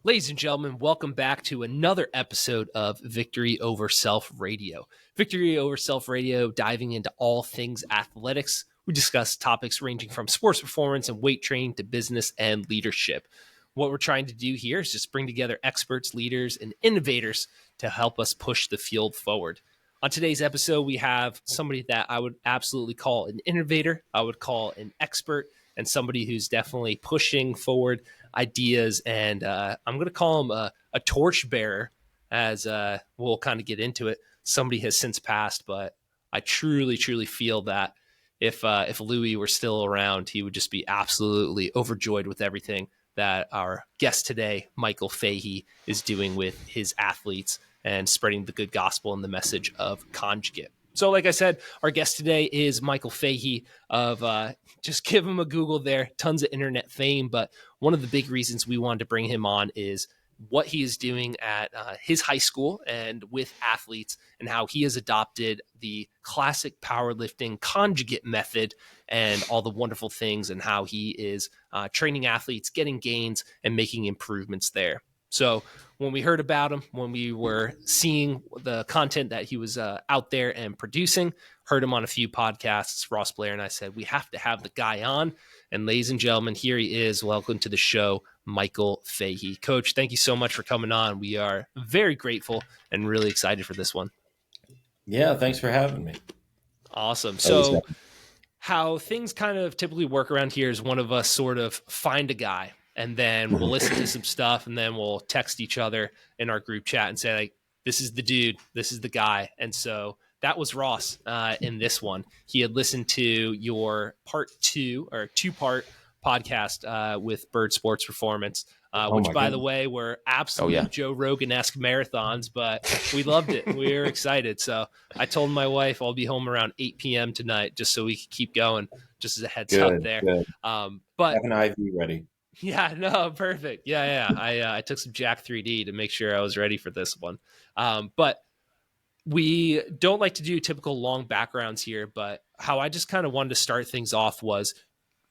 Ladies and gentlemen, welcome back to another episode of Victory Over Self Radio. Victory Over Self Radio, diving into all things athletics. We discuss topics ranging from sports performance and weight training to business and leadership. What we're trying to do here is just bring together experts, leaders, and innovators to help us push the field forward. On today's episode, we have somebody that I would absolutely call an innovator, I would call an expert, and somebody who's definitely pushing forward ideas. And I'm going to call him a torchbearer, as we'll kind of get into it. Somebody has since passed, but I truly feel that if Louis were still around, he would just be absolutely overjoyed with everything that our guest today, Michael Fahey, is doing with his athletes and spreading the good gospel and the message of conjugate. So like I said, our guest today is Michael Fahey of, just give him a Google there, tons of internet fame. But one of the big reasons we wanted to bring him on is what he is doing at his high school and with athletes, and how he has adopted the classic powerlifting conjugate method and all the wonderful things, and how he is training athletes, getting gains, and making improvements there. So when we heard about him, when we were seeing the content that he was out there and producing, heard him on a few podcasts, Ross Blair and I said, we have to have the guy on. And ladies and gentlemen, here he is. Welcome to the show, Michael Fahey. Coach, thank you so much for coming on. We are very grateful and really excited for this one. Yeah, thanks for having me. Awesome. So how things kind of typically work around here is one of us sort of find a guy, and then we'll listen to some stuff, and then we'll text each other in our group chat and say, like, this is the dude, this is the guy. And so that was Ross in this one. He had listened to your two-part podcast with Bird Sports Performance, which, by the way, were absolute Joe Rogan-esque marathons, but we loved it. We were excited. So I told my wife I'll be home around 8 p.m. tonight just so we could keep going, just as a heads up there. But have an IV ready. Yeah, no, perfect. Yeah. I took some Jack 3D to make sure I was ready for this one. But we don't like to do typical long backgrounds here, but how I just kind of wanted to start things off was,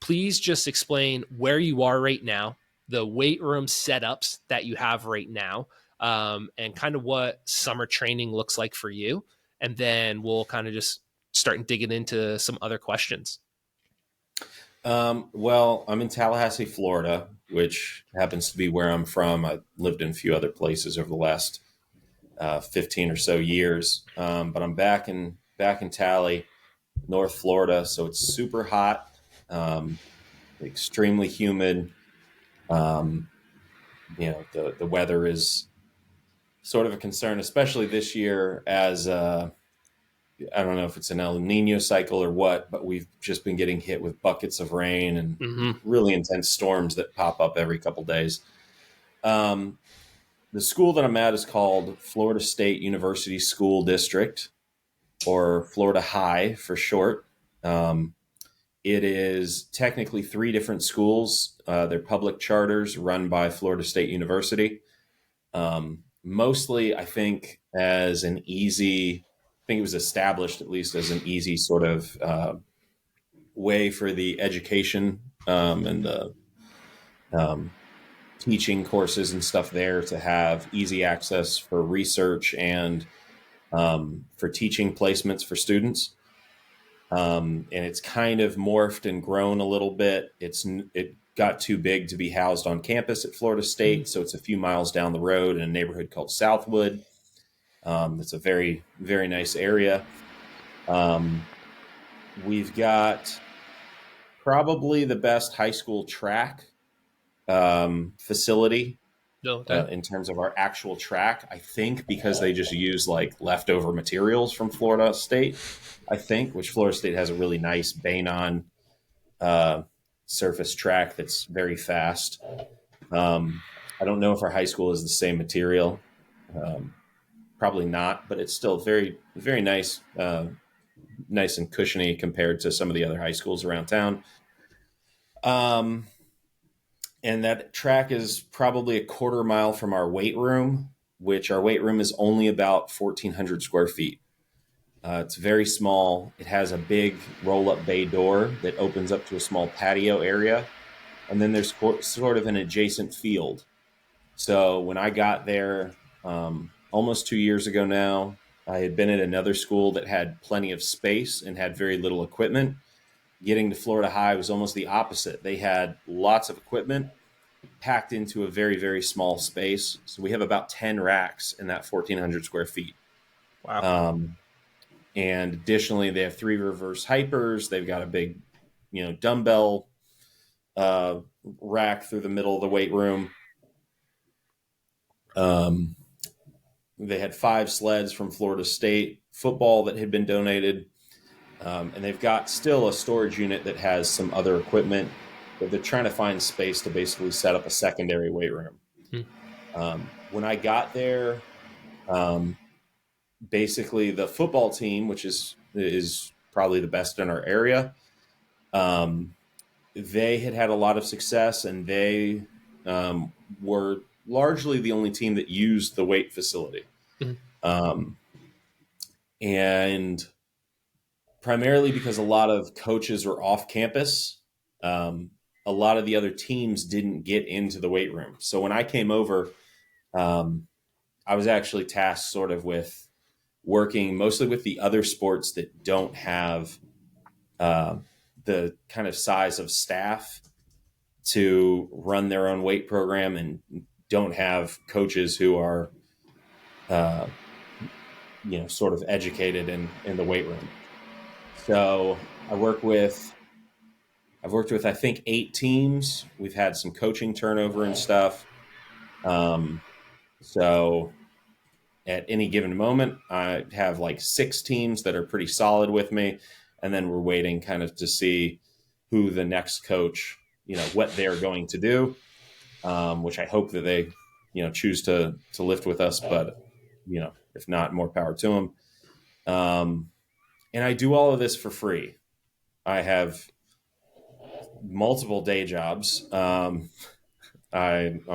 please just explain where you are right now, the weight room setups that you have right now, and kind of what summer training looks like for you. And then we'll kind of just start digging into some other questions. Well, I'm in Tallahassee, Florida, which happens to be where I'm from. I've lived in a few other places over the last 15 or so years, but I'm back in Tally, North Florida, so it's super hot, extremely humid. The weather is sort of a concern, especially this year, as I don't know if it's an El Nino cycle or what, but we've just been getting hit with buckets of rain and really intense storms that pop up every couple days. The school that I'm at is called Florida State University School District, or Florida High for short. It is technically 3 different schools. They're public charters run by Florida State University. Mostly, I think, as an easy... I think it was established at least as an easy sort of way for the education and the teaching courses and stuff there to have easy access for research and for teaching placements for students. And it's kind of morphed and grown a little bit. It got too big to be housed on campus at Florida State, so it's a few miles down the road in a neighborhood called Southwood. It's a very, very nice area. We've got probably the best high school track facility in terms of our actual track, I think, because they just use like leftover materials from Florida State, I think, which Florida State has a really nice Banon surface track that's very fast. I don't know if our high school is the same material. Probably not, but it's still very, very nice, nice and cushiony compared to some of the other high schools around town. And that track is probably a quarter mile from our weight room, which our weight room is only about 1,400 square feet. It's very small. It has a big roll-up bay door that opens up to a small patio area. And then there's sort of an adjacent field. So when I got there almost 2 years ago now, I had been at another school that had plenty of space and had very little equipment. Getting to Florida High was almost the opposite. They had lots of equipment packed into a very, very small space. So we have about 10 racks in that 1,400 square feet. Wow. And additionally, they have 3 reverse hypers. They've got a big, dumbbell rack through the middle of the weight room. They had 5 sleds from Florida State football that had been donated. And they've got still a storage unit that has some other equipment, but they're trying to find space to basically set up a secondary weight room. When I got there, basically the football team, which is probably the best in our area, they had a lot of success, and they were largely the only team that used the weight facility. And primarily because a lot of coaches were off campus, a lot of the other teams didn't get into the weight room. So when I came over, I was actually tasked sort of with working mostly with the other sports that don't have the kind of size of staff to run their own weight program and don't have coaches who are, sort of educated in the weight room. So I've worked with, I think, 8 teams. We've had some coaching turnover and stuff. So at any given moment, I have like 6 teams that are pretty solid with me. And then we're waiting kind of to see who the next coach, what they're going to do, which I hope that they, choose to lift with us. But, if not, more power to them. And I do all of this for free. I have multiple day jobs. I'm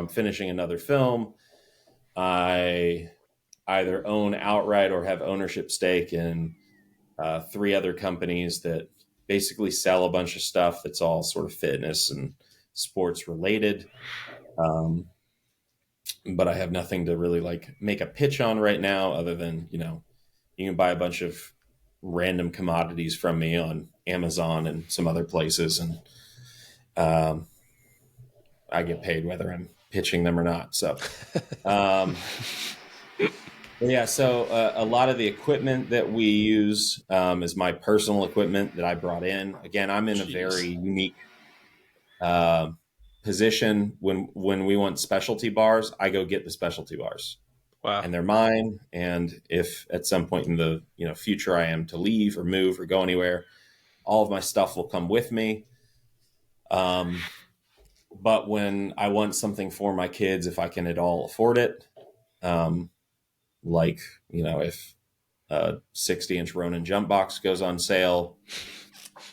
finishing another film. I either own outright or have ownership stake in 3 other companies that basically sell a bunch of stuff that's all sort of fitness and sports related. But I have nothing to really like make a pitch on right now, other than, you can buy a bunch of random commodities from me on Amazon and some other places. And I get paid whether I'm pitching them or not. So, yeah, so a lot of the equipment that we use is my personal equipment that I brought in. Again, I'm in a very unique position. When we want specialty bars, I go get the specialty bars. Wow. And they're mine. And if at some point in the future I am to leave or move or go anywhere, all of my stuff will come with me. But when I want something for my kids, if I can at all afford it, like, if a 60-inch Ronin jump box goes on sale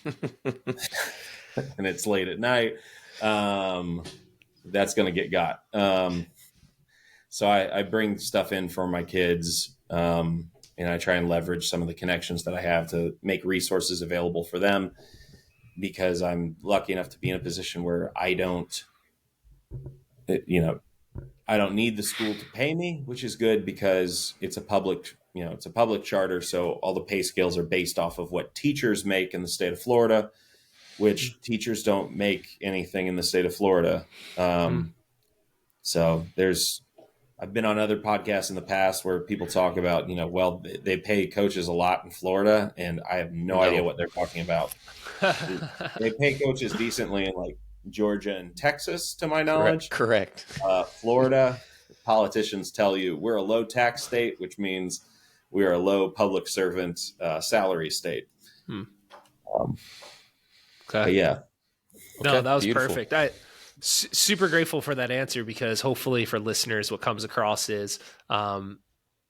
and it's late at night, that's going to get got. So I bring stuff in for my kids, and I try and leverage some of the connections that I have to make resources available for them, because I'm lucky enough to be in a position where I don't need the school to pay me, which is good because it's a public charter. So all the pay scales are based off of what teachers make in the state of Florida, which teachers don't make anything in the state of Florida. So I've been on other podcasts in the past where people talk about, they pay coaches a lot in Florida, and I have no idea what they're talking about. They pay coaches decently in like Georgia and Texas, to my knowledge. Correct. Florida, politicians tell you we're a low tax state, which means we are a low public servant salary state. Okay. Yeah. No, that was Beautiful. perfect. Super grateful for that answer, because hopefully for listeners, what comes across is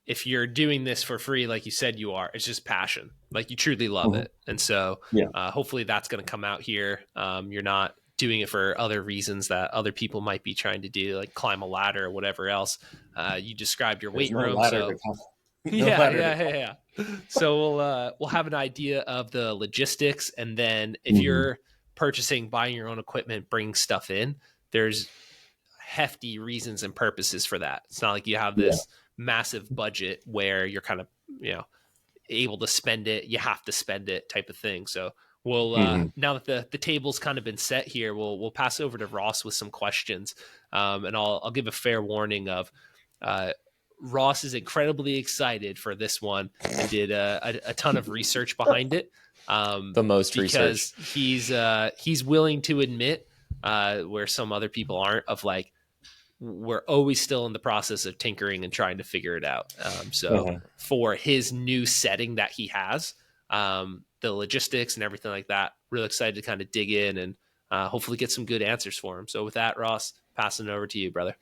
if you're doing this for free, like you said you are, it's just passion. Like you truly love it. And so hopefully that's going to come out here. You're not doing it for other reasons that other people might be trying to do, like climb a ladder or whatever else. You described your weight room. So yeah. So we'll have an idea of the logistics, and then if you're purchasing, buying your own equipment, bringing stuff in, there's hefty reasons and purposes for that. It's not like you have this massive budget where you're kind of, able to spend it, you have to spend it type of thing. So we'll now that the table's kind of been set here, we'll pass over to Ross with some questions, and I'll give a fair warning of Ross is incredibly excited for this one and did a ton of research behind it. The most because research. he's willing to admit where some other people aren't, of like, we're always still in the process of tinkering and trying to figure it out. So for his new setting that he has, the logistics and everything like that, really excited to kind of dig in and hopefully get some good answers for him. So with that, Ross, passing it over to you, brother.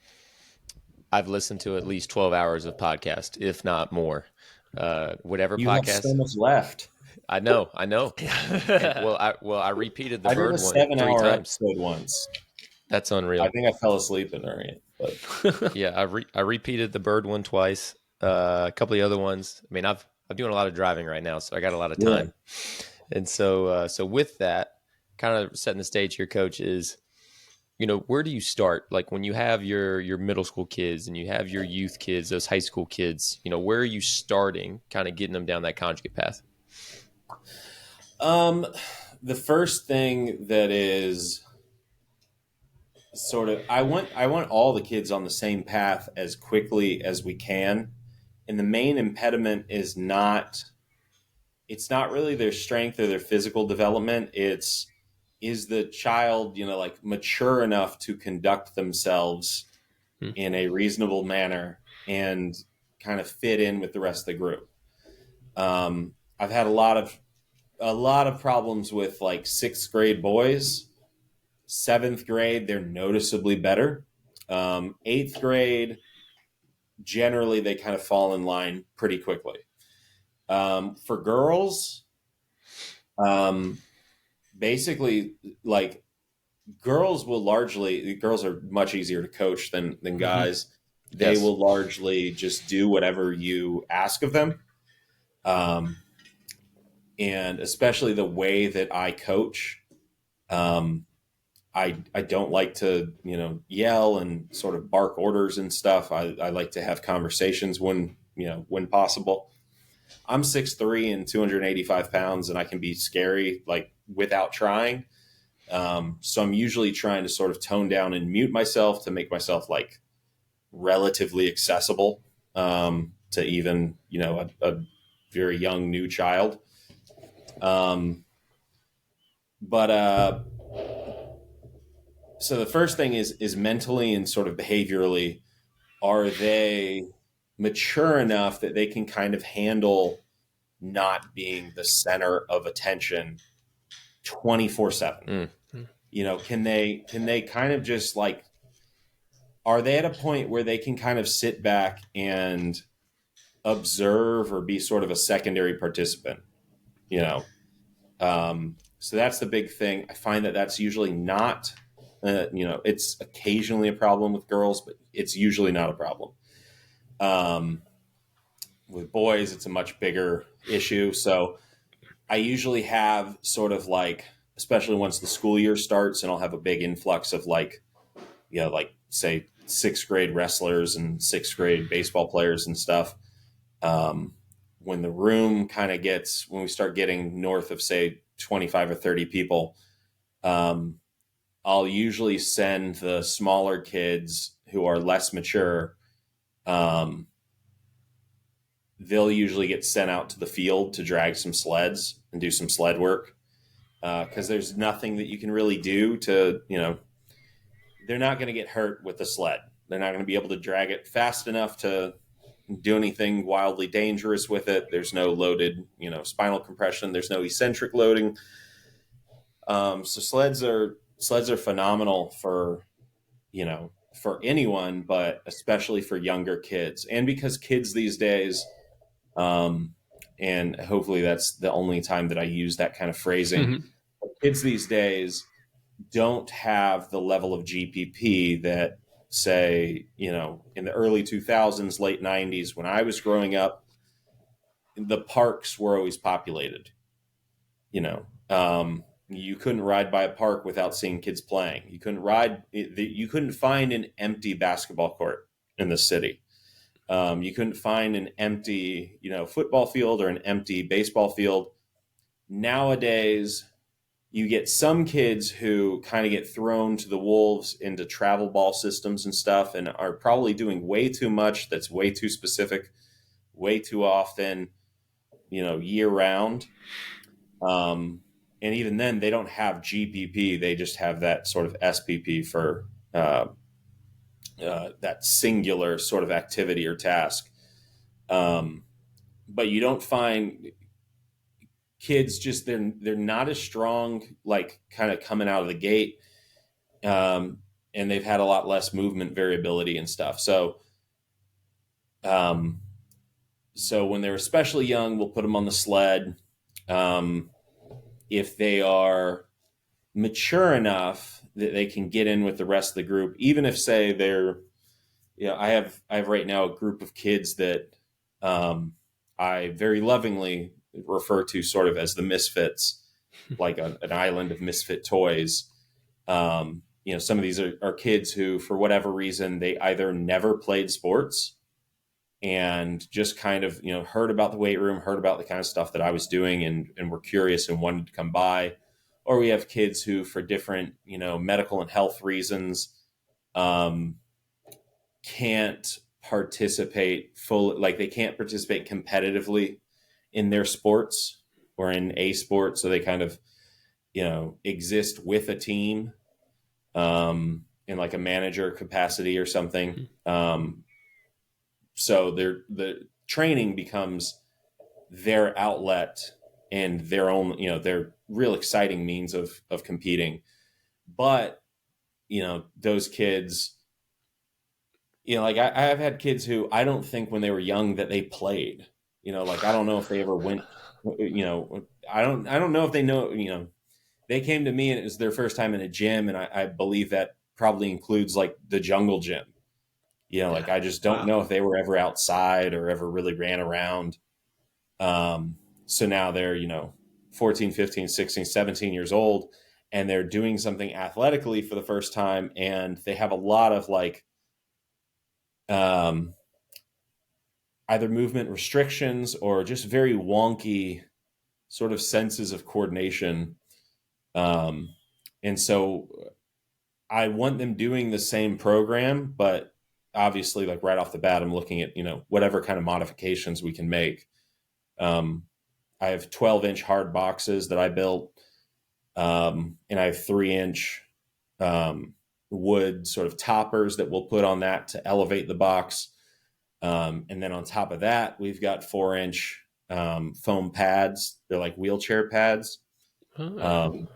I've listened to at least 12 hours of podcast, if not more. Whatever you podcast. Have so much left. I know. And, I repeated the I bird did a one 7-hour 3 times. episode once. That's unreal. I think I fell asleep during it. But yeah, I repeated the bird one twice. A couple of the other ones. I mean, I'm doing a lot of driving right now, so I got a lot of time. Yeah. And so with that, kind of setting the stage here, Coach, is, where do you start? Like when you have your middle school kids and you have your youth kids, those high school kids, where are you starting, kind of getting them down that conjugate path? The first thing that is sort of, I want all the kids on the same path as quickly as we can. And the main impediment is it's not really their strength or their physical development. Is the child, like mature enough to conduct themselves in a reasonable manner and kind of fit in with the rest of the group. I've had a lot of problems with like 6th grade boys. 7th grade, they're noticeably better. 8th grade, generally they kind of fall in line pretty quickly. For girls, basically, like girls are much easier to coach than guys. They will largely just do whatever you ask of them. And especially the way that I coach, I don't like to, yell and sort of bark orders and stuff. I like to have conversations when possible. I'm 6'3" and 285 pounds, and I can be scary, like without trying. So I'm usually trying to sort of tone down and mute myself to make myself like relatively accessible to even, a very young new child. So the first thing is mentally and sort of behaviorally, are they mature enough that they can kind of handle not being the center of attention 24/7? Can they kind of just like, are they at a point where they can kind of sit back and observe or be sort of a secondary participant? So that's the big thing. I find that that's usually not, it's occasionally a problem with girls, but it's usually not a problem. With boys, it's a much bigger issue. So I usually have sort of like, especially once the school year starts, and I'll have a big influx of like say 6th grade wrestlers and 6th grade baseball players and stuff. When the room kind of when we start getting north of say 25 or 30 people, I'll usually send the smaller kids who are less mature. They'll usually get sent out to the field to drag some sleds and do some sled work. Because there's nothing that you can really do to, they're not going to get hurt with the sled. They're not going to be able to drag it fast enough to do anything wildly dangerous with it. There's no loaded, spinal compression. There's no eccentric loading. So sleds are phenomenal for anyone, but especially for younger kids. And because kids these days, and hopefully that's the only time that I use that kind of phrasing, kids these days don't have the level of GPP that, say, in the early 2000s, late 90s, when I was growing up, the parks were always populated. You couldn't ride by a park without seeing kids playing. You couldn't find an empty basketball court in the city. You couldn't find an empty, football field or an empty baseball field. Nowadays, you get some kids who kind of get thrown to the wolves into travel ball systems and stuff and are probably doing way too much that's way too specific, way too often, year round. And even then, they don't have GPP. They just have that sort of SPP for that singular sort of activity or task. But you don't find kids they're not as strong, like kind of coming out of the gate. And they've had a lot less movement variability and stuff. So when they're especially young, we'll put them on the sled. If they are mature enough that they can get in with the rest of the group, even if say they're, I have right now a group of kids that I very lovingly refer to sort of as the misfits, like an island of misfit toys. Some of these are kids who, for whatever reason, they either never played sports and just kind of, heard about the weight room, heard about the kind of stuff that I was doing and were curious and wanted to come by. Or we have kids who, for different, medical and health reasons, can't participate fully, like they can't participate competitively in their sports or in a sport. So they kind of, exist with a team in like a manager capacity or something. So the training becomes their outlet and their own, their real exciting means of competing. But, those kids, like I've had kids who I don't think when they were young that they played, like I don't know if they ever went, I don't know if they know, they came to me and it was their first time in a gym. And I believe that probably includes like the jungle gym. Like I just don't know if they were ever outside or ever really ran around. So now they're, 14, 15, 16, 17 years old, and they're doing something athletically for the first time. And they have a lot of like, either movement restrictions or just very wonky sort of senses of coordination. And so I want them doing the same program, but obviously like right off the bat, I'm looking at, whatever kind of modifications we can make. I have 12-inch hard boxes that I built. And I have 3-inch, wood sort of toppers that we'll put on that to elevate the box. And then on top of that, we've got 4-inch, foam pads. They're like wheelchair pads. Because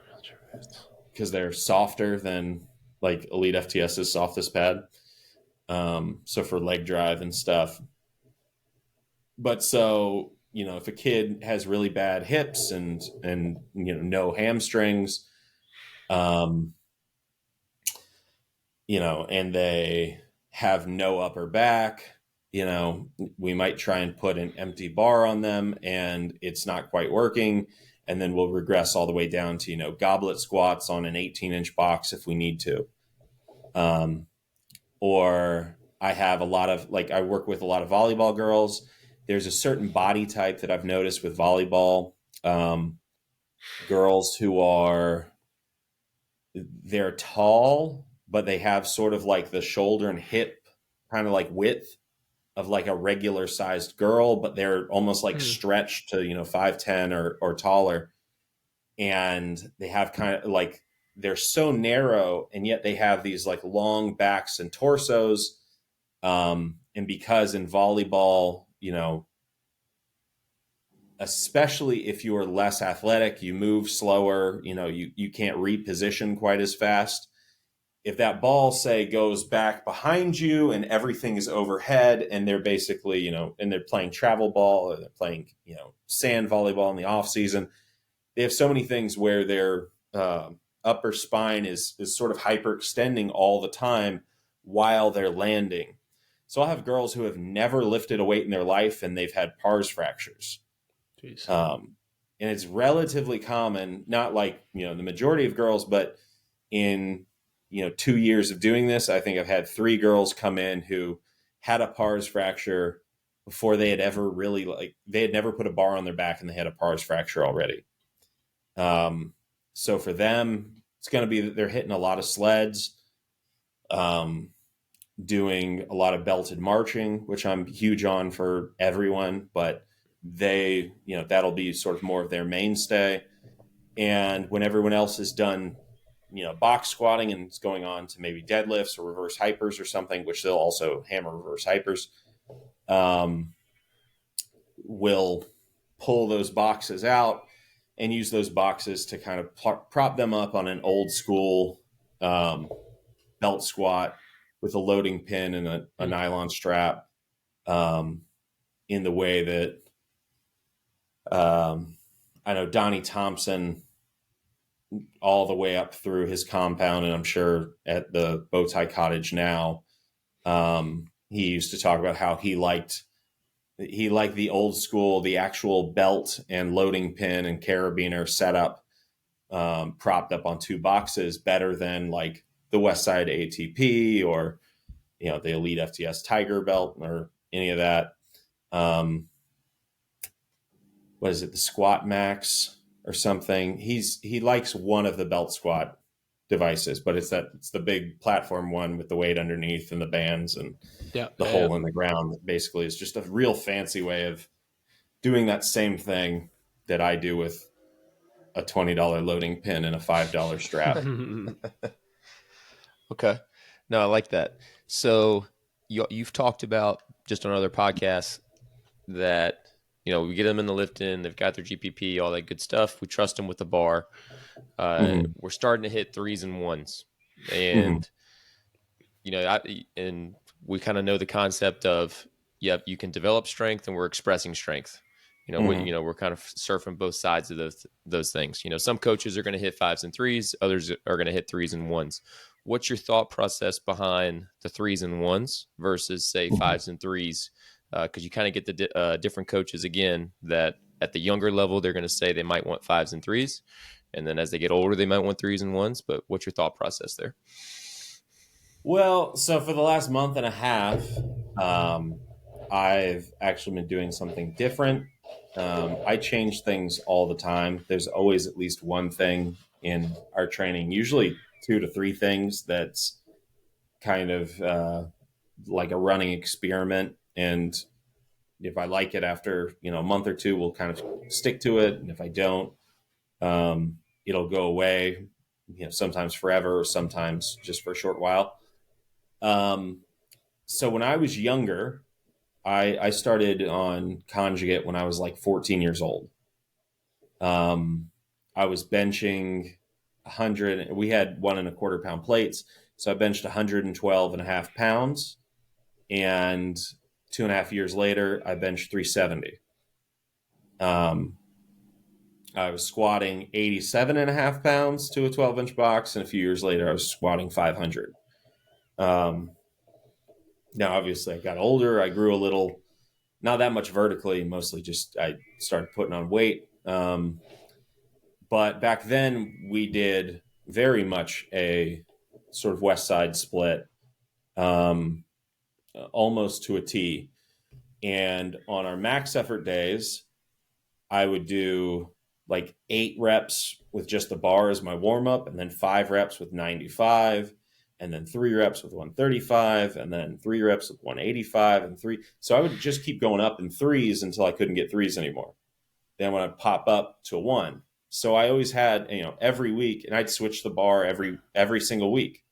they're softer than like Elite FTS's softest pad. So for leg drive and stuff. But so, if a kid has really bad hips and no hamstrings, and they have no upper back, we might try and put an empty bar on them and it's not quite working. And then we'll regress all the way down to, goblet squats on an 18-inch box if we need to. Or I have a lot of, I work with a lot of volleyball girls. There's a certain body type that I've noticed with volleyball girls who they're tall, but they have sort of like the shoulder and hip kind of like width of like a regular sized girl, but they're almost like stretched to, 5'10" or taller. And they have kind of like, they're so narrow and yet they have these like long backs and torsos. And because in volleyball, especially if you are less athletic, you move slower, you can't reposition quite as fast. If that ball, say, goes back behind you and everything is overhead and they're basically, and they're playing travel ball or they're playing, sand volleyball in the off season, they have so many things where their upper spine is sort of hyperextending all the time while they're landing. So I'll have girls who have never lifted a weight in their life and they've had pars fractures. And it's relatively common, not like, the majority of girls, but in, 2 years of doing this, I think I've had 3 girls come in who had a pars fracture before they had ever really, they had never put a bar on their back and they had a pars fracture already. So for them, it's going to be that they're hitting a lot of sleds, doing a lot of belted marching, which I'm huge on for everyone, but they, that'll be sort of more of their mainstay. And when everyone else is done, box squatting and it's going on to maybe deadlifts or reverse hypers or something, which they'll also hammer reverse hypers, will pull those boxes out and use those boxes to kind of prop them up on an old school belt squat with a loading pin and a nylon strap, in the way that I know Donnie Thompson all the way up through his compound, and I'm sure at the Bowtie Cottage now, he used to talk about how he liked the old school, the actual belt and loading pin and carabiner setup, propped up on 2 boxes better than like the Westside ATP or, the Elite FTS Tiger belt or any of that. What is it? The Squat Max or something. He likes one of the belt squat devices, but it's the big platform one with the weight underneath and the bands and the hole in the ground. Basically, it's just a real fancy way of doing that same thing that I do with a $20 loading pin and a $5 strap. Okay. No, I like that. So you've talked about just on other podcasts that, we get them in the lift in, they've got their GPP, all that good stuff. We trust them with the bar. We're starting to hit 3s and 1s. And, and we kind of know the concept of, you can develop strength and we're expressing strength. We're kind of surfing both sides of those things. Some coaches are going to hit 5s and 3s, others are going to hit 3s and 1s. What's your thought process behind the 3s and 1s versus, say, 5s and 3s? Because you kind of get the different coaches, again, that at the younger level, they're going to say they might want 5s and 3s. And then as they get older, they might want 3s and 1s. But what's your thought process there? Well, so for the last month and a half, I've actually been doing something different. I change things all the time. There's always at least one thing in our training, usually 2 to 3 things that's kind of like a running experiment. And if I like it after, a month or 2, we'll kind of stick to it. And if I don't, it'll go away, sometimes forever, or sometimes just for a short while. So when I was younger, I started on conjugate when I was like 14 years old. I was benching 100. We had 1.25 pound plates. So I benched 112.5 pounds. And 2.5 years later, I benched 370. I was squatting 87.5 pounds to a 12-inch box. And a few years later, I was squatting 500. Now, obviously, I got older. I grew a little, not that much vertically, mostly just I started putting on weight. But back then, we did very much a sort of Westside split, almost to a T. And on our max effort days, I would do like 8 reps with just the bar as my warm-up, and then 5 reps with 95, and then 3 reps with 135, and then 3 reps with 185, and 3. So I would just keep going up in 3s until I couldn't get 3s anymore. Then when I'd pop up to a 1. So I always had, every week, and I'd switch the bar every single week.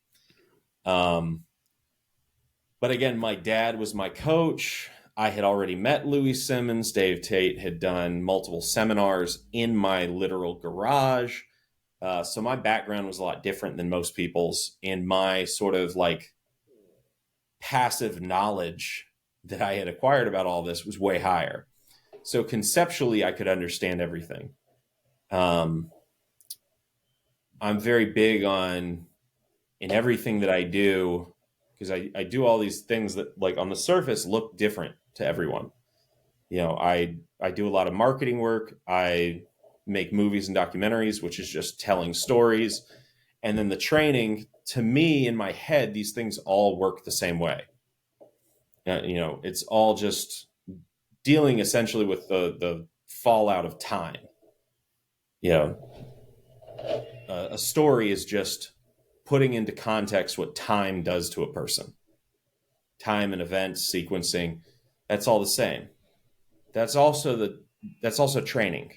But again, my dad was my coach. I had already met Louis Simmons. Dave Tate had done multiple seminars in my literal garage. So my background was a lot different than most people's, and my sort of like passive knowledge that I had acquired about all this was way higher. So conceptually, I could understand everything. I'm very big on, in everything that I do, because I do all these things that, like, on the surface look different to everyone. I do a lot of marketing work. I make movies and documentaries, which is just telling stories. And then the training, to me, in my head, these things all work the same way. It's all just dealing essentially with the fallout of time. A story is just putting into context what time does to a person. Time and events, sequencing, that's all the same. That's also training.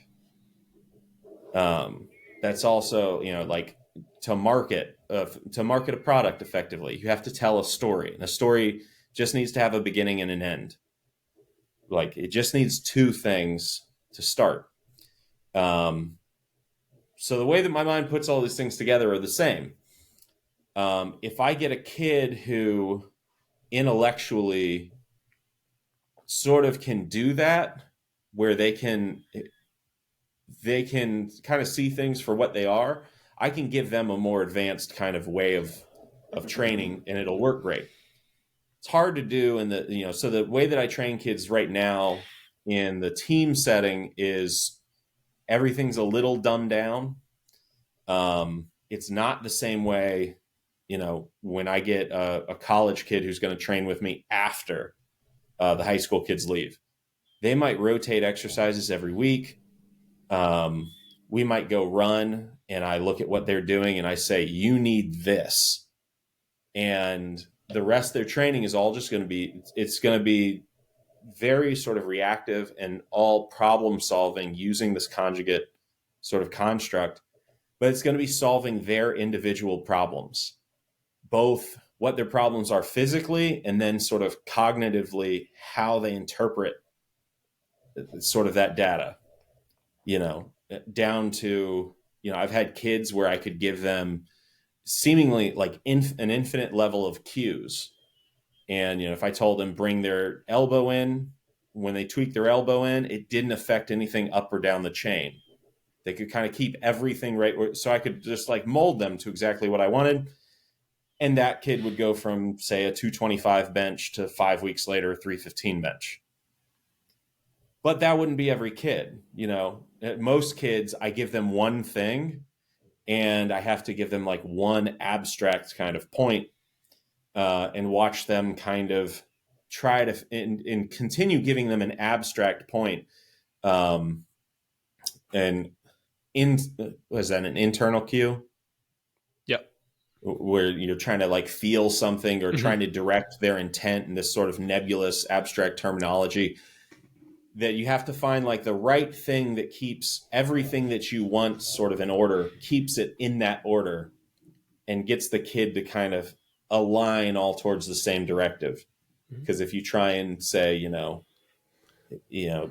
That's also, like to market a product effectively, you have to tell a story, and a story just needs to have a beginning and an end. Like it just needs two things to start. So the way that my mind puts all these things together are the same. If I get a kid who intellectually sort of can do that, where they can kind of see things for what they are, I can give them a more advanced kind of way of training, and it'll work great. It's hard to do so the way that I train kids right now in the team setting is everything's a little dumbed down. It's not the same way, when I get a college kid who's going to train with me after the high school kids leave. They might rotate exercises every week. We might go run, and I look at what they're doing and I say, you need this. And the rest of their training is all just going to be very sort of reactive and all problem solving using this conjugate sort of construct, but it's going to be solving their individual problems, both what their problems are physically and then sort of cognitively how they interpret sort of that data, down to, I've had kids where I could give them seemingly like an infinite level of cues. And, if I told them bring their elbow in, when they tweak their elbow in, it didn't affect anything up or down the chain. They could kind of keep everything right. So I could just like mold them to exactly what I wanted. And that kid would go from, say, a 225 bench to 5 weeks later, a 315 bench. But that wouldn't be every kid. Most kids, I give them one thing and I have to give them like one abstract kind of point, and watch them kind of try to and continue giving them an abstract point. And was that an internal cue? Yep. Where you're trying to like feel something or trying to direct their intent in this sort of nebulous abstract terminology, that you have to find like the right thing that keeps everything that you want sort of in order, keeps it in that order, and gets the kid to kind of align all towards the same directive. Because if you try and say,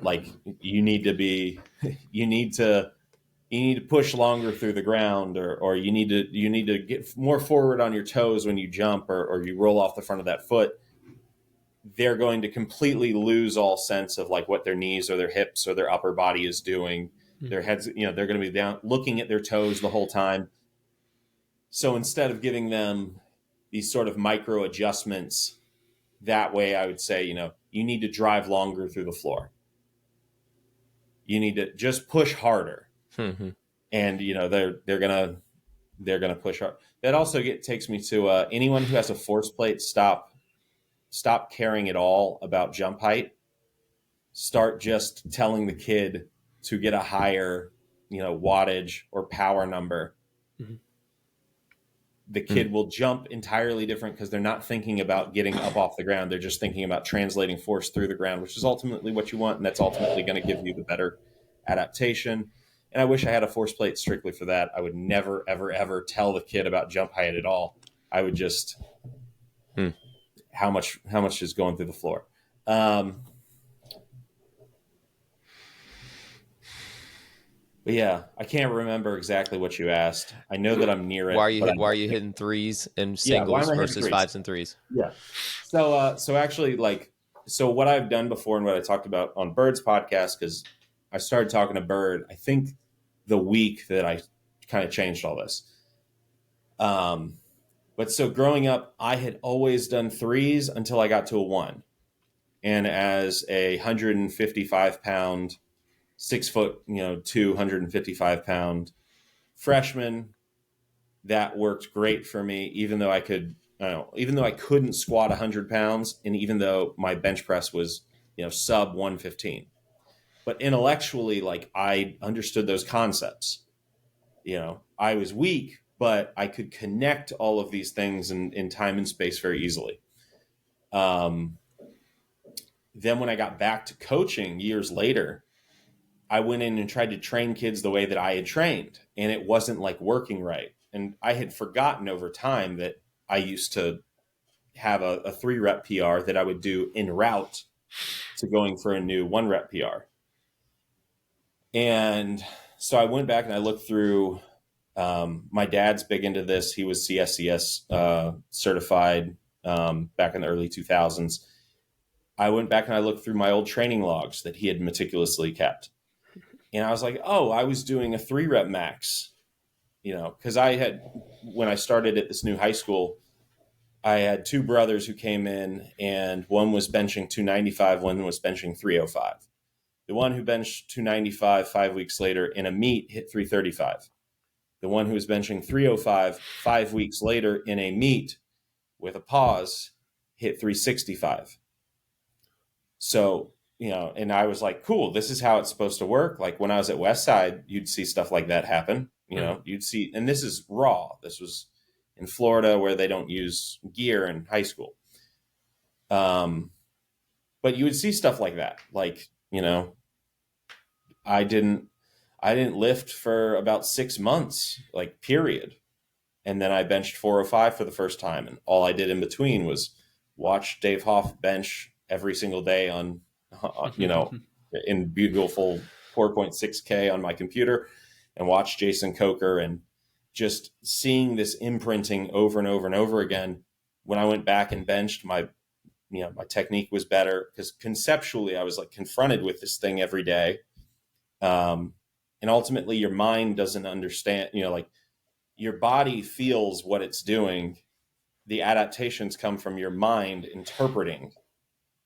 like you need to push longer through the ground, or you need to get more forward on your toes when you jump, or you roll off the front of that foot, they're going to completely lose all sense of like what their knees or their hips or their upper body is doing. Their heads, they're going to be down looking at their toes the whole time. So instead of giving them these sort of micro adjustments that way, I would say, you need to drive longer through the floor. You need to just push harder. And, they're going to push hard. That also takes me to anyone who has a force plate, stop caring at all about jump height. Start just telling the kid to get a higher, wattage or power number. The kid will jump entirely different because they're not thinking about getting up off the ground. They're just thinking about translating force through the ground, which is ultimately what you want. And that's ultimately going to give you the better adaptation. And I wish I had a force plate strictly for that. I would never, ever, ever tell the kid about jump height at all. I would just, how much is going through the floor. But yeah, I can't remember exactly what you asked. I know that I'm near it. Why are you hitting threes and singles versus fives and threes? Yeah. So actually, so what I've done before and what I talked about on Bird's podcast, because I started talking to Bird, I think the week that I kind of changed all this. But so growing up, I had always done threes until I got to a 1. And as a 155-pound 6'2", 255-pound freshman. That worked great for me, even though I couldn't squat 100 pounds, and even though my bench press was, sub 115. But intellectually, like, I understood those concepts. I was weak, but I could connect all of these things in time and space very easily. Then when I got back to coaching years later, I went in and tried to train kids the way that I had trained, and it wasn't like working right. And I had forgotten over time that I used to have a 3-rep PR that I would do en route to going for a new 1-rep PR. And so I went back and I looked through, my dad's big into this. He was CSCS certified back in the early 2000s. I went back and I looked through my old training logs that he had meticulously kept. And I was like, oh, I was doing a 3-rep max, because when I started at this new high school, I had 2 brothers who came in, and one was benching 295, one was benching 305. The one who benched 295 5 weeks later in a meet hit 335. The one who was benching 305 5 weeks later in a meet with a pause hit 365. So, and I was like, cool, this is how it's supposed to work. Like when I was at Westside, you'd see stuff like that happen. You'd see, and this is raw. This was in Florida where they don't use gear in high school. But you would see stuff like that. Like, I didn't lift for about 6 months, like period. And then I benched 405 for the first time. And all I did in between was watch Dave Hoff bench every single day on in beautiful 4.6K on my computer, and watch Jason Coker, and just seeing this imprinting over and over and over again. When I went back and benched, my technique was better, because conceptually I was like confronted with this thing every day. And ultimately your mind doesn't understand, like your body feels what it's doing. The adaptations come from your mind interpreting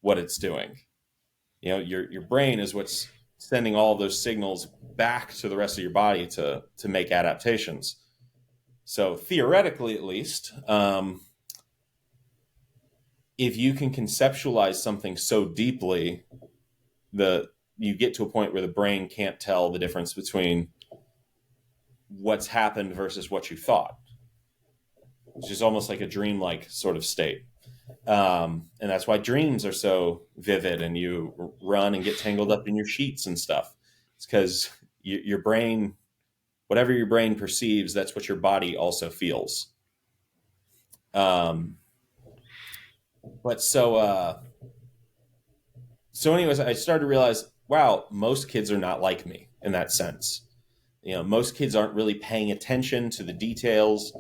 what it's doing. Your brain is what's sending all those signals back to the rest of your body to make adaptations. So theoretically, at least, if you can conceptualize something so deeply, you get to a point where the brain can't tell the difference between what's happened versus what you thought, which is almost like a dreamlike sort of state. And that's why dreams are so vivid, and you run and get tangled up in your sheets and stuff. It's because your brain, whatever your brain perceives, that's what your body also feels. But so anyways, I started to realize, wow, most kids are not like me in that sense. Most kids aren't really paying attention to the details.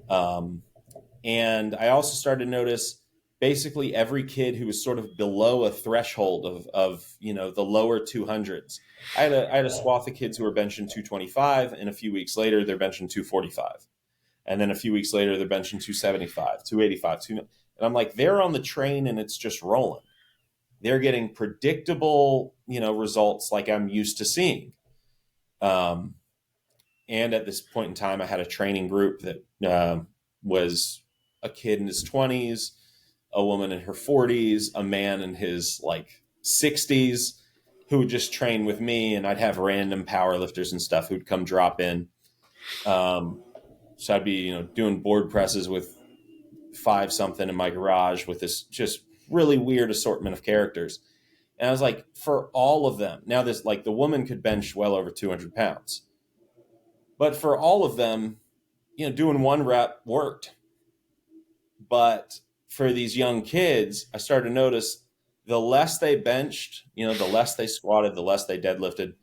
And I also started to notice basically every kid who was sort of below a threshold of the lower 200s. I had a swath of kids who were benching 225, and a few weeks later they're benching 245. And then a few weeks later they're benching 275, 285, and I'm like, they're on the train and it's just rolling. They're getting predictable, results like I'm used to seeing. And at this point in time, I had a training group that was a kid in his 20s, a woman in her 40s, a man in his 60s, who would just train with me, and I'd have random power lifters and stuff who'd come drop in. So I'd be, doing board presses with 5-something in my garage with this just really weird assortment of characters. And I was like, for all of them, now this, the woman could bench well over 200 pounds, but for all of them, doing 1 rep worked. But for these young kids, I started to notice the less they benched, the less they squatted, the less they deadlifted,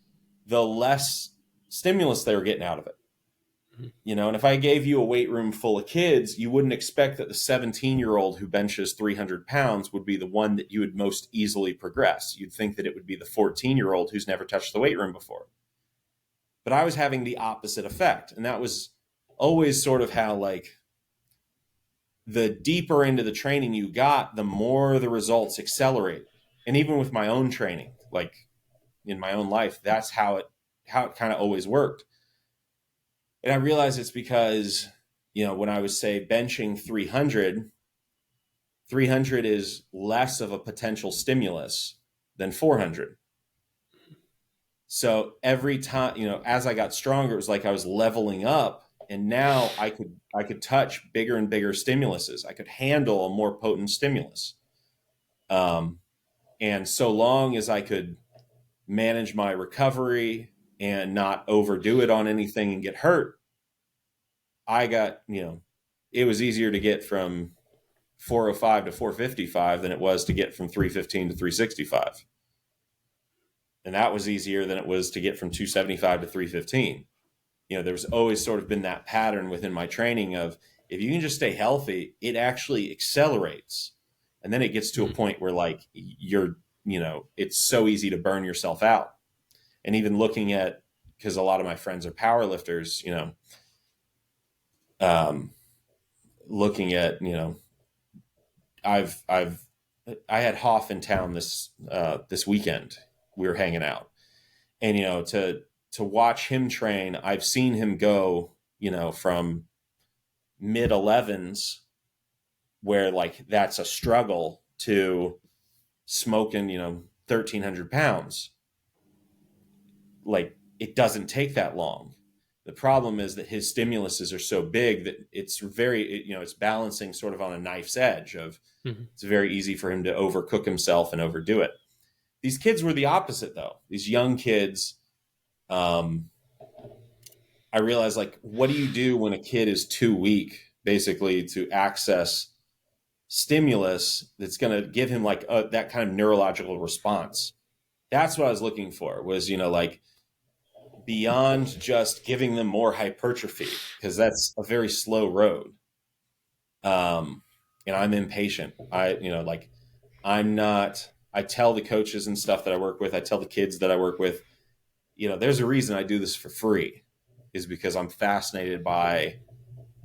the less stimulus they were getting out of it. And if I gave you a weight room full of kids, you wouldn't expect that the 17-year-old who benches 300 pounds would be the one that you would most easily progress. You'd think that it would be the 14-year-old who's never touched the weight room before. But I was having the opposite effect. And that was always sort of how, the deeper into the training you got, the more the results accelerate. And even with my own training, in my own life, that's how it kind of always worked. And I realized it's because, when I was, say, benching 300 is less of a potential stimulus than 400. So every time, as I got stronger, it was like I was leveling up, and now I could touch bigger and bigger stimuluses. I could handle a more potent stimulus. And so long as I could manage my recovery and not overdo it on anything and get hurt, I got, it was easier to get from 405 to 455 than it was to get from 315 to 365. And that was easier than it was to get from 275 to 315. There's always sort of been that pattern within my training of, if you can just stay healthy, it actually accelerates. And then it gets to a point where, like, it's so easy to burn yourself out. And even looking at, because a lot of my friends are power lifters, looking at, I had Hoff in town this weekend. We were hanging out, and, to watch him train, I've seen him go, from mid 11s, where, like, that's a struggle, to smoking, 1,300 pounds. Like, it doesn't take that long. The problem is that his stimuluses are so big that it's it's balancing sort of on a knife's edge of, It's very easy for him to overcook himself and overdo it. These kids were the opposite, though. These young kids, I realized, like, what do you do when a kid is too weak, basically, to access stimulus that's going to give him, like, that kind of neurological response? That's what I was looking for, was, like, beyond just giving them more hypertrophy, because that's a very slow road. And I'm impatient. I tell the coaches and stuff that I work with, I tell the kids that I work with, there's a reason I do this for free, is because I'm fascinated by,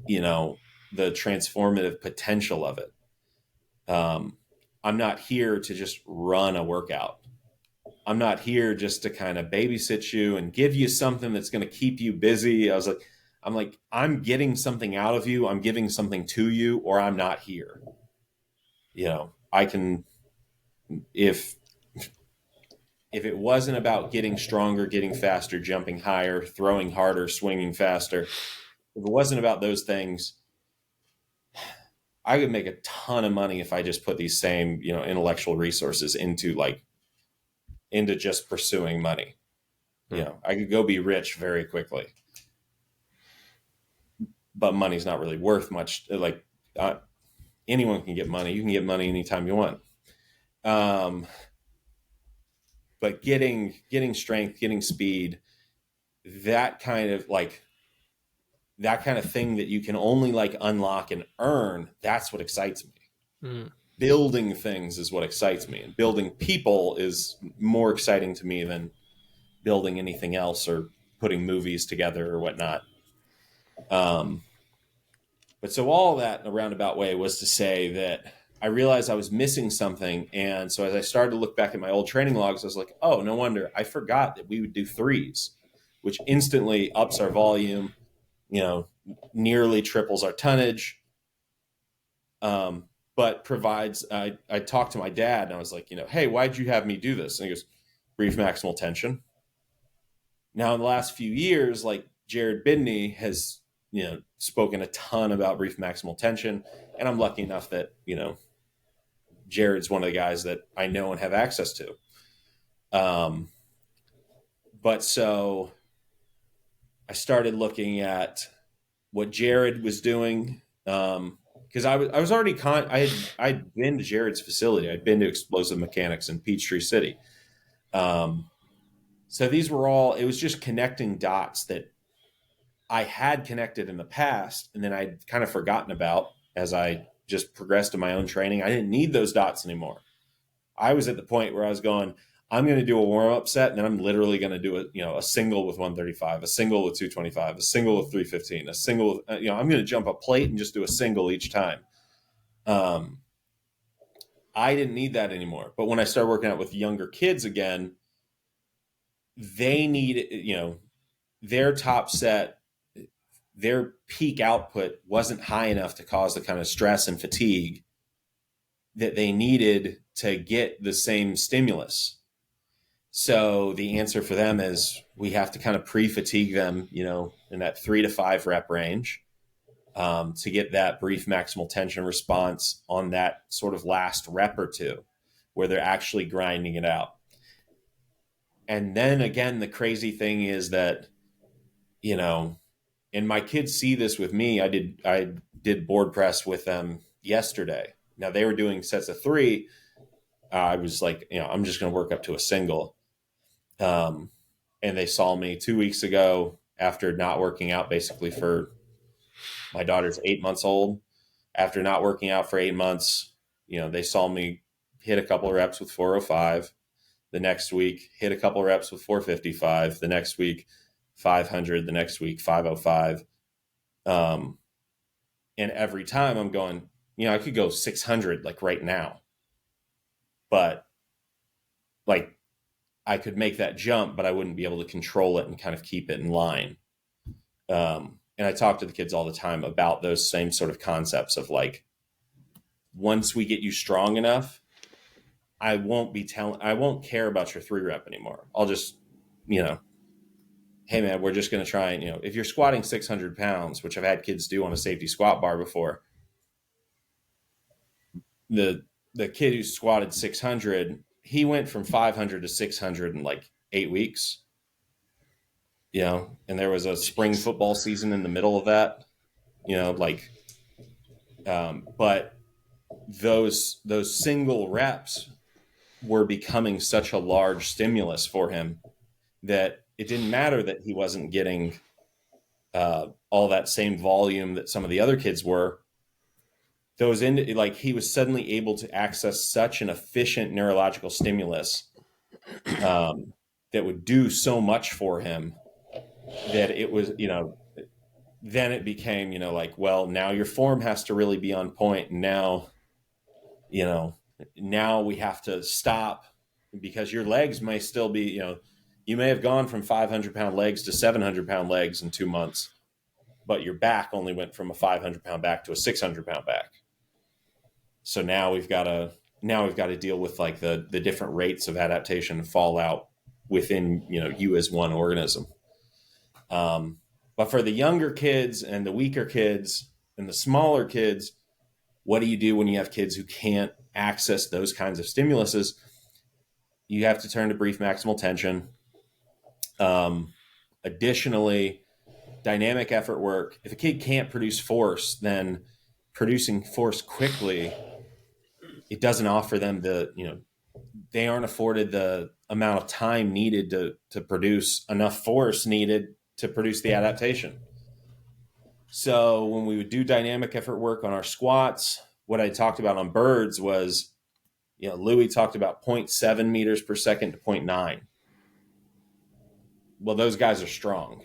the transformative potential of it. I'm not here to just run a workout. I'm not here just to kind of babysit you and give you something that's going to keep you busy. I'm getting something out of you. I'm giving something to you, or I'm not here. I can, if it wasn't about getting stronger, getting faster, jumping higher, throwing harder, swinging faster, if it wasn't about those things, I could make a ton of money if I just put these same, intellectual resources into just pursuing money. I could go be rich very quickly, but money's not really worth much. Like, anyone can get money. You can get money anytime you want. But getting strength, getting speed, that kind of thing that you can only, like, unlock and earn, that's what excites me. Building things is what excites me, and building people is more exciting to me than building anything else or putting movies together or whatnot. But so all that in a roundabout way was to say that I realized I was missing something. And so as I started to look back at my old training logs, I was like, oh, no wonder. I forgot that we would do threes, which instantly ups our volume, nearly triples our tonnage, but provides, I talked to my dad and I was like, hey, why'd you have me do this? And he goes, brief maximal tension. Now, in the last few years, like, Jared Bidney has, spoken a ton about brief maximal tension. And I'm lucky enough that, Jared's one of the guys that I know and have access to. But so I started looking at what Jared was doing, because I was already I'd been to Jared's facility. I'd been to Explosive Mechanics in Peachtree City. So these were all, it was just connecting dots that I had connected in the past, and then I'd kind of forgotten about as I just progressed in my own training. I didn't need those dots anymore. I was at the point where I was going, I'm going to do a warm-up set, and then I'm literally going to do a single with 135, a single with 225, a single with 315, a single with, I'm going to jump a plate and just do a single each time. I didn't need that anymore. But when I started working out with younger kids again, they need, their top set, their peak output wasn't high enough to cause the kind of stress and fatigue that they needed to get the same stimulus. So the answer for them is we have to kind of pre-fatigue them, in that 3 to 5 rep range, to get that brief maximal tension response on that sort of last rep or two where they're actually grinding it out. And then again, the crazy thing is that, and my kids see this with me. I did board press with them yesterday. Now they were doing sets of 3. I was like, I'm just going to work up to a single. And they saw me 2 weeks ago after not working out basically for, my daughter's 8 months old. After not working out for 8 months, they saw me hit a couple of reps with 405. The next week, hit a couple of reps with 455. The next week, 500. The next week, 505. And every time I'm going, I could go 600 like right now. But like I could make that jump, but I wouldn't be able to control it and kind of keep it in line. And I talk to the kids all the time about those same sort of concepts of like, once we get you strong enough, I won't care about your 3 rep anymore. I'll just, hey man, we're just going to try and, if you're squatting 600 pounds, which I've had kids do on a safety squat bar before, the kid who squatted 600, he went from 500 to 600 in like 8 weeks. And there was a spring football season in the middle of that, but those single reps were becoming such a large stimulus for him that it didn't matter that he wasn't getting all that same volume that some of the other kids were. He was suddenly able to access such an efficient neurological stimulus that would do so much for him that it was, then it became, well, now your form has to really be on point. And now, now we have to stop because your legs may still be, you may have gone from 500-pound legs to 700-pound legs in 2 months, but your back only went from a 500-pound back to a 600-pound back. So now we've got to deal with like the different rates of adaptation and fallout within, you as one organism. But for the younger kids and the weaker kids and the smaller kids, what do you do when you have kids who can't access those kinds of stimuluses? You have to turn to brief maximal tension. Additionally, dynamic effort work. If a kid can't produce force, then producing force quickly, it doesn't offer them they aren't afforded the amount of time needed to produce enough force needed to produce the adaptation. So when we would do dynamic effort work on our squats, what I talked about on birds was, Louis talked about 0.7 meters per second to 0.9. Well, those guys are strong.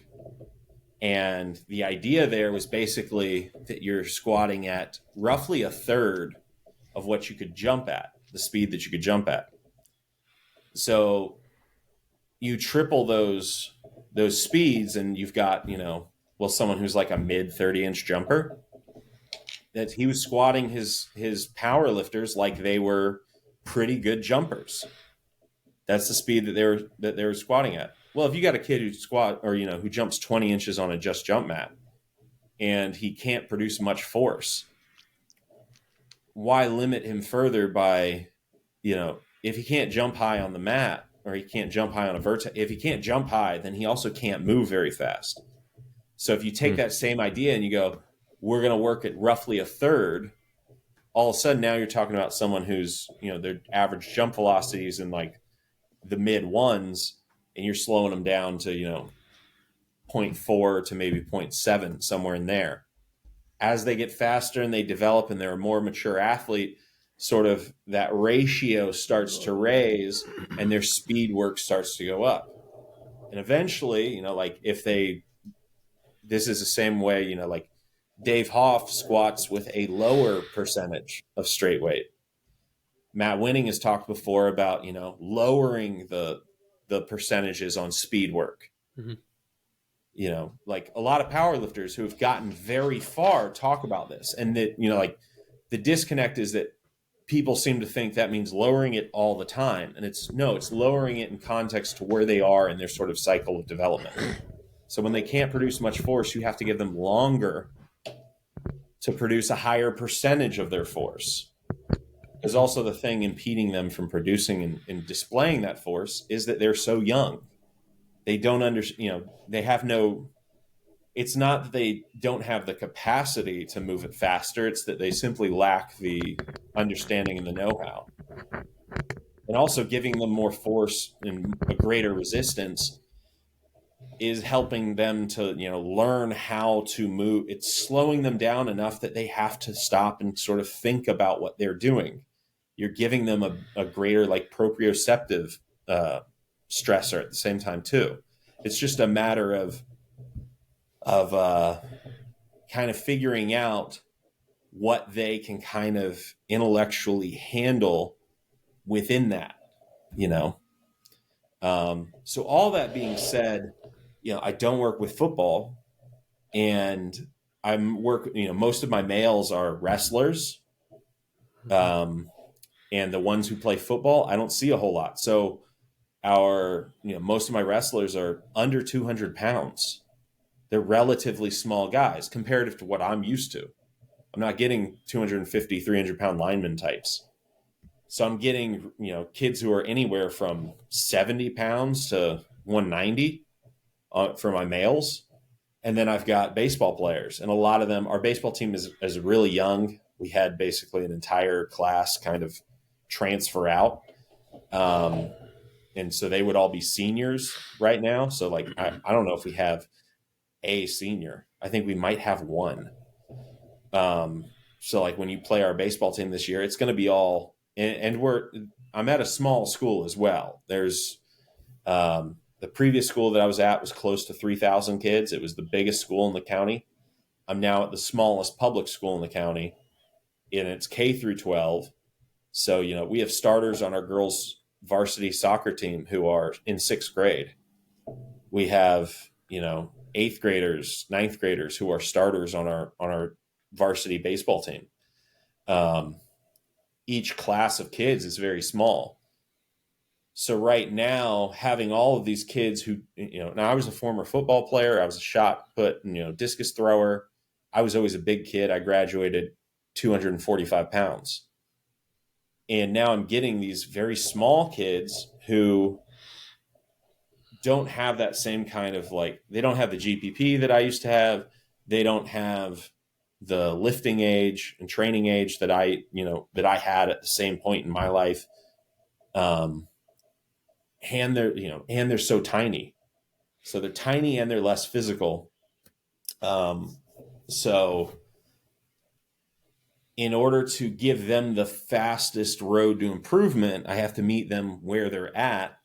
And the idea there was basically that you're squatting at roughly a third of what you could jump at, the speed that you could jump at. So you triple those speeds and you've got, someone who's like a mid 30-inch jumper, that he was squatting his power lifters like they were pretty good jumpers. That's the speed that they were squatting at. Well, if you got a kid who jumps 20 inches on a just jump mat and he can't produce much force, why limit him further by, if he can't jump high on the mat or he can't jump high on a vertex, if he can't jump high, then he also can't move very fast. So if you take that same idea and you go, we're going to work at roughly a third, all of a sudden now you're talking about someone who's, their average jump velocities in like the mid ones, and you're slowing them down to, 0.4 to maybe 0.7, somewhere in there. As they get faster and they develop and they're a more mature athlete, sort of that ratio starts to raise and their speed work starts to go up. And eventually, this is the same way, like Dave Hoff squats with a lower percentage of straight weight. Matt Winning has talked before about, lowering the the percentages on speed work. Mm-hmm. You know, like a lot of powerlifters who have gotten very far talk about this. And that, you know, like the disconnect is that people seem to think that means lowering it all the time. And it's lowering it in context to where they are in their sort of cycle of development. So when they can't produce much force, you have to give them longer to produce a higher percentage of their force. There's also the thing impeding them from producing and displaying that force is that they're so young. They don't understand, you know, they have no, it's not that they don't have the capacity to move it faster. It's that they simply lack the understanding and the know-how. And also giving them more force and a greater resistance is helping them to, you know, learn how to move. It's slowing them down enough that they have to stop and sort of think about what they're doing. You're giving them a greater like proprioceptive stressor at the same time too. It's just a matter of kind of figuring out what they can kind of intellectually handle within that, you know. So all that being said, you know, I don't work with football, and you know, most of my males are wrestlers. And the ones who play football, I don't see a whole lot. So most of my wrestlers are under 200 pounds. They're relatively small guys comparative to what I'm used to. I'm not getting 250, 300 pound lineman types. So I'm getting, you know, kids who are anywhere from 70 pounds to 190 for my males. And then I've got baseball players, and a lot of them, our baseball team is really young. We had basically an entire class kind of transfer out. And so they would all be seniors right now. So like, I don't know if we have a senior. I think we might have one. So like when you play our baseball team this year, it's going to be all, and I'm at a small school as well. There's, the previous school that I was at was close to 3,000 kids. It was the biggest school in the county. I'm now at the smallest public school in the county, and it's K through 12. So, you know, we have starters on our girls varsity soccer team who are in 6th grade. We have, you know, 8th graders, 9th graders who are starters on our varsity baseball team. Each class of kids is very small. So right now, having all of these kids who, you know, now I was a former football player. I was a shot put, you know, discus thrower. I was always a big kid. I graduated 245 pounds. And now I'm getting these very small kids who don't have that same kind of like, they don't have the GPP that I used to have. They don't have the lifting age and training age that I had at the same point in my life. And they're so tiny. So they're tiny and they're less physical. So in order to give them the fastest road to improvement, I have to meet them where they're at.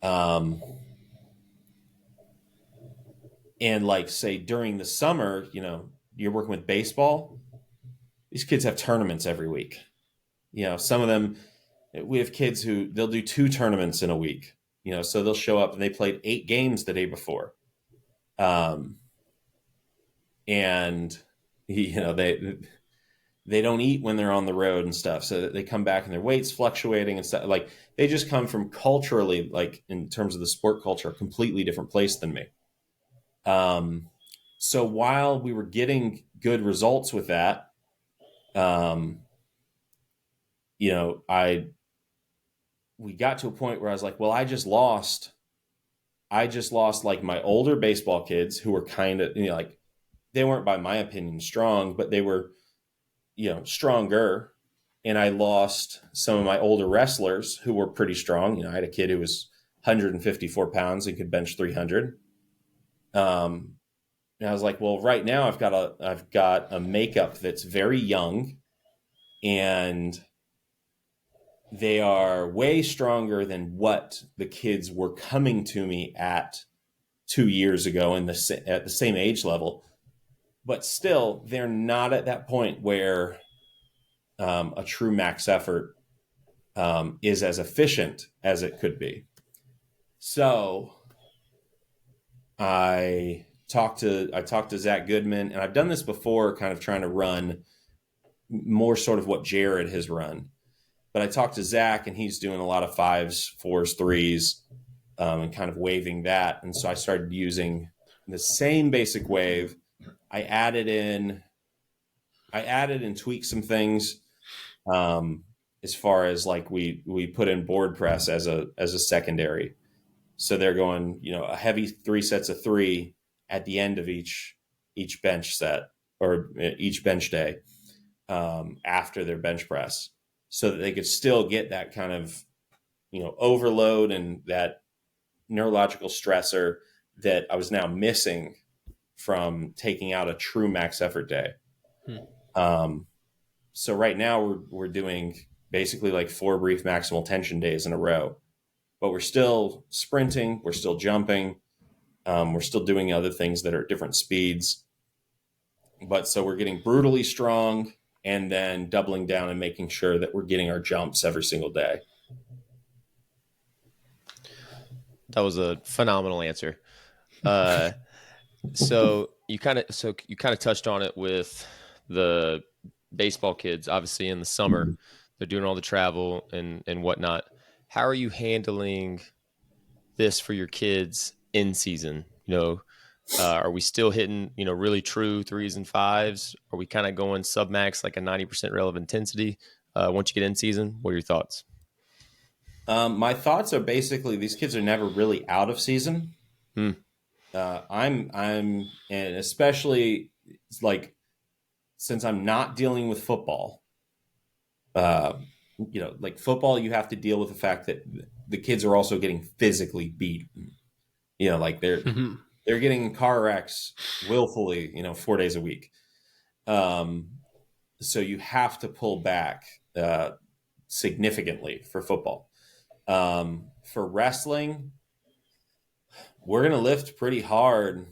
And like, say, during the summer, you know, you're working with baseball. These kids have tournaments every week. You know, some of them, we have kids who they'll do 2 tournaments in a week, you know, so they'll show up and they played 8 games the day before. And, you know, they don't eat when they're on the road and stuff. So they come back and their weight's fluctuating and stuff. Like they just come from culturally, like in terms of the sport culture, a completely different place than me. So while we were getting good results with that, you know, we got to a point where I was like, well, I just lost like my older baseball kids who were kind of, you know, like they weren't by my opinion strong, but they were, you know, stronger. And I lost some of my older wrestlers who were pretty strong. You know, I had a kid who was 154 pounds and could bench 300. And I was like, well, right now I've got a makeup that's very young, and they are way stronger than what the kids were coming to me at 2 years ago at the same age level. But still, they're not at that point where a true max effort is as efficient as it could be. So I talked to Zach Goodman, and I've done this before, kind of trying to run more sort of what Jared has run. But I talked to Zach, and he's doing a lot of 5s, 4s, 3s, and kind of waving that. And so I started using the same basic wave. I added in tweaked some things, as far as like we put in board press as a secondary. So they're going, a heavy 3 sets of 3 at the end of each bench set or each bench day, after their bench press, so that they could still get that kind of, overload and that neurological stressor that I was now missing from taking out a true max effort day. So right now we're doing basically like 4 brief maximal tension days in a row, but we're still sprinting, we're still jumping, we're still doing other things that are at different speeds. But so we're getting brutally strong and then doubling down and making sure that we're getting our jumps every single day. That was a phenomenal answer. So you kind of touched on it with the baseball kids. Obviously, in the summer, they're doing all the travel and whatnot. How are you handling this for your kids in season? Are we still hitting really true 3s and 5s? Are we kind of going sub max, like a 90% relative intensity once you get in season? What are your thoughts? My thoughts are basically these kids are never really out of season. And especially like, since I'm not dealing with football, like football, you have to deal with the fact that the kids are also getting physically beaten. Like they're getting in car wrecks willfully, 4 days a week. So you have to pull back significantly for football. For wrestling, we're going to lift pretty hard.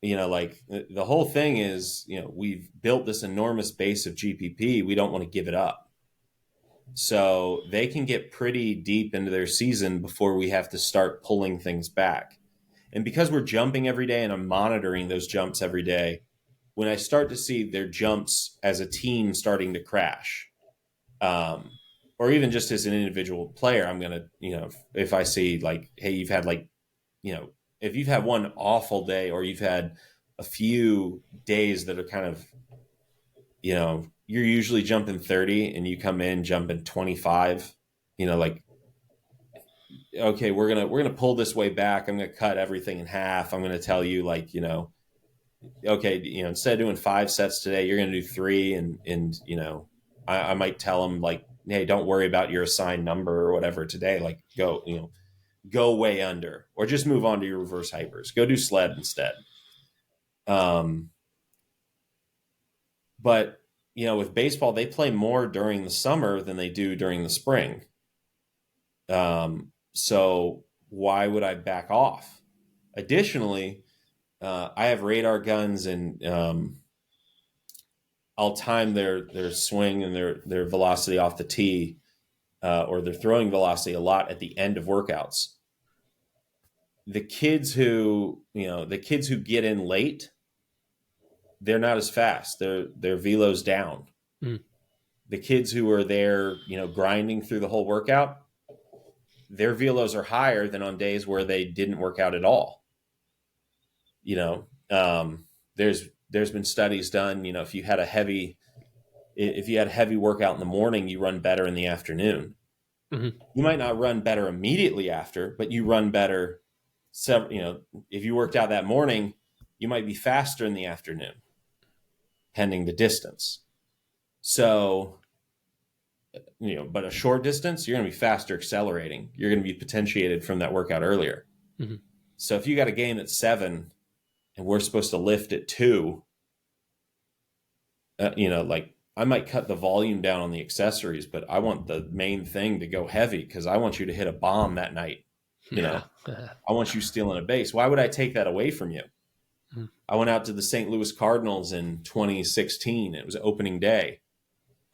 Like the whole thing is, we've built this enormous base of GPP. We don't want to give it up. So they can get pretty deep into their season before we have to start pulling things back. And because we're jumping every day and I'm monitoring those jumps every day, when I start to see their jumps as a team starting to crash, or even just as an individual player, I'm going to, if I see like, hey, you've had like, if you've had one awful day or you've had a few days that are kind of, you're usually jumping 30 and you come in jumping 25, like, okay, we're going to pull this way back. I'm going to cut everything in half. I'm going to tell you like, okay, instead of doing 5 sets today, you're going to do 3. And, I might tell them like, hey, don't worry about your assigned number or whatever today. Like go way under, or just move on to your reverse hypers. Go do sled instead. But, with baseball, they play more during the summer than they do during the spring. So why would I back off? Additionally, I have radar guns, and I'll time their swing and their velocity off the tee, or their throwing velocity a lot at the end of workouts. The kids who get in late, they're not as fast. Their velo's down. The kids who are there, grinding through the whole workout, their velos are higher than on days where they didn't work out at all. There's been studies done, if you had a heavy workout in the morning, you run better in the afternoon. You might not run better immediately after, but you run better. If you worked out that morning, you might be faster in the afternoon, pending the distance. So, but a short distance, you're going to be faster accelerating. You're going to be potentiated from that workout earlier. So if you got a game at 7 and we're supposed to lift at 2, like I might cut the volume down on the accessories, but I want the main thing to go heavy because I want you to hit a bomb that night. I want you stealing a base. Why would I take that away from you? I went out to the St. Louis Cardinals in 2016. It was opening day.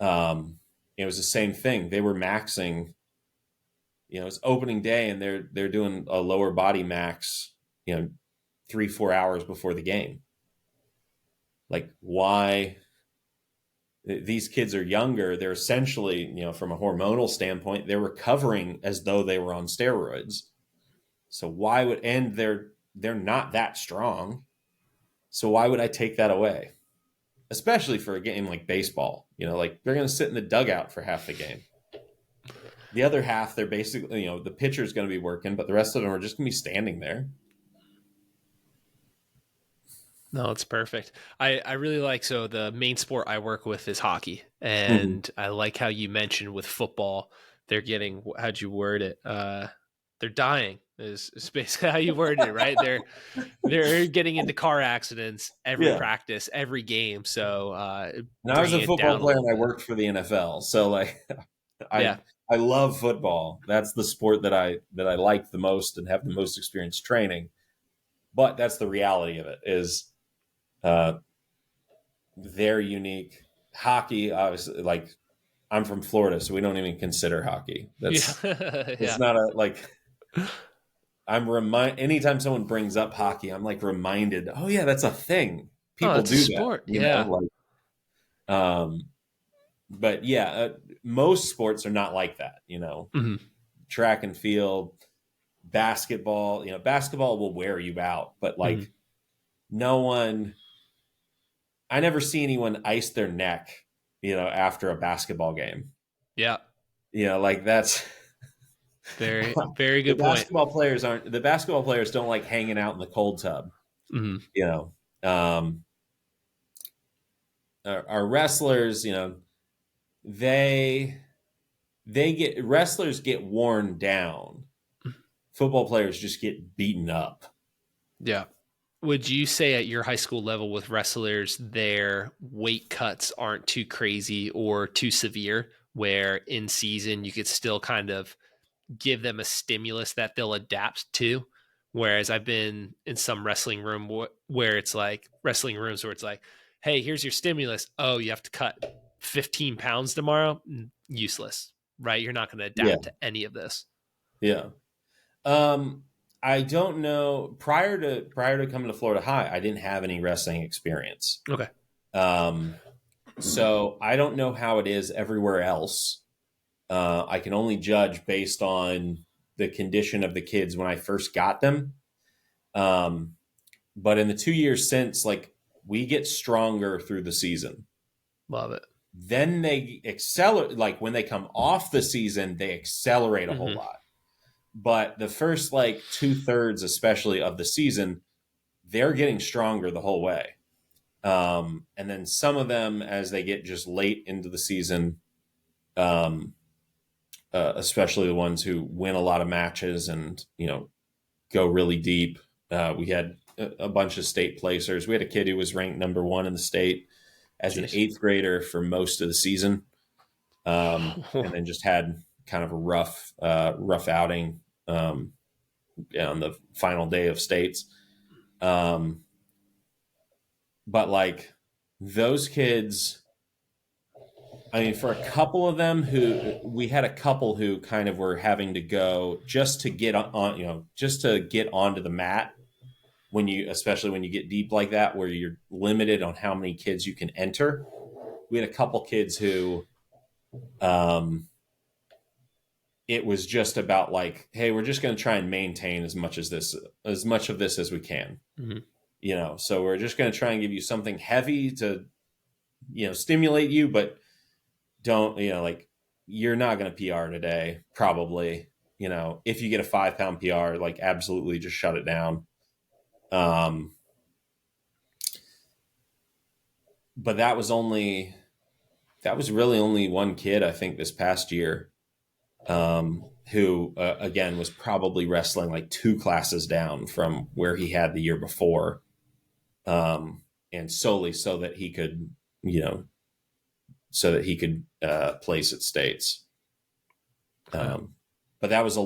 It was the same thing. They were maxing It's opening day and they're doing a lower body max, 3-4 hours before the game. Like, why? These kids are younger. They're essentially, from a hormonal standpoint, they're recovering as though they were on steroids. So why would, and they're not that strong. So why would I take that away? Especially for a game like baseball, like they're going to sit in the dugout for half the game. The other half, they're basically, the pitcher's going to be working, but the rest of them are just going to be standing there. No, it's perfect. I really like, so the main sport I work with is hockey. And I like how you mentioned with football, they're getting, how'd you word it? They're dying is basically how you worded it, right? They're getting into car accidents every practice, every game. So and I was a football player and I worked for the NFL. So like I love football. That's the sport that I like the most and have the most experience training. But that's the reality of it is they're unique. Hockey, obviously, like I'm from Florida, so we don't even consider hockey. That's it's not a like. Anytime someone brings up hockey, I'm like reminded. Oh yeah, that's a thing. People do sport. That. You know, like, but yeah, most sports are not like that. Track and field, basketball. Basketball will wear you out, but like no one. I never see anyone ice their neck, after a basketball game. Yeah. Like that's very, very good point. The basketball players don't like hanging out in the cold tub. Our wrestlers, wrestlers get worn down. Football players just get beaten up. Yeah. Would you say at your high school level with wrestlers, their weight cuts aren't too crazy or too severe, where in season you could still kind of give them a stimulus that they'll adapt to? Whereas I've been in some wrestling room where it's like hey, here's your stimulus. Oh, you have to cut 15 pounds tomorrow. Useless, right? You're not going to adapt to any of this. Yeah. I don't know. Prior to coming to Florida High, I didn't have any wrestling experience. Okay. So I don't know how it is everywhere else. I can only judge based on the condition of the kids when I first got them. But in the 2 years since, like, we get stronger through the season. Love it. Then they accelerate. Like when they come off the season, they accelerate a whole lot. But the first, like 2/3, especially of the season, they're getting stronger the whole way. And then some of them, as they get just late into the season, especially the ones who win a lot of matches and, go really deep. We had a bunch of state placers. We had a kid who was ranked number 1 in the state as an 8th grader for most of the season. And then just had kind of a rough outing on the final day of states. But like those kids, I mean, for a couple of them we had a couple who kind of were having to go just to get on, just to get onto the mat especially when you get deep like that, where you're limited on how many kids you can enter. We had a couple kids who, it was just about like, hey, we're just going to try and maintain as much of this as we can. So we're just going to try and give you something heavy to, stimulate you, but don't, like you're not going to PR today, probably, if you get a 5-pound PR, like absolutely just shut it down. But that was really only one kid, I think, this past year, who, again, was probably wrestling like 2 classes down from where he had the year before. And solely so that he could, place at states. But that was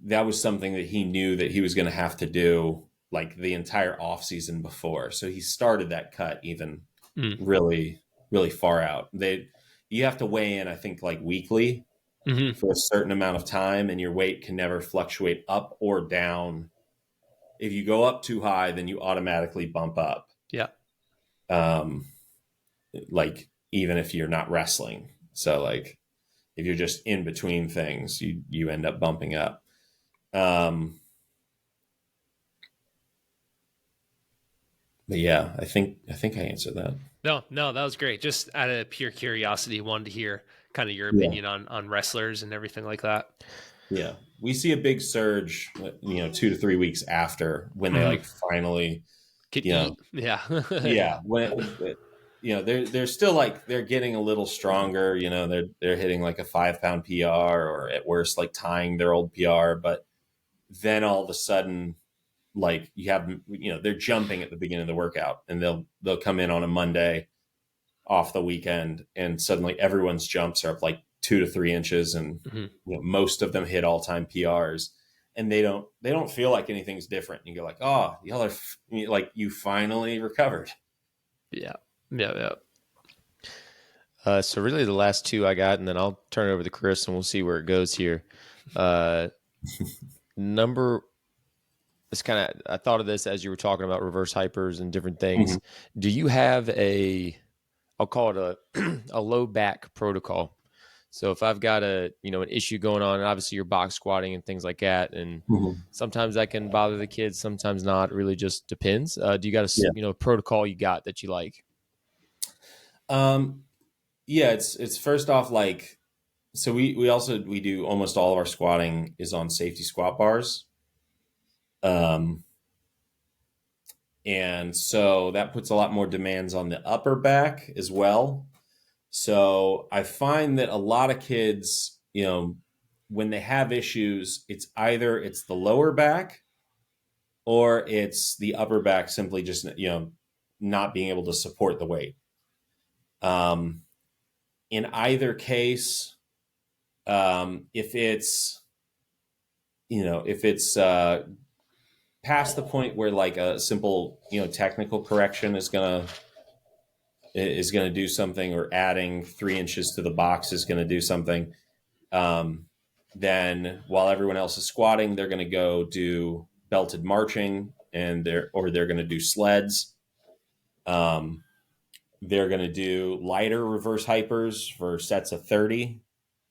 that was something that he knew that he was going to have to do like the entire off season before. So he started that cut even really, really far out. You have to weigh in, I think, like weekly. for a certain amount of time, and your weight can never fluctuate up or down. If you go up too high, then you automatically bump up. Yeah. Like even if you're not wrestling. So like if you're just in between things, you end up bumping up. But yeah, I think I answered that. No, that was great. Just out of pure curiosity, wanted to hear kind of your opinion on wrestlers and everything like that. Yeah. We see a big surge, 2 to 3 weeks after when they like finally Could eat. Yeah. yeah. When, they're still like, they're getting a little stronger, they're hitting like a 5-pound PR or at worst, like tying their old PR. But then all of a sudden, like you have, they're jumping at the beginning of the workout, and they'll come in on a Monday off the weekend, and suddenly everyone's jumps are up like 2 to 3 inches, and most of them hit all-time PRs, and they don't feel like anything's different. You go like, oh, y'all are like, you finally recovered. Yeah. So really the last two I got, and then I'll turn it over to Chris and we'll see where it goes here. It's kind of, I thought of this as you were talking about reverse hypers and different things. Do you have I'll call it a low back protocol? So if I've got an issue going on, and obviously you're box squatting and things like that, and sometimes that can bother the kids, sometimes not. It really just depends. Do you got a protocol you got that you like? Yeah, it's first off, like, so we do almost all of our squatting is on safety squat bars. And so that puts a lot more demands on the upper back as well. So I find that a lot of kids, when they have issues, it's either the lower back or it's the upper back simply just, not being able to support the weight. In either case, if it's past the point where like a simple, technical correction is going to do something, or adding 3 inches to the box is going to do something, then while everyone else is squatting, they're going to go do belted marching, and they're going to do sleds. They're going to do lighter reverse hypers for sets of 30,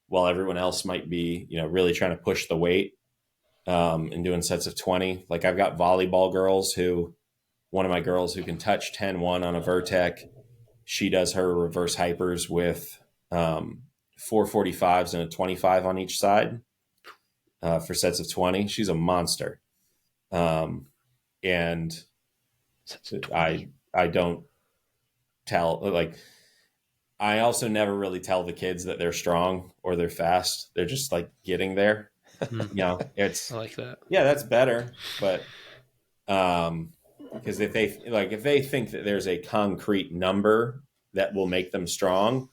while everyone else might be, really trying to push the weight, and doing sets of 20. Like I've got volleyball girls one of my girls who can touch 10-1 on a Vertec. She does her reverse hypers with 445s and a 25 on each side for sets of 20. She's a monster. And I don't tell, like, I also never really tell the kids that they're strong or they're fast. They're just like getting there. It's I like that. Yeah, that's better. But because if they think that there's a concrete number that will make them strong,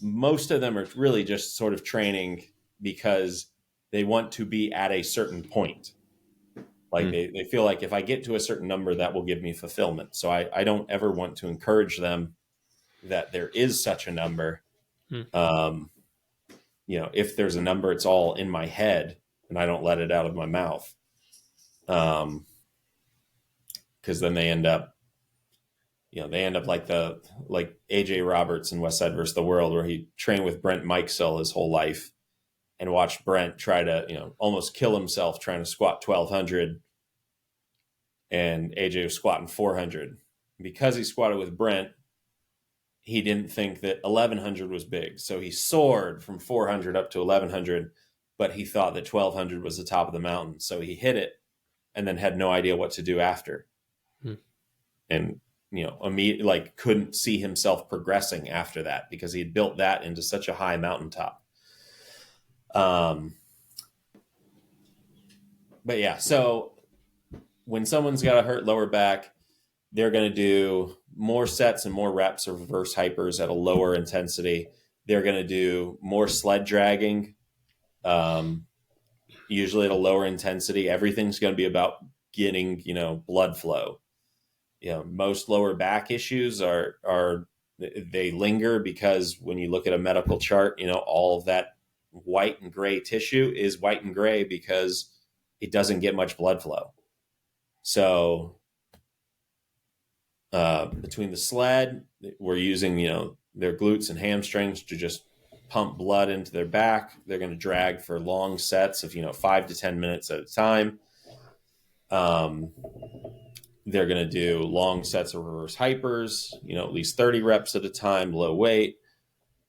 most of them are really just sort of training because they want to be at a certain point. Like they feel like if I get to a certain number, that will give me fulfillment. So I don't ever want to encourage them that there is such a number. If there's a number, it's all in my head and I don't let it out of my mouth. Because then they end up like AJ Roberts in Westside versus the World, where he trained with Brent Mikesell his whole life and watched Brent try to, almost kill himself trying to squat 1,200, and AJ was squatting 400. Because he squatted with Brent, he didn't think that 1,100 was big. So he soared from 400 up to 1,100, but he thought that 1,200 was the top of the mountain. So he hit it and then had no idea what to do after. And, immediately, like, couldn't see himself progressing after that because he had built that into such a high mountaintop. But yeah, so when someone's got a hurt lower back, they're going to do more sets and more reps of reverse hypers at a lower intensity. They're going to do more sled dragging, usually at a lower intensity. Everything's going to be about getting, blood flow. Most lower back issues they linger because when you look at a medical chart, all of that white and gray tissue is white and gray because it doesn't get much blood flow. So between the sled, we're using, their glutes and hamstrings to just pump blood into their back. They're going to drag for long sets of, 5 to 10 minutes at a time. They're going to do long sets of reverse hypers, at least 30 reps at a time, low weight.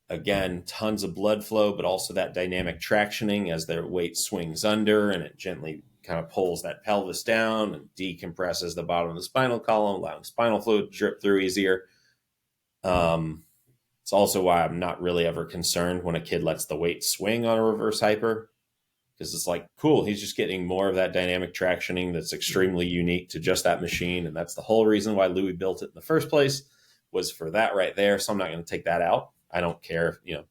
Again, tons of blood flow, but also that dynamic tractioning as their weight swings under and it gently kind of pulls that pelvis down and decompresses the bottom of the spinal column, allowing spinal fluid to drip through easier. It's also why I'm not really ever concerned when a kid lets the weight swing on a reverse hyper, because it's like, cool, he's just getting more of that dynamic tractioning that's extremely unique to just that machine. And that's the whole reason why Louis built it in the first place, was for that right there. So I'm not going to take that out. I don't care if,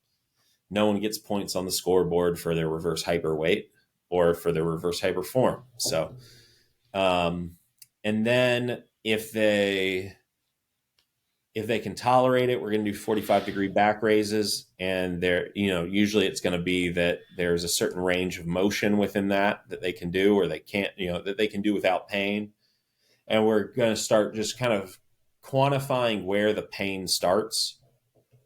no one gets points on the scoreboard for their reverse hyper weight or for their reverse hyper form. So, and then if they can tolerate it, we're going to do 45-degree back raises. And they're, usually it's going to be that there's a certain range of motion within that they can do, or they can't, that they can do without pain. And we're going to start just kind of quantifying where the pain starts.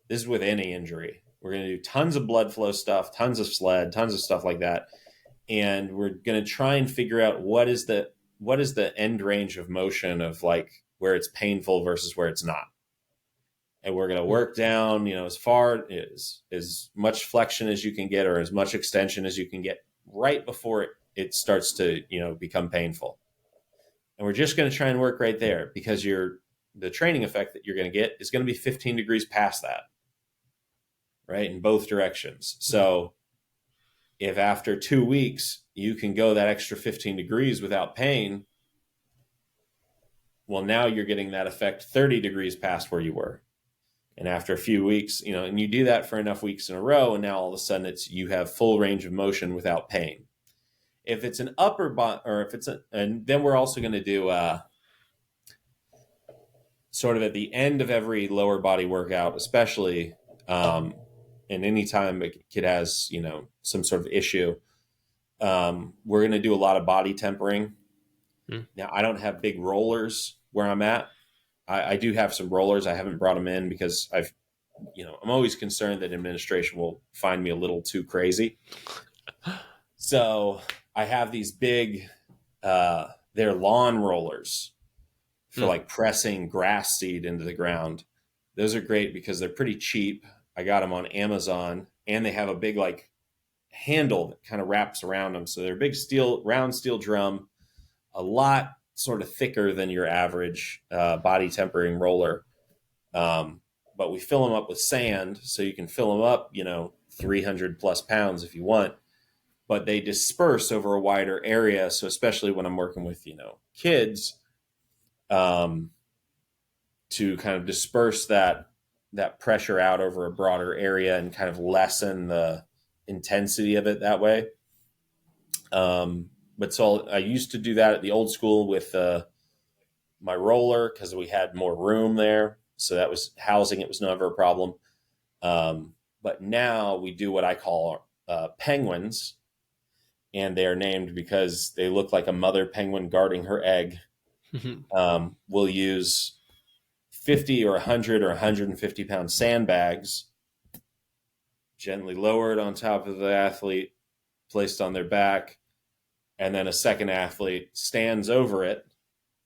This is with any injury. We're going to do tons of blood flow stuff, tons of sled, tons of stuff like that. And we're going to try and figure out what is the end range of motion of like where it's painful versus where it's not. And we're going to work down, as far as much flexion as you can get, or as much extension as you can get right before it starts to, become painful. And we're just going to try and work right there, because the training effect that you're going to get is going to be 15 degrees past that, right? In both directions. So if after 2 weeks you can go that extra 15 degrees without pain, well, now you're getting that effect 30 degrees past where you were. And after a few weeks, and you do that for enough weeks in a row, and now all of a sudden you have full range of motion without pain. If it's an upper body, and then we're also going to do sort of at the end of every lower body workout, especially, and anytime a kid has, some sort of issue, we're going to do a lot of body tempering. Now, I don't have big rollers where I'm at. I do have some rollers. I haven't brought them in because I'm always concerned that administration will find me a little too crazy. So I have these big, they're lawn rollers for like pressing grass seed into the ground. Those are great because they're pretty cheap. I got them on Amazon, and they have a big like handle that kind of wraps around them. So they're a big round steel drum, a lot sort of thicker than your average body tempering roller. But we fill them up with sand, so you can fill them up, 300 plus pounds if you want, but they disperse over a wider area. So especially when I'm working with, kids, to kind of disperse that pressure out over a broader area and kind of lessen the intensity of it that way. But so I used to do that at the old school with my roller, because we had more room there. So that was housing. It was never a problem. But now we do what I call penguins. And they are named because they look like a mother penguin guarding her egg. We'll use 50 or 100 or 150 pound sandbags, gently lowered on top of the athlete, placed on their back. And then a second athlete stands over it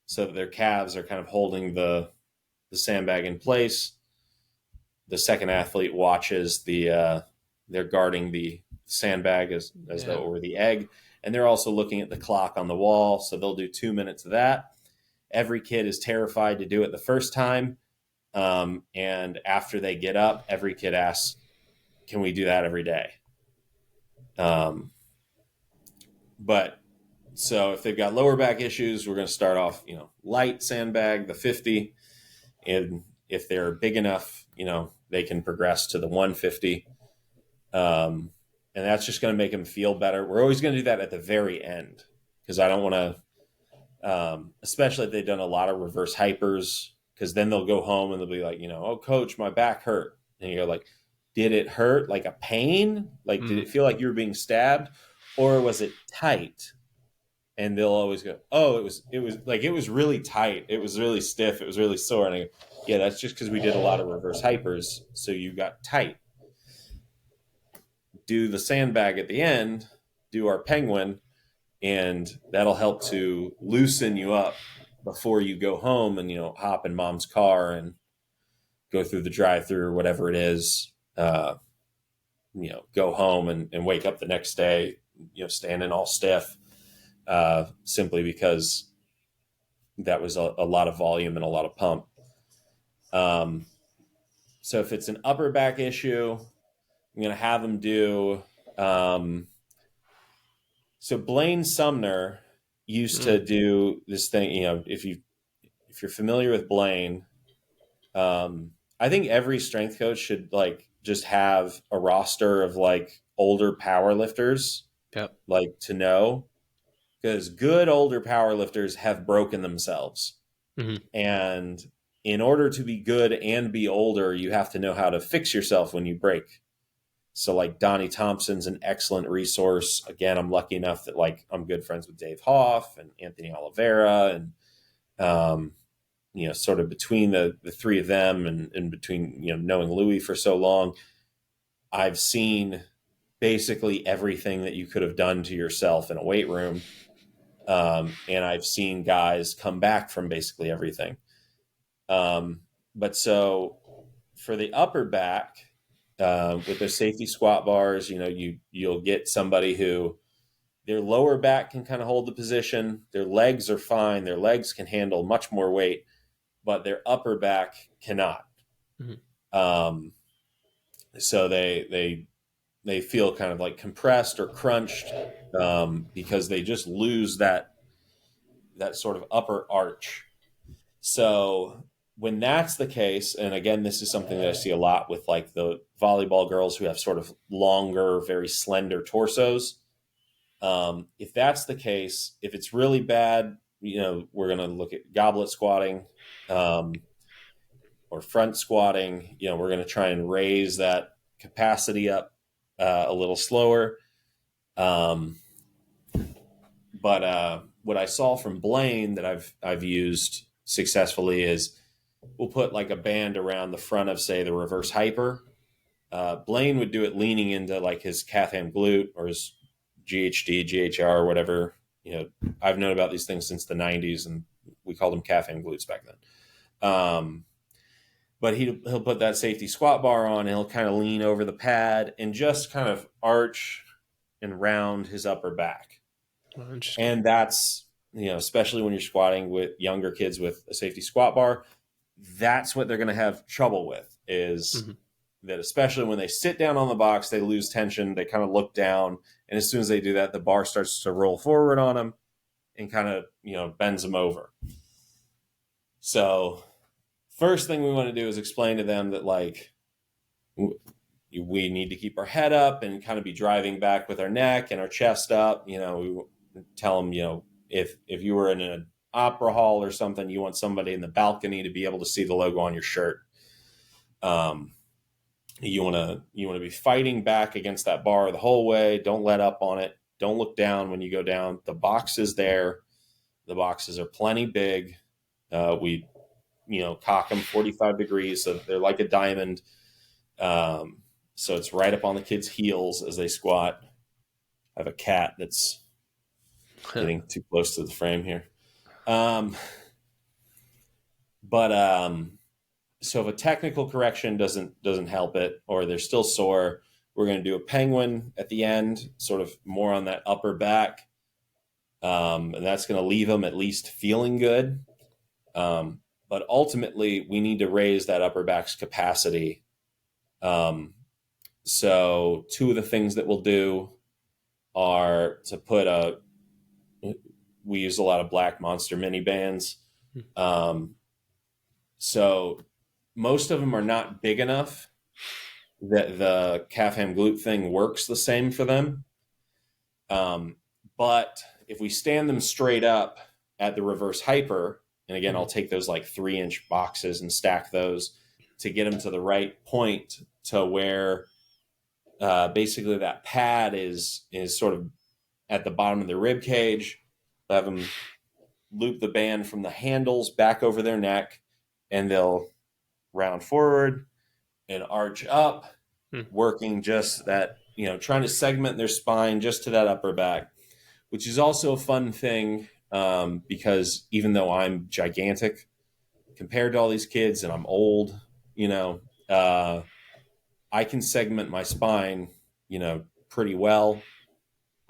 so that their calves are kind of holding the sandbag in place. The second athlete watches they're guarding the sandbag as though it were the egg. And they're also looking at the clock on the wall. So they'll do 2 minutes of that. Every kid is terrified to do it the first time. And after they get up, every kid asks, can we do that every day? But so if they've got lower back issues, we're going to start off, light sandbag, the 50. And if they're big enough, they can progress to the 150. And that's just going to make them feel better. We're always going to do that at the very end, because I don't want to, especially if they've done a lot of reverse hypers, because then they'll go home and they'll be like, oh, coach, my back hurt. And you go like, did it hurt, like a pain? Like, did it feel like you were being stabbed, or was it tight? And they'll always go, oh, it was really tight. It was really stiff. It was really sore. And I go, yeah, that's just because we did a lot of reverse hypers. So you got tight. Do the sandbag at the end, do our penguin, and that'll help to loosen you up before you go home and, hop in mom's car and go through the drive-through or whatever it is, go home and wake up the next day, standing all stiff, simply because that was a lot of volume and a lot of pump. So if it's an upper back issue, I'm going to have them do, so Blaine Sumner used to do this thing, if you're familiar with Blaine, I think every strength coach should just have a roster of older power lifters, to know, because good older power lifters have broken themselves. Mm-hmm. And in order to be good and be older, you have to know how to fix yourself when you break. So Donnie Thompson's an excellent resource. Again, I'm lucky enough that I'm good friends with Dave Hoff and Anthony Oliveira, and sort of between the three of them and between, knowing Louis for so long, I've seen basically everything that you could have done to yourself in a weight room. And I've seen guys come back from basically everything. But so for the upper back, with their safety squat bars, you'll get somebody who their lower back can kind of hold the position. Their legs are fine. Their legs can handle much more weight, but their upper back cannot. Mm-hmm. So they feel kind of compressed or crunched, because they just lose that sort of upper arch. So when that's the case, and again, this is something that I see a lot with the volleyball girls who have sort of longer, very slender torsos. If that's the case, if it's really bad, we're going to look at goblet squatting, or front squatting. We're going to try and raise that capacity up a little slower. But what I saw from Blaine that I've used successfully is we'll put a band around the front of, say, the reverse hyper. Blaine would do it leaning into his calf ham glute or his GHD, GHR, or whatever. I've known about these things since the 90s, and we called them calf ham glutes back then. But he'll put that safety squat bar on, and he'll kind of lean over the pad and just kind of arch and round his upper back. And that's, especially when you're squatting with younger kids with a safety squat bar, that's what they're going to have trouble with, is that especially when they sit down on the box, they lose tension, they kind of look down, and as soon as they do that, the bar starts to roll forward on them and kind of, bends them over. So first thing we want to do is explain to them that we need to keep our head up and kind of be driving back with our neck and our chest up. We tell them, if you were in an opera hall or something, you want somebody in the balcony to be able to see the logo on your shirt. You want to be fighting back against that bar the whole way. Don't let up on it. Don't look down when you go down. The box is there. The boxes are plenty big. We cock them 45 degrees. So they're like a diamond. So it's right up on the kids' heels as they squat. I have a cat that's getting too close to the frame here. So if a technical correction doesn't help it, or they're still sore, we're going to do a penguin at the end, sort of more on that upper back. And that's going to leave them at least feeling good. But ultimately we need to raise that upper back's capacity. So two of the things that we'll do are to put we use a lot of Black Monster mini bands. So most of them are not big enough that the calf ham glute thing works the same for them. But if we stand them straight up at the reverse hyper, and again, I'll take those 3-inch boxes and stack those to get them to the right point to where basically that pad is sort of at the bottom of the rib cage. Have them loop the band from the handles back over their neck, and they'll round forward and arch up, working just that, trying to segment their spine just to that upper back, which is also a fun thing because even though I'm gigantic compared to all these kids and I'm old, I can segment my spine, pretty well.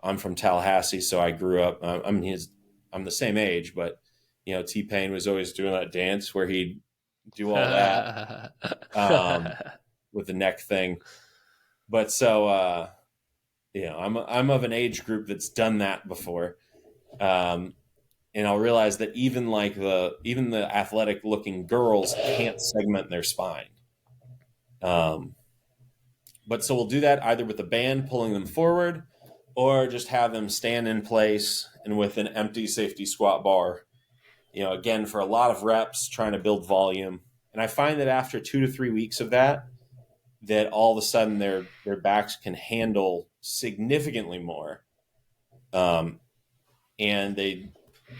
I'm from Tallahassee, so I grew up. I'm the same age, but T-Pain was always doing that dance where he'd do all that with the neck thing. But so I'm of an age group that's done that before, and I'll realize that even the athletic looking girls can't segment their spine. But so we'll do that either with the band pulling them forward, or just have them stand in place and with an empty safety squat bar, again, for a lot of reps, trying to build volume. And I find that after 2 to 3 weeks of that all of a sudden their backs can handle significantly more. And they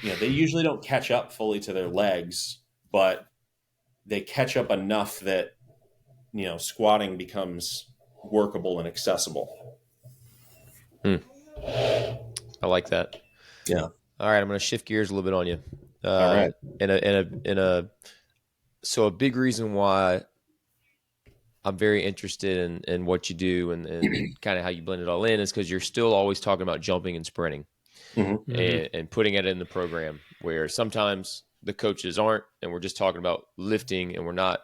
usually don't catch up fully to their legs, but they catch up enough that, squatting becomes workable and accessible. I like that. Yeah. All right, I'm going to shift gears a little bit on you. All right. So a big reason why I'm very interested in what you do and kind of how you blend it all in is because you're still always talking about jumping and sprinting and putting it in the program, where sometimes the coaches aren't, and we're just talking about lifting and we're not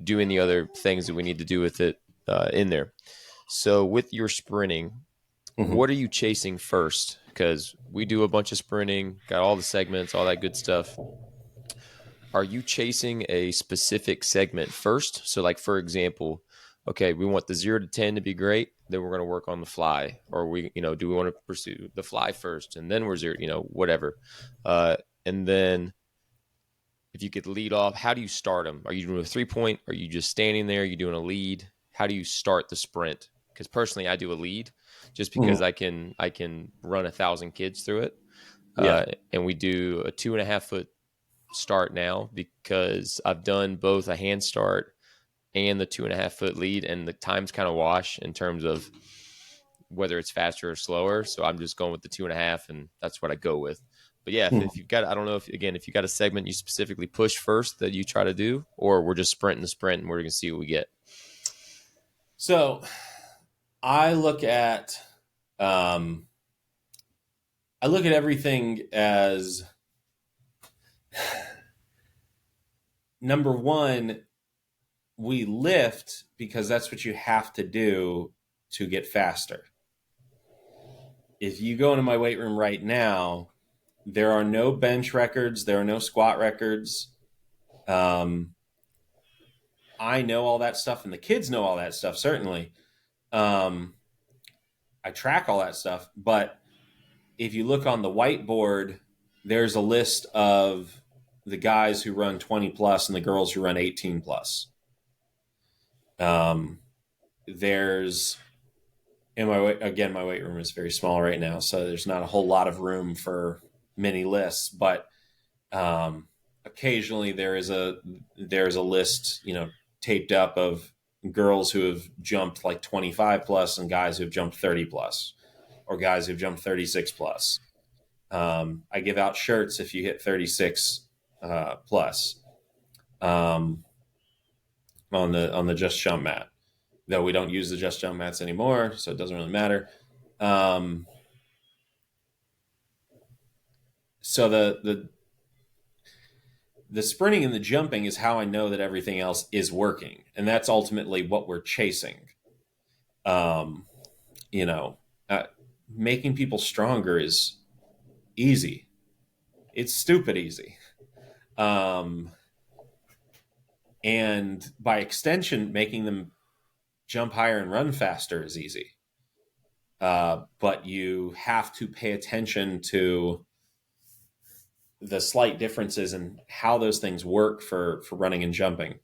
doing the other things that we need to do with it in there. So with your sprinting, what are you chasing first? Because we do a bunch of sprinting, got all the segments, all that good stuff. Are you chasing a specific segment first? So like, for example, okay, we want the 0 to 10 to be great. Then we're going to work on the fly, or do we want to pursue the fly first? And then we're 0, whatever. And then if you could lead off, how do you start them? Are you doing a 3-point? Are you just standing there? Are you doing a lead? How do you start the sprint? Because personally, I do a lead just because I can run 1,000 kids through it. And we do a 2.5 foot start now because I've done both a hand start and the 2.5 foot lead, and the times kind of wash in terms of whether it's faster or slower. So I'm just going with the 2.5, and that's what I go with. But yeah, if you've got, I don't know if you got a segment you specifically push first that you try to do, or we're just sprinting the sprint and we're going to see what we get. So I look at everything as number one, we lift because that's what you have to do to get faster. If you go into my weight room right now, there are no bench records. There are no squat records. I know all that stuff, and the kids know all that stuff, certainly. I track all that stuff. But if you look on the whiteboard, there's a list of the guys who run 20 plus and the girls who run 18 plus. There's, and my weight room is very small right now, so there's not a whole lot of room for many lists, but occasionally there's a list, taped up of girls who have jumped like 25 plus and guys who have jumped 30 plus, or guys who've jumped 36 plus. I give out shirts if you hit 36 plus on the Just Jump mat, though we don't use the Just Jump mats anymore, so it doesn't really matter. So the sprinting and the jumping is how I know that everything else is working, and that's ultimately what we're chasing. Making people stronger is easy. It's stupid easy. And by extension, making them jump higher and run faster is easy. But you have to pay attention to the slight differences in how those things work for running and jumping.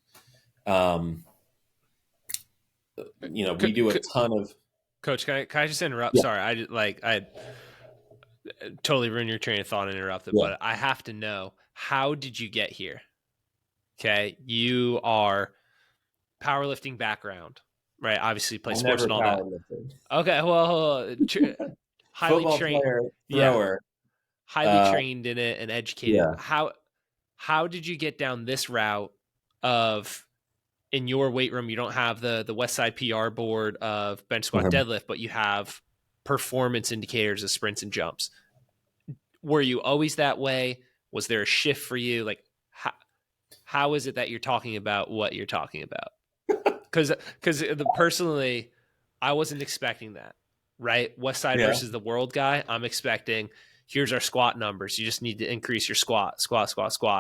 we do a ton of. Coach, can I just interrupt? Yeah. Sorry, I totally ruined your train of thought and interrupted, Yeah. but I have to know, how did you get here? Okay, you are powerlifting background, right? Obviously, play sports and all that. Okay, well, highly Football trained, player, thrower, highly trained in it and educated. Yeah. How did you get down this route of, in your weight room, you don't have the Westside PR board of bench, squat, deadlift, but you have performance indicators of sprints and jumps? Were you always that way? Was there a shift for you? Like, how is it that you're talking about what you're talking about? Because personally, I wasn't expecting that, right? Westside versus the world guy. I'm expecting, here's our squat numbers. You just need to increase your squat.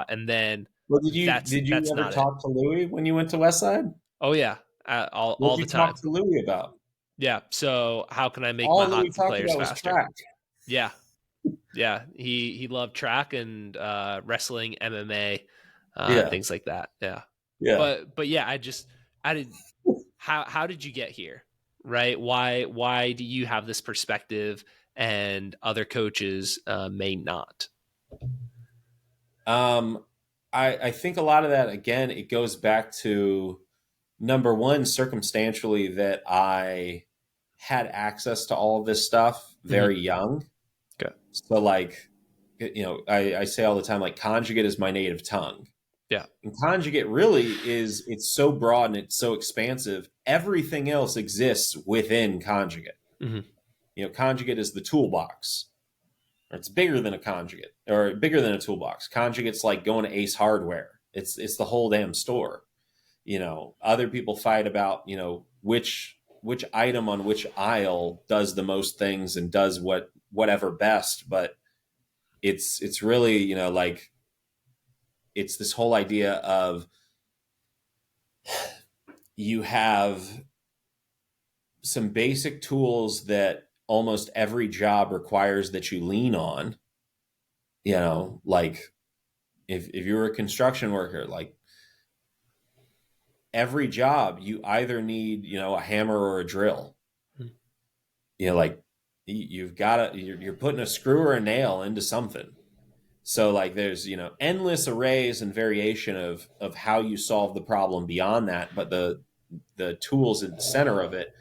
And then, well, did you ever talk to Louis when you went to Westside? Oh yeah. All the time. What did you talk to Louis about? Yeah. So how can I make all my hockey players faster? Track. Yeah. Yeah. He loved track and wrestling, MMA, things like that. Yeah. Yeah. But yeah, how did you get here? Right? Why do you have this perspective and other coaches may not? I think a lot of that, again, it goes back to, number one, circumstantially, that I had access to all of this stuff very young. Okay. So like, I say all the time, like, conjugate is my native tongue. Yeah. And conjugate really it's so broad and it's so expansive. Everything else exists within conjugate. Conjugate is the toolbox. Or it's bigger than a conjugate, or bigger than a toolbox. Conjugate's like going to Ace Hardware. It's the whole damn store. Other people fight about, which item on which aisle does the most things and does whatever best. But it's really, like, it's this whole idea of, you have some basic tools that almost every job requires that you lean on. Like, if you're a construction worker, like, every job you either need, a hammer or a drill. Like, you've got you're putting a screw or a nail into something. So like, there's, endless arrays and variation of how you solve the problem beyond that. But the tools at the center of it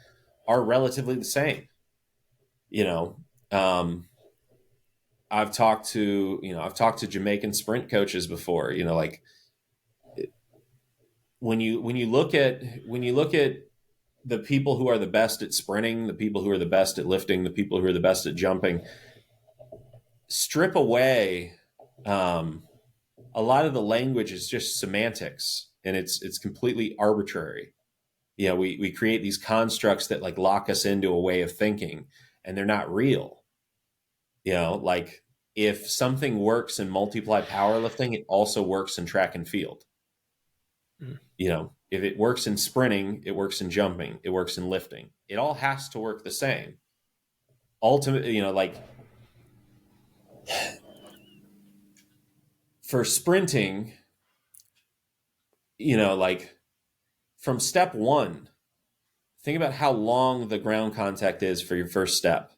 are relatively the same. I've talked to Jamaican sprint coaches before. Like, when you look at the people who are the best at sprinting, the people who are the best at lifting, the people who are the best at jumping, strip away a lot of the language is just semantics, and it's completely arbitrary. We create these constructs that like lock us into a way of thinking, and they're not real. Like, if something works in multiply powerlifting, it also works in track and field. If it works in sprinting, it works in jumping, it works in lifting. It all has to work the same. Ultimately, like, for sprinting, like, from step one, think about how long the ground contact is for your first step.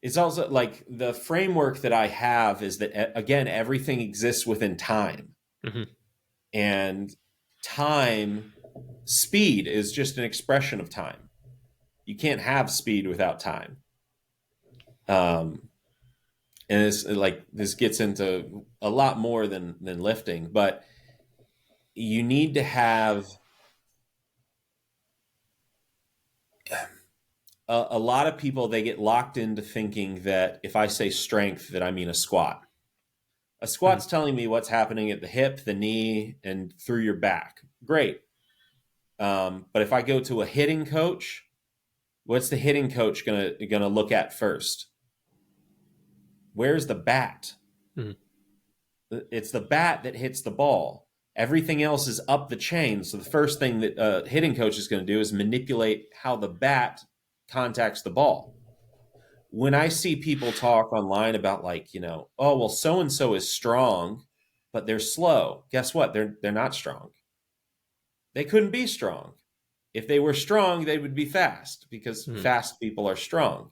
It's also like, the framework that I have is that, again, everything exists within time. And speed is just an expression of time. You can't have speed without time. And it's like, this gets into a lot more than lifting, but you need to have a lot of people, they get locked into thinking that if I say strength, that I mean a squat. A squat's telling me what's happening at the hip, the knee, and through your back. Great. But if I go to a hitting coach, what's the hitting coach gonna look at first? Where's the bat? It's the bat that hits the ball. Everything else is up the chain. So the first thing that a hitting coach is going to do is manipulate how the bat contacts the ball. When I see people talk online about, like, oh, well, so-and-so is strong, but they're slow. Guess what? They're not strong. They couldn't be strong. If they were strong, they would be fast because fast people are strong.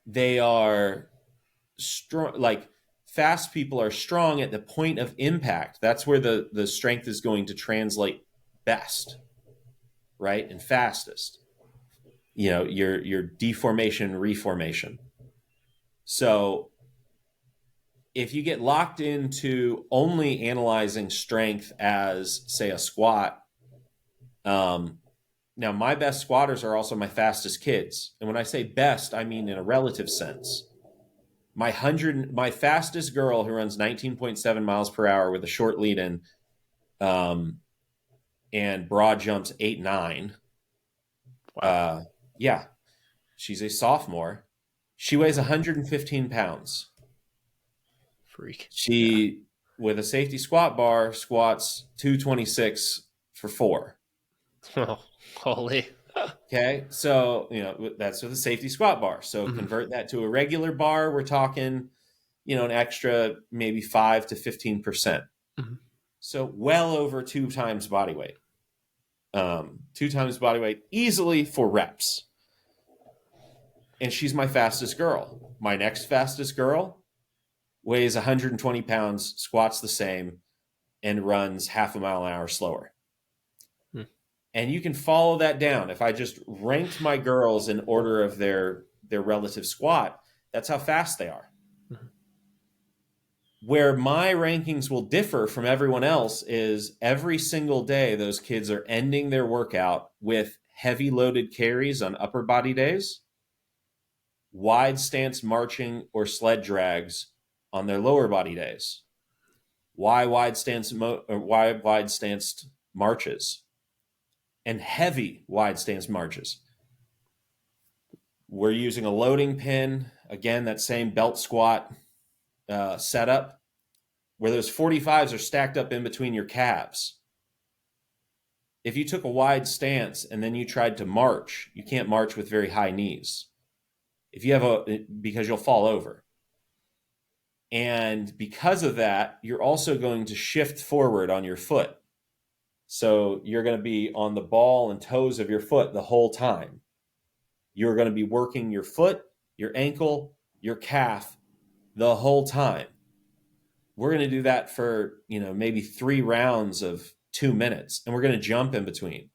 They are strong, like fast people are strong at the point of impact. That's where the strength is going to translate best, right? And fastest. You know, your deformation, reformation. So if you get locked into only analyzing strength as, say, a squat, now my best squatters are also my fastest kids. And when I say best, I mean in a relative sense. My fastest girl who runs 19.7 miles per hour with a short lead in, and broad jumps 8.9. Wow. Yeah. She's a sophomore. She weighs 115 pounds. Freak. She, with a safety squat bar, squats 226 for 4. Oh, holy. Okay. So, you know, that's with a safety squat bar. So convert that to a regular bar. We're talking, you know, an extra maybe 5 to 15%. So well over 2 times body weight. 2 times body weight easily for reps. And she's my fastest girl. My next fastest girl weighs 120 pounds, squats the same, and runs half a mile an hour slower. And you can follow that down. If I just ranked my girls in order of their relative squat, that's how fast they are. Where my rankings will differ from everyone else is every single day those kids are ending their workout with heavy loaded carries on upper body days, wide stance marching or sled drags on their lower body days. Why wide stance marches and heavy wide stance marches. We're using a loading pin, again, that same belt squat setup, where those 45s are stacked up in between your calves. If you took a wide stance and then you tried to march, you can't march with very high knees. Because you'll fall over. And because of that, you're also going to shift forward on your foot. So you're going to be on the ball and toes of your foot the whole time. You're going to be working your foot, your ankle, your calf the whole time. We're going to do that for, you know, maybe 3 rounds of 2 minutes, and we're going to jump in between.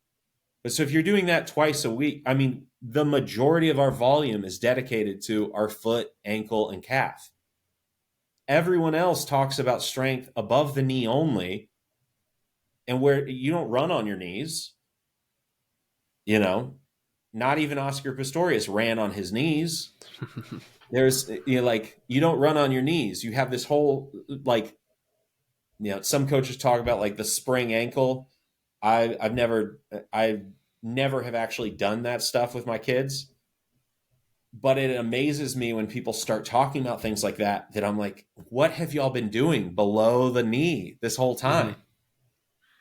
But so if you're doing that twice a week, I mean, the majority of our volume is dedicated to our foot, ankle, and calf. Everyone else talks about strength above the knee only, and where you don't run on your knees. You know, not even Oscar Pistorius ran on his knees. There's, you know, like, you don't run on your knees. You have this whole, like, you know, some coaches talk about like the spring ankle. I've never have actually done that stuff with my kids, but it amazes me when people start talking about things like that I'm like, what have y'all been doing below the knee this whole time?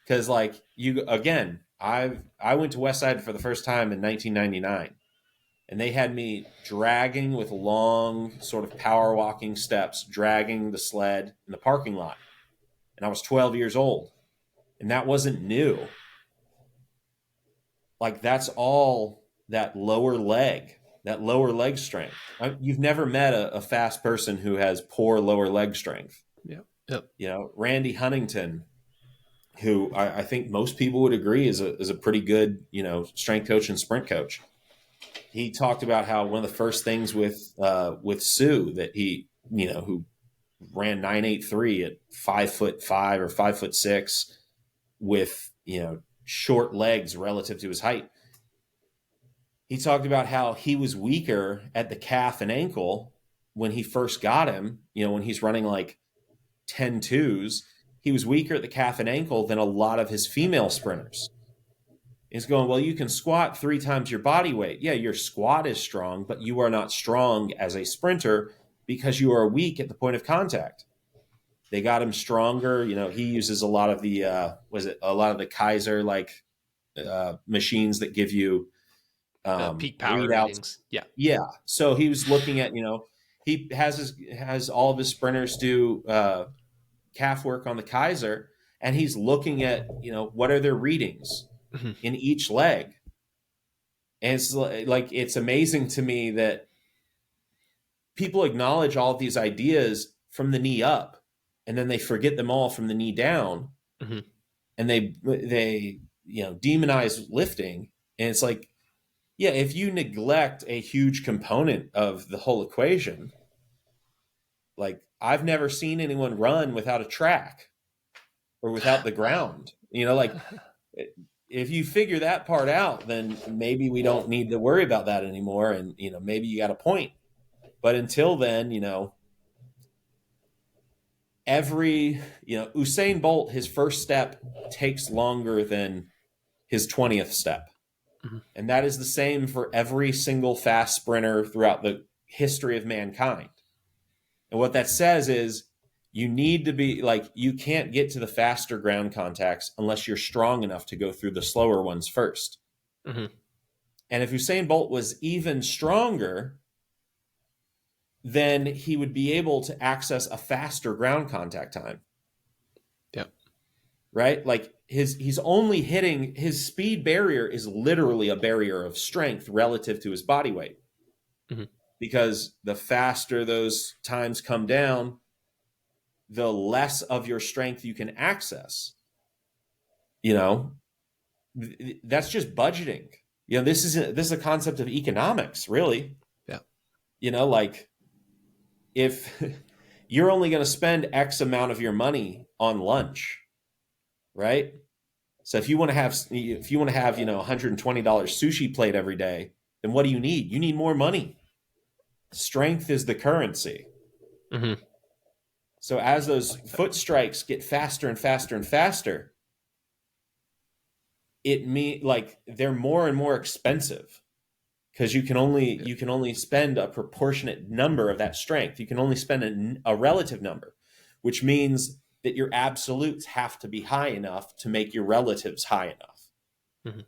Because like I went to Westside for the first time in 1999, and they had me dragging with long sort of power walking steps, dragging the sled in the parking lot. And I was 12 years old, and that wasn't new. Like, that's all that lower leg strength. You've never met a fast person who has poor lower leg strength. Yeah. Yep. You know, Randy Huntington, who I think most people would agree is a pretty good, you know, strength coach and sprint coach. He talked about how one of the first things with Sue that he, you know, who ran 9.83 at 5'5" or 5'6" with, you know, short legs relative to his height. He talked about how he was weaker at the calf and ankle when he first got him, you know, when he's running like 10.2s, he was weaker at the calf and ankle than a lot of his female sprinters. He's going, well, you can squat 3 times your body weight. Yeah, your squat is strong, but you are not strong as a sprinter because you are weak at the point of contact. They got him stronger. You know, he uses a lot of the, Kaiser like machines that give you peak power readings. Yeah. Yeah. So he was looking at, you know, he has all of his sprinters do calf work on the Kaiser, and he's looking at, you know, what are their readings in each leg. And it's like, it's amazing to me that people acknowledge all of these ideas from the knee up, and then they forget them all from the knee down. Mm-hmm. And they demonize lifting. And it's like, yeah, if you neglect a huge component of the whole equation, like, I've never seen anyone run without a track or without the ground. Like, if you figure that part out, then maybe we don't need to worry about that anymore. And, maybe you got a point. But until then, Usain Bolt, his first step takes longer than his 20th step. Mm-hmm. And that is the same for every single fast sprinter throughout the history of mankind. And what that says is, you need to be like, you can't get to the faster ground contacts unless you're strong enough to go through the slower ones first. Mm-hmm. And if Usain Bolt was even stronger, then he would be able to access a faster ground contact time. Yep. Right? Like, he's only hitting, his speed barrier is literally a barrier of strength relative to his body weight. Mm-hmm. Because the faster those times come down, the less of your strength you can access. That's just budgeting. This is a concept of economics, really. Yeah. Like, if you're only going to spend X amount of your money on lunch, right? So if you want to have $120 sushi plate every day, then what do you need? You need more money. Strength is the currency. Mm-hmm. So as those foot strikes get faster and faster and faster, they're more and more expensive, because you can only spend a proportionate number of that strength. You can only spend a relative number, which means that your absolutes have to be high enough to make your relatives high enough. Mm-hmm.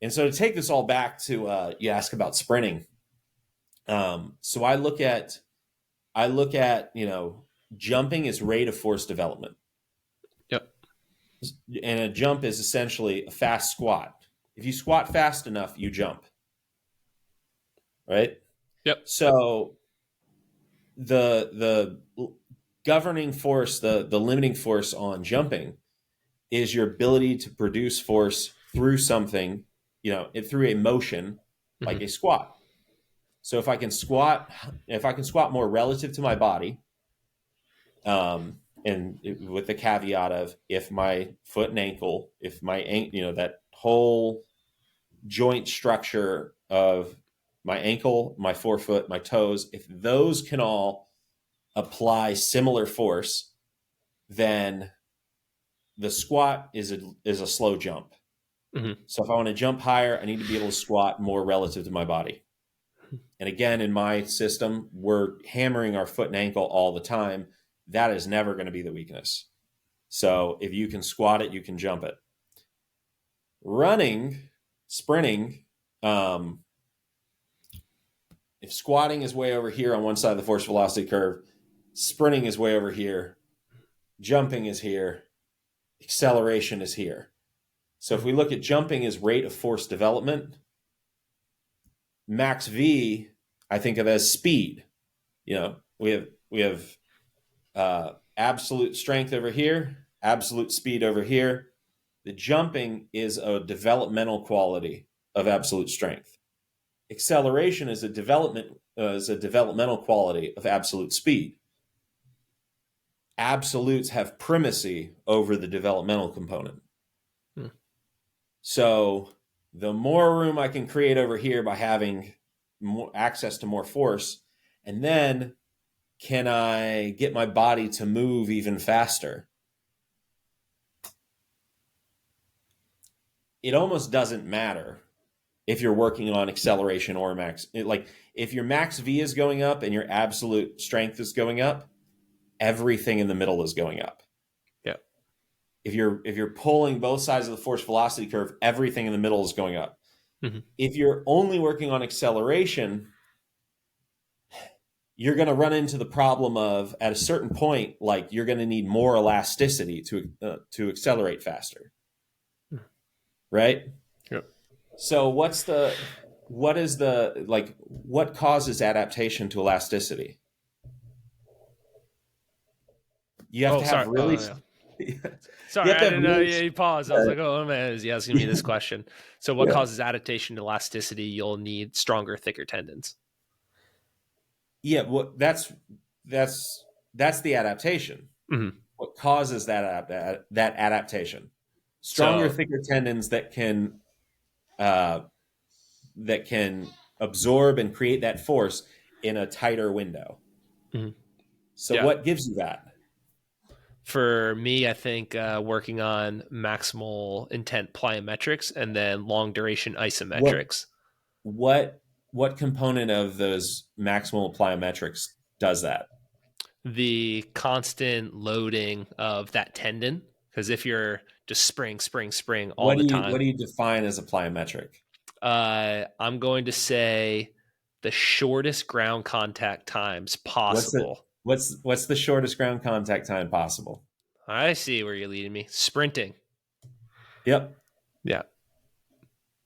And so to take this all back to, you ask about sprinting. So I look at, jumping is rate of force development. Yep. And a jump is essentially a fast squat. If you squat fast enough, you jump. Right? Yep. So the governing force, the limiting force on jumping is your ability to produce force through something, through a motion, like Mm-hmm. a squat. So if I can squat more relative to my body, and with the caveat of, if my foot and ankle, that whole joint structure of my ankle, my forefoot, my toes, if those can all apply similar force, then the squat is a slow jump. Mm-hmm. So if I want to jump higher, I need to be able to squat more relative to my body. And again, in my system, we're hammering our foot and ankle all the time. That is never going to be the weakness. So if you can squat it, you can jump it. Sprinting, if squatting is way over here on one side of the force velocity curve, sprinting is way over here, jumping is here, acceleration is here. So if we look at jumping as rate of force development, max V, I think of as speed. We have absolute strength over here, absolute speed over here. The jumping is a developmental quality of absolute strength. Acceleration is a developmental quality of absolute speed. Absolutes have primacy over the developmental component. So the more room I can create over here by having more access to more force, and then can I get my body to move even faster? It almost doesn't matter if you're working on acceleration or max. If your max V is going up and your absolute strength is going up, everything in the middle is going up. Yeah. If you're pulling both sides of the force velocity curve, everything in the middle is going up. Mm-hmm. If you're only working on acceleration, you're going to run into the problem of, at a certain point, you're going to need more elasticity to accelerate faster. Right? Yep. So what's the what causes adaptation to elasticity? You have to have really. Sorry, I didn't know you paused. I was like, oh man, is he asking me this question? So what causes adaptation to elasticity? You'll need stronger, thicker tendons. Yeah, well, that's the adaptation. Mm-hmm. What causes that adaptation? Stronger, thicker tendons that can absorb and create that force in a tighter window. Mm-hmm. So what gives you that? For me, I think working on maximal intent plyometrics and then long duration isometrics. What component of those maximal plyometrics does that? The constant loading of that tendon. Because if you're just spring all the time. What do you define as a plyometric? I'm going to say the shortest ground contact times possible. What's the shortest ground contact time possible? I see where you're leading me. Sprinting. Yep. Yeah.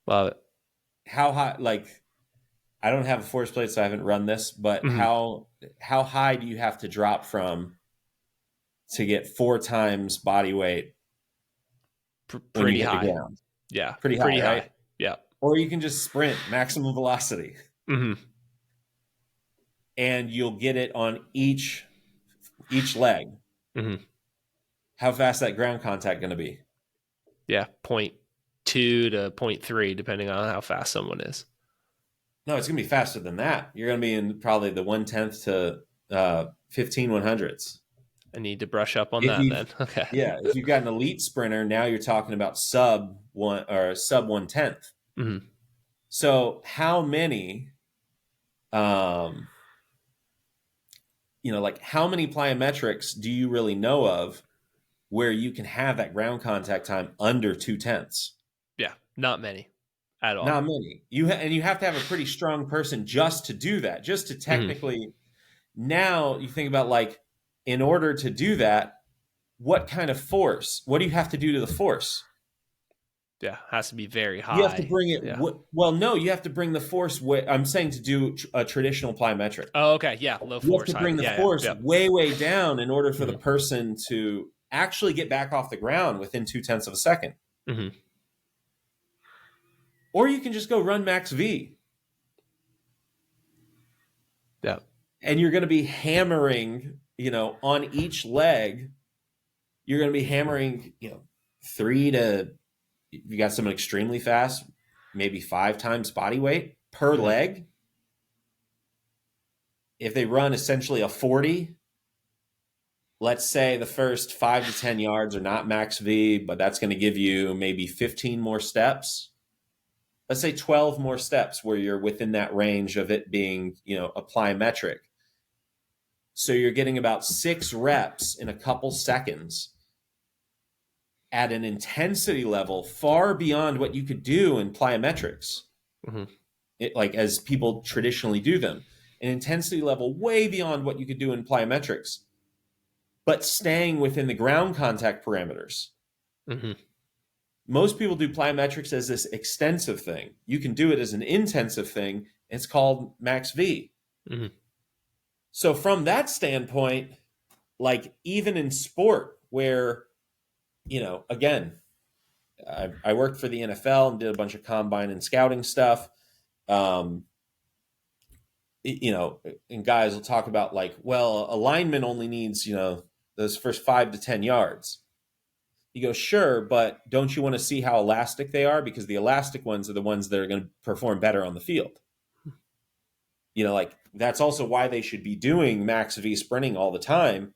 Love it. How high? Like, I don't have a force plate, so I haven't run this. But how high do you have to drop from to get 4 times body weight? Pretty high. Yeah. Pretty high. Right? Yeah. Or you can just sprint maximum velocity. Mm-hmm. And you'll get it on each leg. Mm-hmm. How fast that ground contact going to be? Yeah, 0.2 to 0.3, depending on how fast someone is. No, it's going to be faster than that. You're going to be in probably the 1/10 to 15 100ths. I need to brush up on that then. Okay. Yeah, if you've got an elite sprinter, now you're talking about sub 1/10. Mm-hmm. So how many, how many plyometrics do you really know of where you can have that ground contact time under 2/10? Yeah, not many at all. Not many. You have to have a pretty strong person just to do that, just to technically. Now you think about, like, in order to do that, what kind of force? What do you have to do to the force? Yeah, has to be very high. You have to bring it. Yeah. Well, no, you have to bring the force. I'm saying to do a traditional plyometric. Oh, okay. Yeah, low force. You have to bring the force way down in order for the person to actually get back off the ground within 0.2 of a second. Mm-hmm. Or you can just go run max V. Yeah. And you're going to be hammering, on each leg, you're going to be hammering, 3 to, if you got someone extremely fast, maybe 5 times body weight per leg. If they run essentially a 40, let's say the first 5 to 10 yards are not max V, but that's going to give you maybe 15 more steps. Let's say 12 more steps where you're within that range of it being, a plyometric. So you're getting about 6 reps in a couple seconds at an intensity level far beyond what you could do in plyometrics. Mm-hmm. As people traditionally do them. An intensity level way beyond what you could do in plyometrics, but staying within the ground contact parameters. Mm-hmm. Most people do plyometrics as this extensive thing. You can do it as an intensive thing. It's called max V. Mm-hmm. So from that standpoint, like, even in sport where, again, I worked for the NFL and did a bunch of combine and scouting stuff. And guys will talk about, like, well, a lineman only needs, those first 5 to 10 yards. You go, sure, but don't you want to see how elastic they are? Because the elastic ones are the ones that are going to perform better on the field. That's also why they should be doing max V sprinting all the time,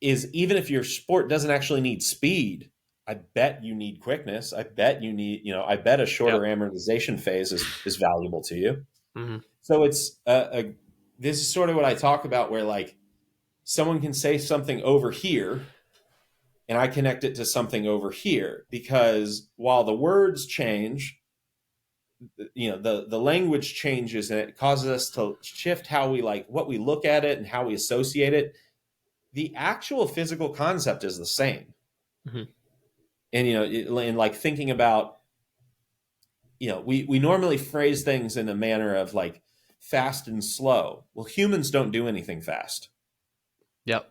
is even if your sport doesn't actually need speed, I bet you need quickness. I bet you need, I bet a shorter amortization phase is valuable to you. Mm-hmm. So it's this is sort of what I talk about, where, like, someone can say something over here and I connect it to something over here, because while the words change, the language changes, and it causes us to shift how we, like, what we look at it and how we associate it. The actual physical concept is the same. Mm-hmm. And, like, thinking about, we normally phrase things in a manner of like fast and slow. Well, humans don't do anything fast. Yep.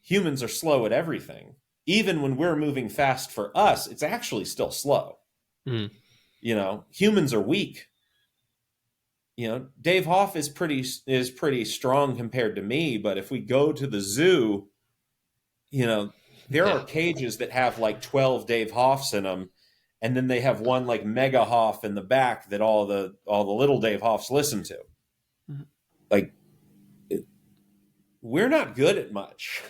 Humans are slow at everything. Even when we're moving fast for us, it's actually still slow. Mm. Humans are weak. Dave Hoff is pretty strong compared to me, but if we go to the zoo, there are cages that have like 12 Dave Hoffs in them, and then they have one like Mega Hoff in the back that all the little Dave Hoffs listen to. Mm-hmm. Like, we're not good at much,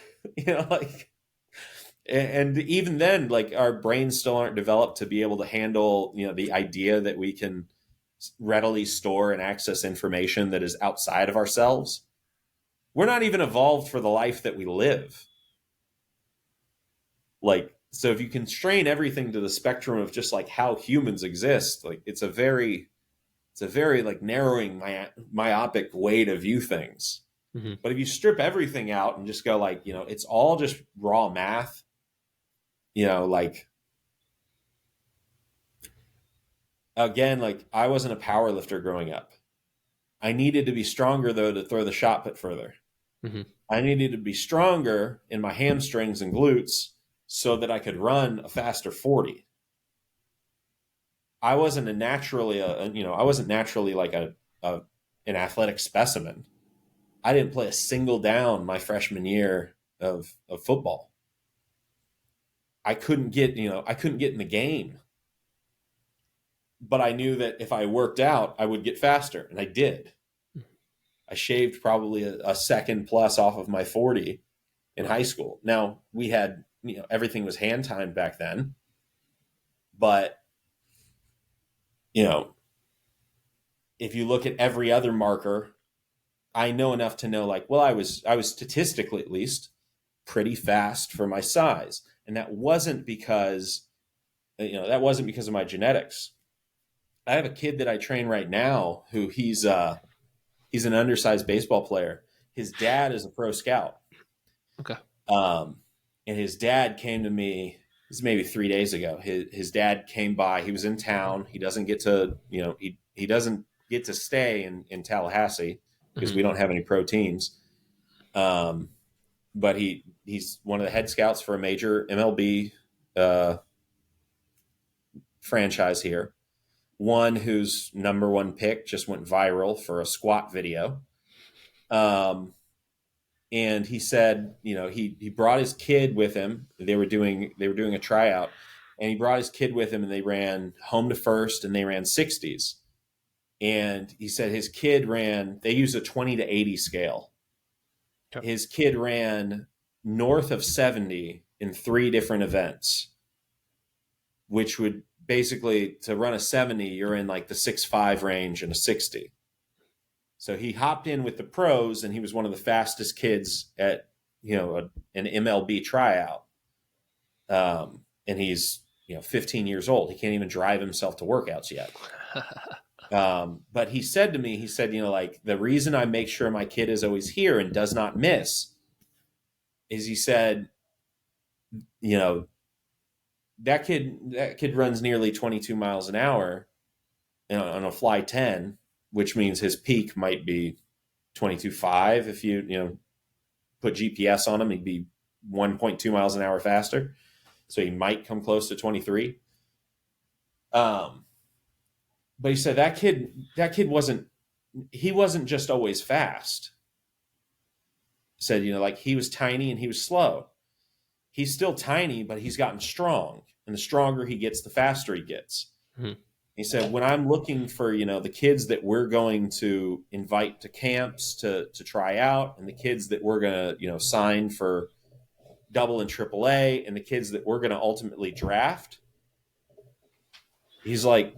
and even then, like, our brains still aren't developed to be able to handle, the idea that we can readily store and access information that is outside of ourselves. We're not even evolved for the life that we live. Like, so if you constrain everything to the spectrum of just like how humans exist, like it's a very like narrowing myopic way to view things. Mm-hmm. But if you strip everything out and just go like, it's all just raw math, like, again, like I wasn't a power lifter growing up. I needed to be stronger though to throw the shot put further. Mm-hmm. I needed to be stronger in my hamstrings and glutes so that I could run a faster 40. I wasn't naturally like an athletic specimen. I didn't play a single down my freshman year of football. I couldn't get in the game. But I knew that if I worked out, I would get faster, and I did. I shaved probably a second plus off of my 40 in high school. Now, we had, everything was hand timed back then. But, if you look at every other marker, I know enough to know like, well, I was statistically at least pretty fast for my size. And that wasn't because of my genetics. I have a kid that I train right now who he's an undersized baseball player. His dad is a pro scout. Okay. And his dad came to me, this is maybe 3 days ago. His dad came by. He was in town. He doesn't get to, he doesn't get to stay in Tallahassee because we don't have any pro teams. But he's one of the head scouts for a major MLB franchise here. One whose number one pick just went viral for a squat video. And he said, he brought his kid with him. They were doing a tryout, and he brought his kid with him, and they ran home to first, and they ran 60s. And he said his kid they use a 20 to 80 scale. Okay. His kid ran north of 70 in 3 different events, which would basically, to run a 70, you're in like the 6'5" range and a 60. So he hopped in with the pros, and he was one of the fastest kids at, an MLB tryout. And he's, 15 years old. He can't even drive himself to workouts yet. But he said to me, like, the reason I make sure my kid is always here and does not miss is, he said, that kid runs nearly 22 miles an hour on a fly 10, which means his peak might be 22.5. If you put GPS on him, he'd be 1.2 miles an hour faster. So he might come close to 23. But he said that kid wasn't just always fast. He said, like, he was tiny and he was slow. He's still tiny, but he's gotten strong. And the stronger he gets, the faster he gets. Mm-hmm. He said, when I'm looking for, the kids that we're going to invite to camps to try out, and the kids that we're going to, sign for double and triple A, and the kids that we're going to ultimately draft, he's like,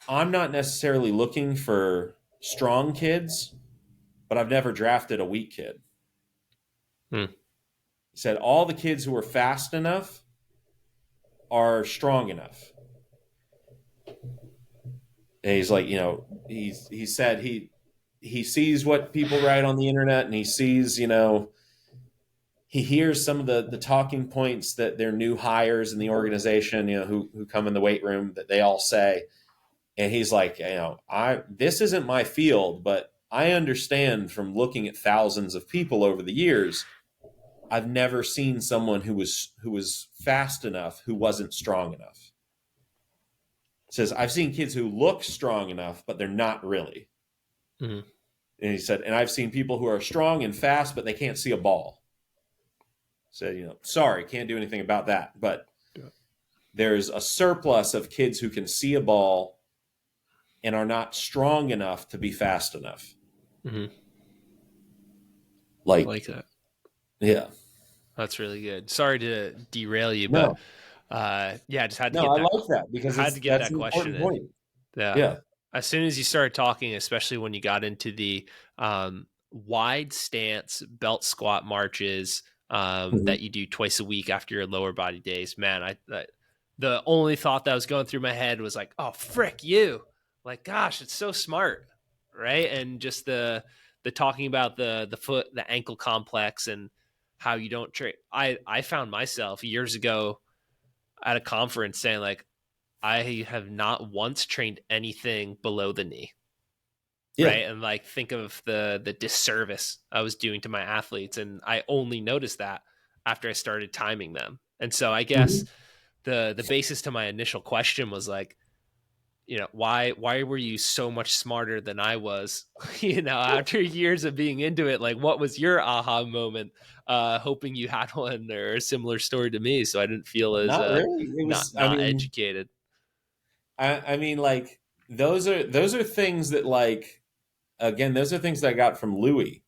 I'm not necessarily looking for strong kids, but I've never drafted a weak kid. Hmm. He said all the kids who are fast enough are strong enough. And he's like, he said he sees what people write on the internet, and he sees, he hears some of the talking points that their new hires in the organization, who come in the weight room, that they all say. And he's like, this isn't my field, but I understand from looking at thousands of people over the years, I've never seen someone who was fast enough who wasn't strong enough. Says, I've seen kids who look strong enough, but they're not really. Mm-hmm. And he said, and I've seen people who are strong and fast, but they can't see a ball. So, sorry, can't do anything about that. But there's a surplus of kids who can see a ball and are not strong enough to be fast enough. Mm-hmm. I like that. Yeah. That's really good. Sorry to derail you, but I just had to get I that. like that because I had to get that's that question point. Yeah. As soon as you started talking, especially when you got into the wide stance belt squat marches that you do twice a week after your lower body days, man, the only thought that was going through my head was like, oh, frick you. Like, gosh, it's so smart, right? And just the talking about the foot, the ankle complex, and how you don't train. I found myself years ago at a conference saying, like, I have not once trained anything below the knee. Yeah. Right. And like, think of the disservice I was doing to my athletes. And I only noticed that after I started timing them. And so I guess the basis to my initial question was like, why were you so much smarter than I was, after years of being into it? Like, what was your aha moment? Hoping you had one or a similar story to me, so I didn't feel as not really. It was, not educated. I mean, like, those are things that, like, again, those are things that I got from Louis,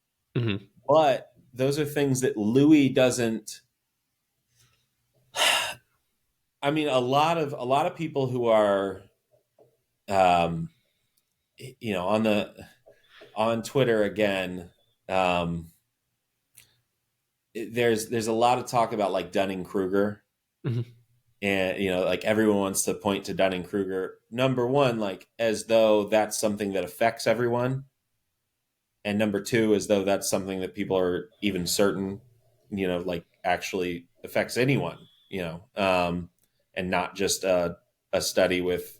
but those are things that Louis doesn't. I mean, a lot of people who are, on Twitter again, there's a lot of talk about like Dunning-Kruger, and like everyone wants to point to Dunning-Kruger, number one, like as though that's something that affects everyone, and number two, as though that's something that people are even certain, like actually affects anyone, and not just a study with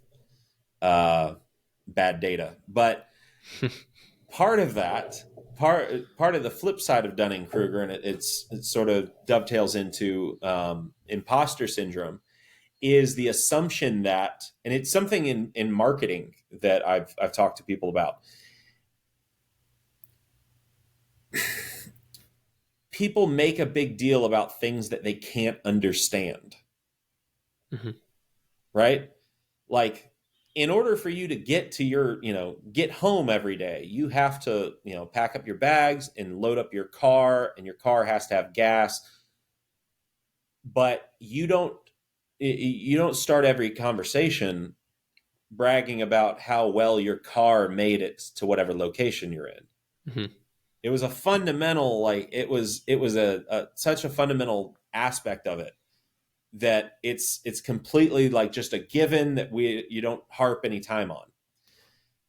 bad data. But part of that, part of the flip side of Dunning-Kruger, and it sort of dovetails into imposter syndrome, is the assumption that, and it's something in marketing that I've talked to people about. People make a big deal about things that they can't understand. Right? Like, in order for you to get to your, get home every day, you have to, pack up your bags and load up your car, and your car has to have gas. But you don't start every conversation bragging about how well your car made it to whatever location you're in. It was a fundamental, like, it was a such a fundamental aspect of it that it's completely like just a given that you don't harp any time on.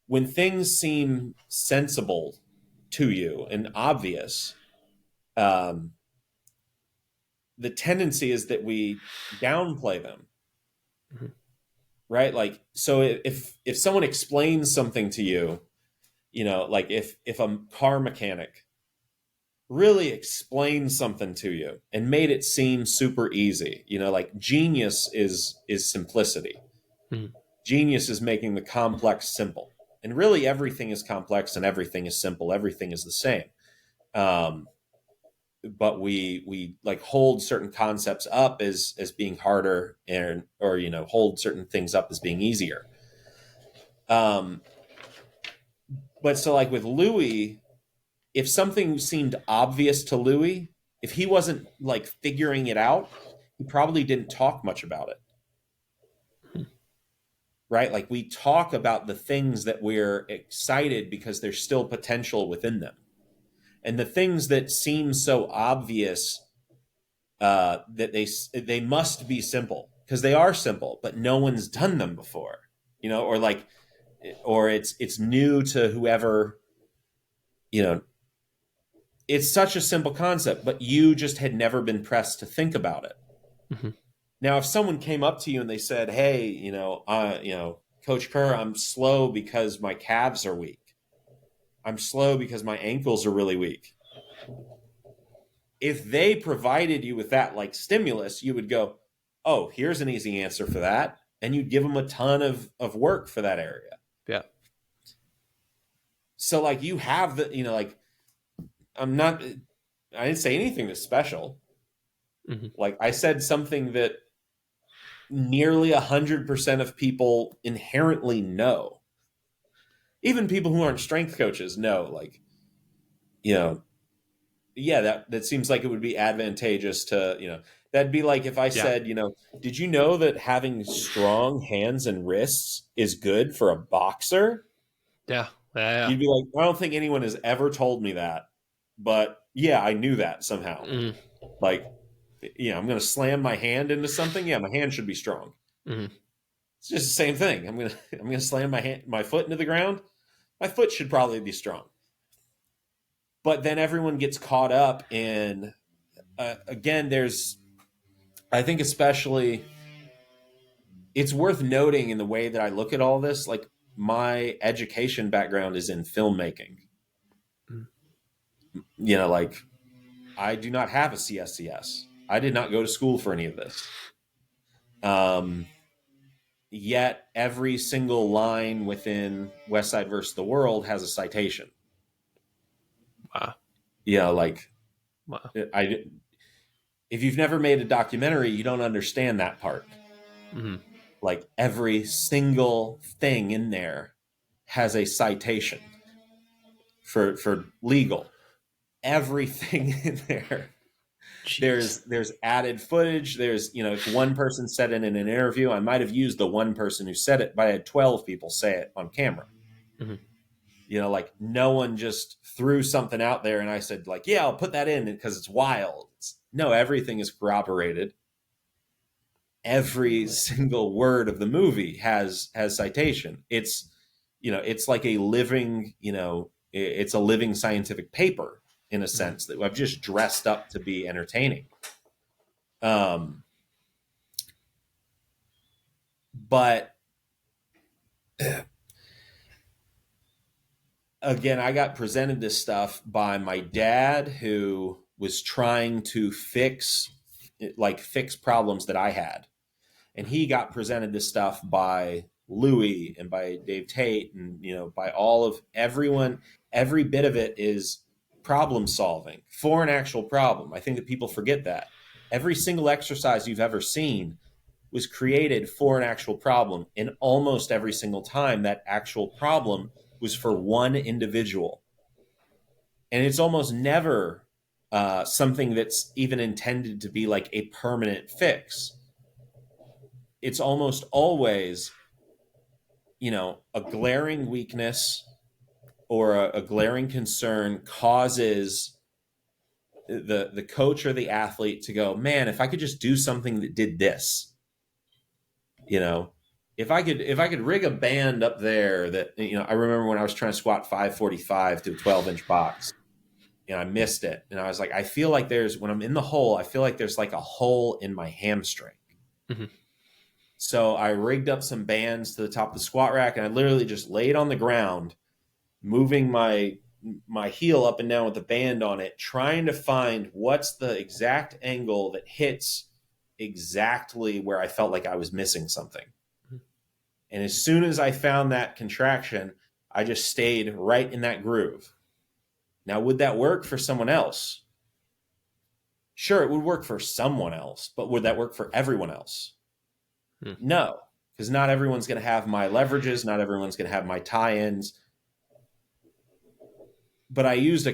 When things seem sensible to you and obvious, the tendency is that we downplay them. Right? Like, so if someone explains something to you, like if a car mechanic really explained something to you and made it seem super easy, like, genius is simplicity. Genius is making the complex simple, and really everything is complex and everything is simple. Everything is the same. But we like hold certain concepts up as being harder, or hold certain things up as being easier. But so, like, with Louis, if something seemed obvious to Louis, if he wasn't like figuring it out, he probably didn't talk much about it. Right? Like, we talk about the things that we're excited because there's still potential within them. And the things that seem so obvious, that they must be simple, because they are simple, but no one's done them before, or it's new to whoever, it's such a simple concept, but you just had never been pressed to think about it. Mm-hmm. Now, if someone came up to you and they said, hey, Coach Kerr, I'm slow because my calves are weak. I'm slow because my ankles are really weak. If they provided you with that like stimulus, you would go, oh, here's an easy answer for that. And you'd give them a ton of work for that area. Yeah. So like you have the, like I didn't say anything that's special. Mm-hmm. Like I said something that nearly 100% of people inherently know. Even people who aren't strength coaches know, like, that seems like it would be advantageous to, that'd be like if I said, did you know that having strong hands and wrists is good for a boxer? Yeah. You'd be like, I don't think anyone has ever told me that, but yeah, I knew that somehow. Mm-hmm. Like, I'm going to slam my hand into something. Yeah, my hand should be strong. Mm-hmm. It's just the same thing. I'm going to slam my foot into the ground. My foot should probably be strong. But then everyone gets caught up in, again, I think especially, it's worth noting in the way that I look at all this, like my education background is in filmmaking. Mm-hmm. Like I do not have a CSCS. I did not go to school for any of this. Yet every single line within Westside versus the World has a citation. Wow. Wow. If you've never made a documentary, you don't understand that part. Mm-hmm. Like every single thing in there has a citation for legal. Everything in there. Jeez. There's added footage. There's, if one person said it in an interview, I might have used the one person who said it, but I had 12 people say it on camera. Mm-hmm. Like no one just threw something out there and I said like, yeah, I'll put that in because it's wild. No, everything is corroborated. Every single word of the movie has citation. It's, it's like a living, it's a living scientific paper in a sense that I've just dressed up to be entertaining. But again, I got presented this stuff by my dad who was trying to fix problems that I had. And he got presented this stuff by Louis and by Dave Tate and, by all of everyone. Every bit of it is problem solving for an actual problem. I think that people forget that. Every single exercise you've ever seen was created for an actual problem. And almost every single time that actual problem was for one individual. And it's almost never something that's even intended to be like a permanent fix. It's almost always, a glaring weakness or a glaring concern causes the coach or the athlete to go, man, if I could just do something that did this, if I could rig a band up there that, I remember when I was trying to squat 545 to a 12-inch box and I missed it. And I was like, I feel like when I'm in the hole, I feel like there's like a hole in my hamstring. Mm-hmm. So I rigged up some bands to the top of the squat rack and I literally just laid on the ground, moving my heel up and down with the band on it, trying to find what's the exact angle that hits exactly where I felt like I was missing something. Mm-hmm. And as soon as I found that contraction, I just stayed right in that groove. Now, would that work for someone else? Sure, it would work for someone else, but would that work for everyone else? No, because not everyone's going to have my leverages. Not everyone's going to have my tie-ins. But I used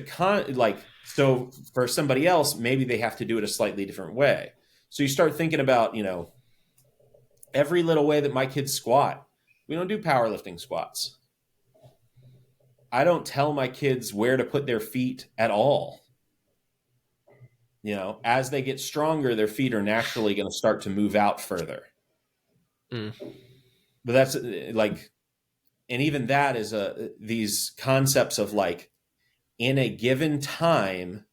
so for somebody else, maybe they have to do it a slightly different way. So you start thinking about, every little way that my kids squat. We don't do powerlifting squats. I don't tell my kids where to put their feet at all. As they get stronger, their feet are naturally going to start to move out further. But that's like, and even that is these concepts of like in a given time,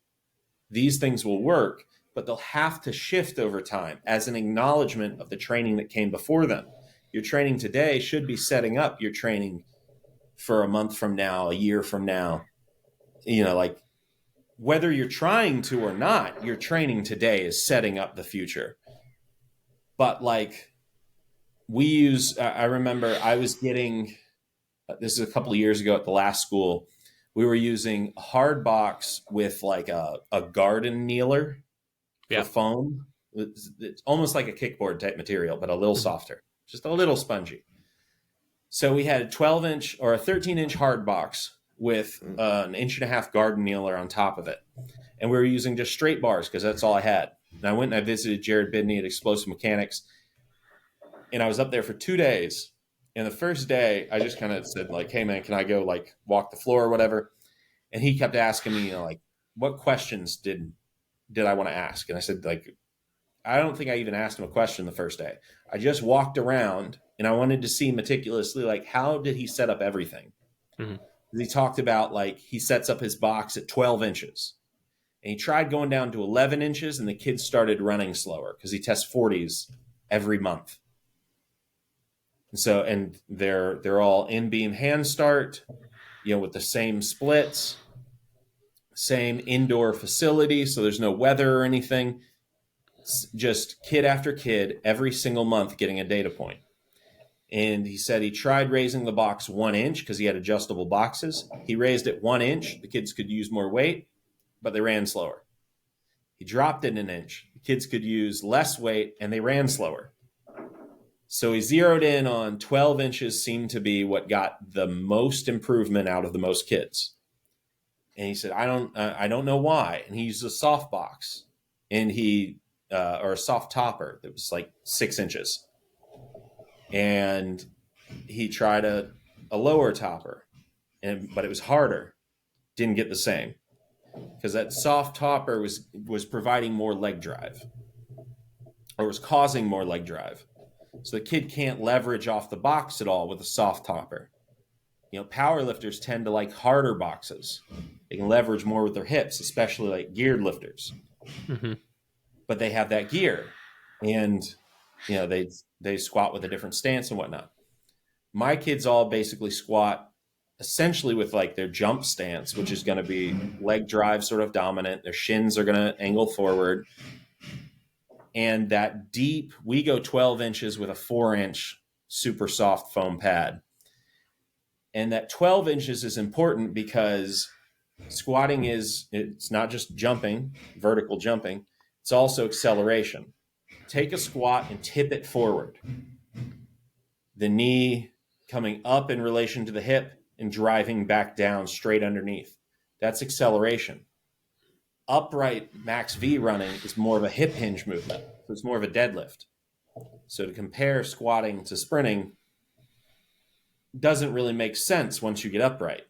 these things will work, but they'll have to shift over time as an acknowledgement of the training that came before them. Your training today should be setting up your training for a month from now, a year from now. Like whether you're trying to or not, your training today is setting up the future. But like I remember I was getting, this is a couple of years ago at the last school, we were using a hard box with like a garden kneeler for foam. It's almost like a kickboard type material, but a little softer, just a little spongy. So we had a 12-inch or a 13-inch hard box with an 1.5-inch garden kneeler on top of it. And we were using just straight bars because that's all I had. And I went and I visited Jared Bidney at Explosive Mechanics. And I was up there for 2 days. And the first day, I just kind of said, like, hey, man, can I go, like, walk the floor or whatever? And he kept asking me, like, what questions did I want to ask? And I said, like, I don't think I even asked him a question the first day. I just walked around, and I wanted to see meticulously, like, how did he set up everything? Mm-hmm. He talked about, like, he sets up his box at 12 inches. And he tried going down to 11 inches, and the kids started running slower because he tests 40s every month. And they're all in-beam hand start, with the same splits, same indoor facility, so there's no weather or anything. It's just kid after kid, every single month getting a data point. And he said he tried raising the box 1 inch because he had adjustable boxes. He raised it 1 inch. The kids could use more weight, but they ran slower. He dropped it 1 inch. The kids could use less weight, and they ran slower. So he zeroed in on 12 inches seemed to be what got the most improvement out of the most kids. And he said, I don't know why. And he used a soft box and or a soft topper that was like 6 inches. And he tried a lower topper, but it was harder. Didn't get the same because that soft topper was providing more leg drive or was causing more leg drive. So the kid can't leverage off the box at all with a soft topper. Power lifters tend to like harder boxes. They can leverage more with their hips, especially like geared lifters. Mm-hmm. But they have that gear, and they squat with a different stance and whatnot. My kids all basically squat essentially with like their jump stance, which is going to be leg drive sort of dominant. Their shins are going to angle forward. And that deep, we go 12 inches with a 4-inch super soft foam pad. And that 12 inches is important because squatting it's not just jumping, vertical jumping, it's also acceleration. Take a squat and tip it forward. The knee coming up in relation to the hip and driving back down straight underneath. That's acceleration. Upright max V running is more of a hip hinge movement. So it's more of a deadlift. So to compare squatting to sprinting doesn't really make sense once you get upright.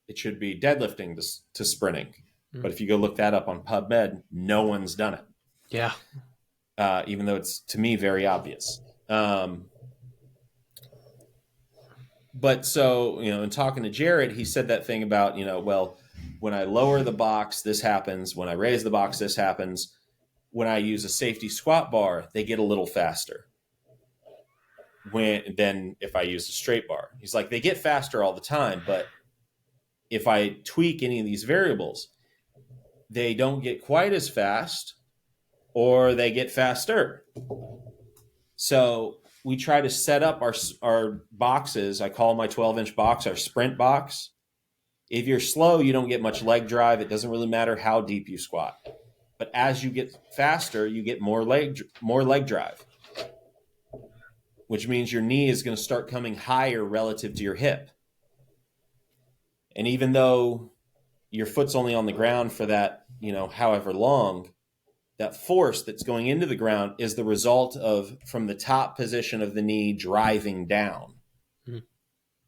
It should be deadlifting to sprinting. Mm-hmm. But if you go look that up on PubMed, no one's done it. Yeah. Even though it's, to me, very obvious. But so, in talking to Jared, he said that thing about, well, when I lower the box, this happens. When I raise the box, this happens. When I use a safety squat bar, they get a little faster than if I use a straight bar. He's like, they get faster all the time, but if I tweak any of these variables, they don't get quite as fast or they get faster. So we try to set up our boxes. I call my 12-inch box our sprint box. If you're slow, you don't get much leg drive. It doesn't really matter how deep you squat. But as you get faster, you get more leg drive, which means your knee is going to start coming higher relative to your hip. And even though your foot's only on the ground for that, however long, that force that's going into the ground is the result of from the top position of the knee driving down. Mm-hmm.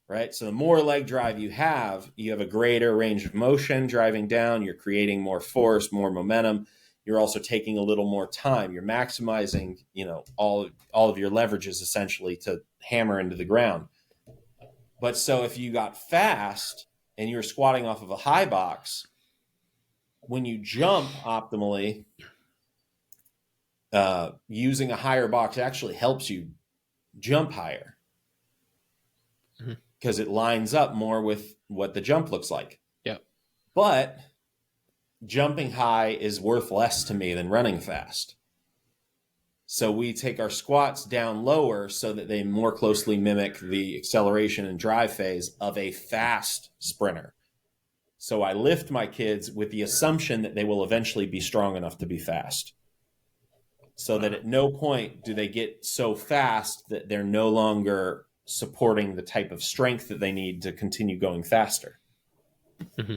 Right? So the more leg drive you have a greater range of motion driving down. You're creating more force, more momentum. You're also taking a little more time. You're maximizing, all of your leverages essentially to hammer into the ground. But so if you got fast and you're squatting off of a high box, when you jump optimally, using a higher box actually helps you jump higher because it lines up more with what the jump looks like. Yep. But jumping high is worth less to me than running fast. So we take our squats down lower so that they more closely mimic the acceleration and drive phase of a fast sprinter. So I lift my kids with the assumption that they will eventually be strong enough to be fast. So that at no point do they get so fast that they're no longer supporting the type of strength that they need to continue going faster. Mm-hmm.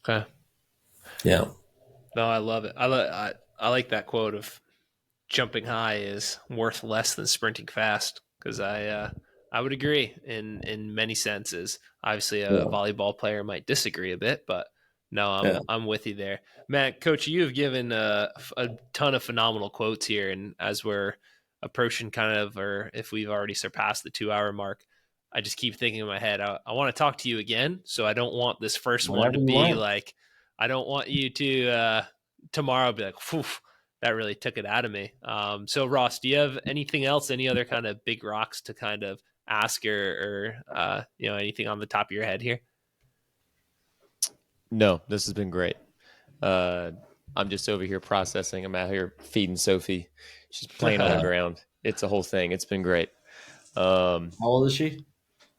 Okay. Yeah. No, I love it. I like that quote of jumping high is worth less than sprinting fast, because I would agree in many senses. Obviously, a volleyball player might disagree a bit, but no, I'm with you there, Matt. Coach, you have given a ton of phenomenal quotes here, and as we're approaching kind of, or if we've already surpassed the 2-hour mark, I just keep thinking in my head, I want to talk to you again. So I don't want this first one to be like, I don't want you to tomorrow be like, phew, that really took it out of me. So Ross, do you have anything else, any other kind of big rocks to kind of ask or anything on the top of your head here? No, this has been great. I'm just over here processing. I'm out here feeding Sophie. She's playing on the ground. It's a whole thing. It's been great. How old is she?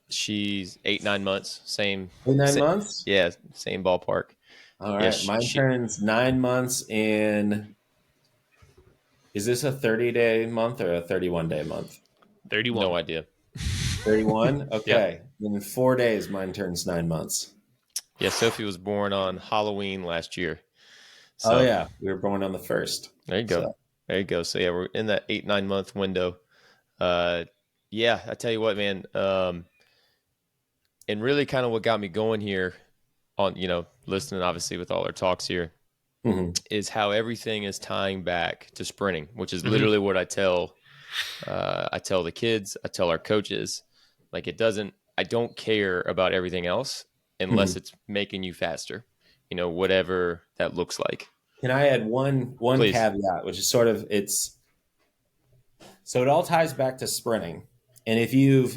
She's 8-9 months. Same. 8-9 months? Yeah, same ballpark. All right. Yeah, mine turns 9 months in. Is this a 30-day month or a 31-day month? 31. No idea. 31? Okay. Yep. In 4 days, mine turns 9 months. Yeah, Sophie was born on Halloween last year. So, we were born on the 1st. There you go. So. There you go. So, yeah, we're in that 8-9 month window. I tell you what, man. And really kind of what got me going here on, listening obviously with all our talks here, is how everything is tying back to sprinting, which is literally what I tell the kids, I tell our coaches, like I don't care about everything else unless it's making you faster, whatever that looks like. Can I add one caveat, which is sort of so it all ties back to sprinting. And if you're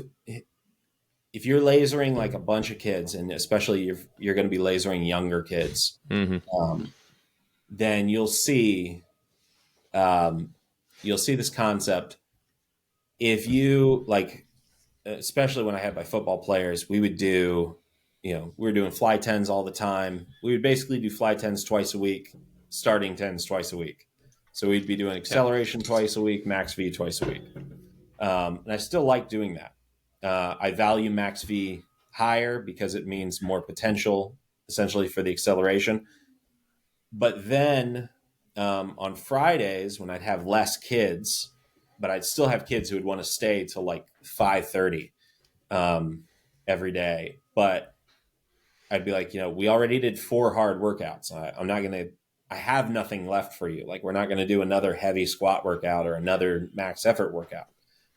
lasering like a bunch of kids, and especially you're going to be lasering younger kids, then you'll see this concept. If you like, especially when I had my football players, we would do, we were doing fly 10s all the time. We would basically do fly 10s twice a week, starting 10s twice a week. So we'd be doing acceleration twice a week, max V twice a week. And I still like doing that. I value max V higher because it means more potential, essentially, for the acceleration. But then on Fridays, when I'd have less kids, but I'd still have kids who would want to stay till like 5:30 every day. But I'd be like, we already did 4 hard workouts. I have nothing left for you. Like, we're not going to do another heavy squat workout or another max effort workout,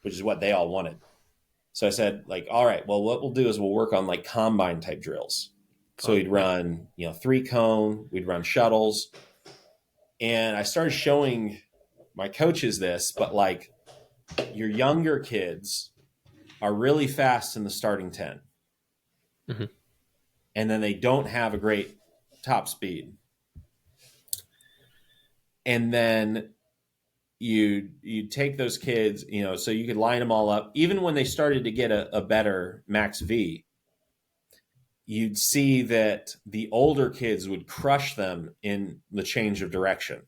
which is what they all wanted. So I said, like, all right, well, what we'll do is we'll work on like combine type drills. So we'd run, 3 cone, we'd run shuttles. And I started showing my coaches this, but like your younger kids are really fast in the starting 10. And then they don't have a great top speed. And then you take those kids, so you could line them all up. Even when they started to get a better max V, you'd see that the older kids would crush them in the change of direction.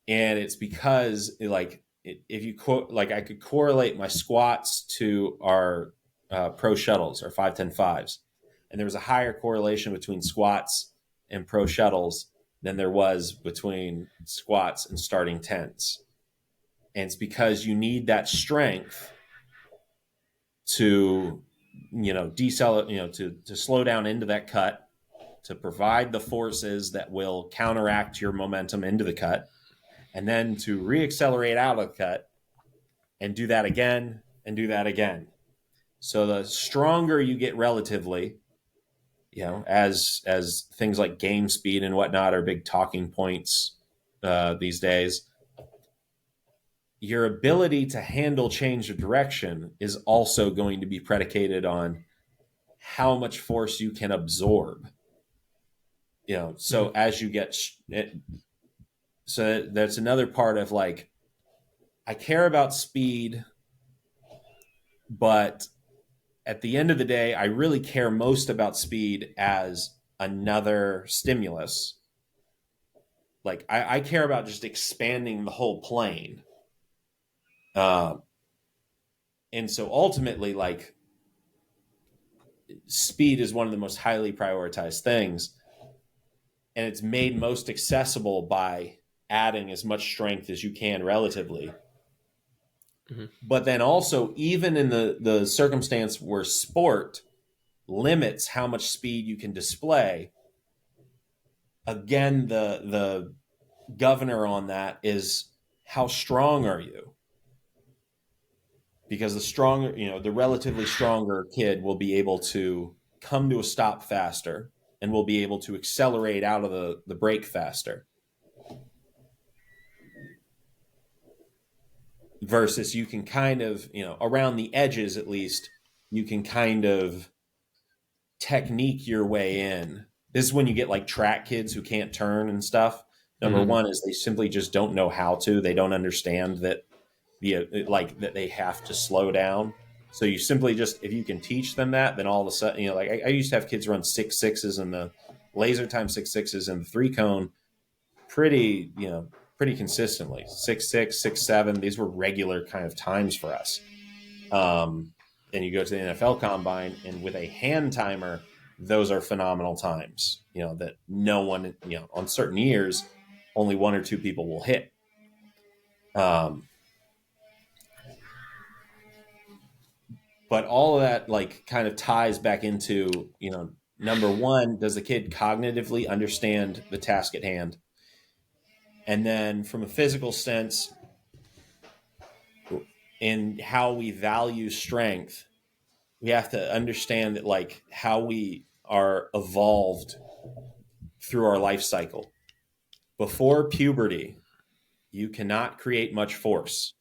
And it's because, like, if you I could correlate my squats to our pro shuttles, or 5-10-5s, and there was a higher correlation between squats and pro shuttles than there was between squats and starting 10s. And it's because you need that strength to, decelerate, to slow down into that cut, to provide the forces that will counteract your momentum into the cut, and then to reaccelerate out of the cut and do that again and do that again. So the stronger you get relatively, as things like game speed and whatnot are big talking points these days, your ability to handle change of direction is also going to be predicated on how much force you can absorb. So as you get, so that's another part of like, I care about speed, but at the end of the day, I really care most about speed as another stimulus. Like I care about just expanding the whole plane. And so ultimately, like, speed is one of the most highly prioritized things. And it's made most accessible by adding as much strength as you can relatively. Mm-hmm. But then also, even in the circumstance where sport limits how much speed you can display, again, the governor on that is how strong are you? Because the relatively stronger kid will be able to come to a stop faster and will be able to accelerate out of the break faster. Versus you can kind of, around the edges at least, you can kind of technique your way in. This is when you get like track kids who can't turn and stuff. Number one is they simply just don't know how to. They don't understand that that they have to slow down. So you simply just, if you can teach them that, then all of a sudden, like I used to have kids run 6.6s in the laser time 6.6s in the 3-cone pretty consistently. 6.6, 6.7. These were regular kind of times for us. And you go to the NFL combine, and with a hand timer, those are phenomenal times, that no one, on certain years, only one or two people will hit. But all of that like kind of ties back into, number one, does the kid cognitively understand the task at hand? And then from a physical sense, in how we value strength, we have to understand that like how we are evolved through our life cycle. Before puberty, you cannot create much force.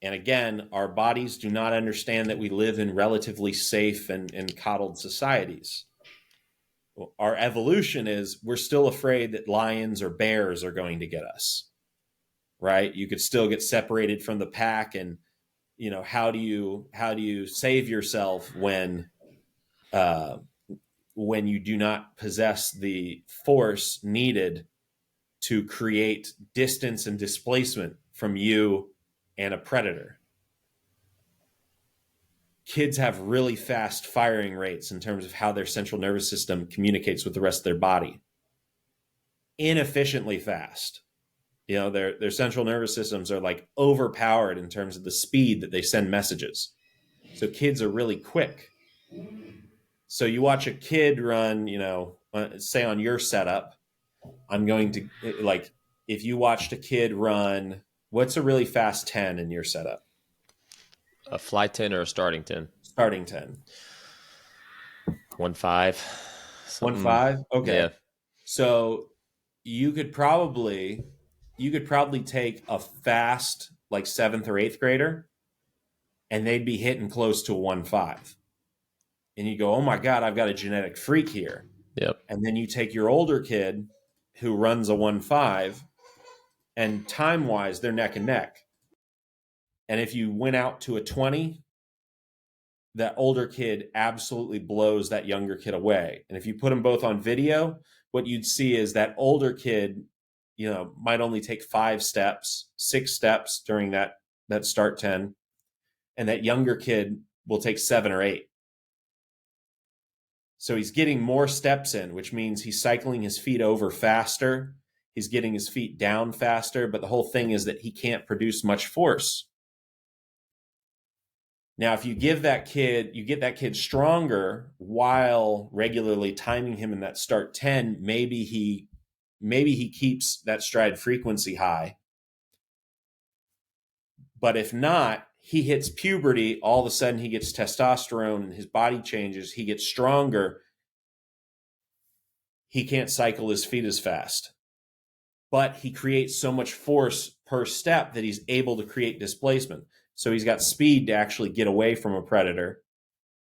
And again, our bodies do not understand that we live in relatively safe and coddled societies. Our evolution is we're still afraid that lions or bears are going to get us, right? You could still get separated from the pack. And, how do you save yourself when you do not possess the force needed to create distance and displacement from you and a predator? Kids have really fast firing rates in terms of how their central nervous system communicates with the rest of their body. Inefficiently fast. Their central nervous systems are like overpowered in terms of the speed that they send messages. So kids are really quick. So you watch a kid run, say on your setup, I'm going to, like, if you watched a kid run, what's a really fast 10 in your setup? A fly 10 or a starting 10? Starting 10. 1.5. 1.5? Okay. Yeah. So you could probably take a fast, like 7th or 8th grader, and they'd be hitting close to a 1.5. And you go, oh my God, I've got a genetic freak here. Yep. And then you take your older kid who runs a 1.5, and time-wise, they're neck and neck. And if you went out to a 20, that older kid absolutely blows that younger kid away. And if you put them both on video, what you'd see is that older kid, might only take 5 steps, 6 steps during that start 10. And that younger kid will take 7 or 8. So he's getting more steps in, which means he's cycling his feet over faster. He's getting his feet down faster. But the whole thing is that he can't produce much force. Now, if you get that kid stronger while regularly timing him in that start 10, maybe he keeps that stride frequency high. But if not, he hits puberty, all of a sudden he gets testosterone and his body changes. He gets stronger. He can't cycle his feet as fast, but he creates so much force per step that he's able to create displacement. So he's got speed to actually get away from a predator.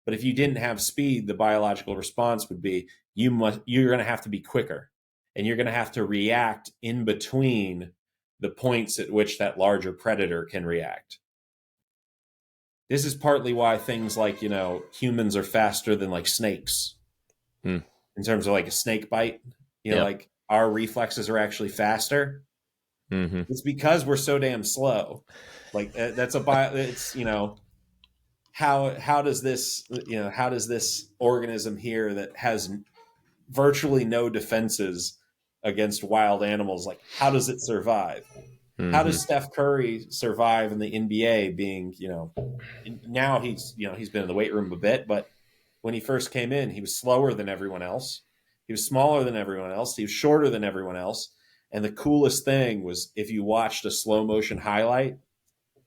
But if you didn't have speed, the biological response would be you're going to have to be quicker, and you're going to have to react in between the points at which that larger predator can react. This is partly why things like, humans are faster than like snakes in terms of like a snake bite, like our reflexes are actually faster. Mm-hmm. It's because we're so damn slow. Like it's, how does this organism here that has virtually no defenses against wild animals, like how does it survive? Mm-hmm. How does Steph Curry survive in the NBA being, now he's been in the weight room a bit, but when he first came in, he was slower than everyone else. He was smaller than everyone else. He was shorter than everyone else. And the coolest thing was if you watched a slow motion highlight,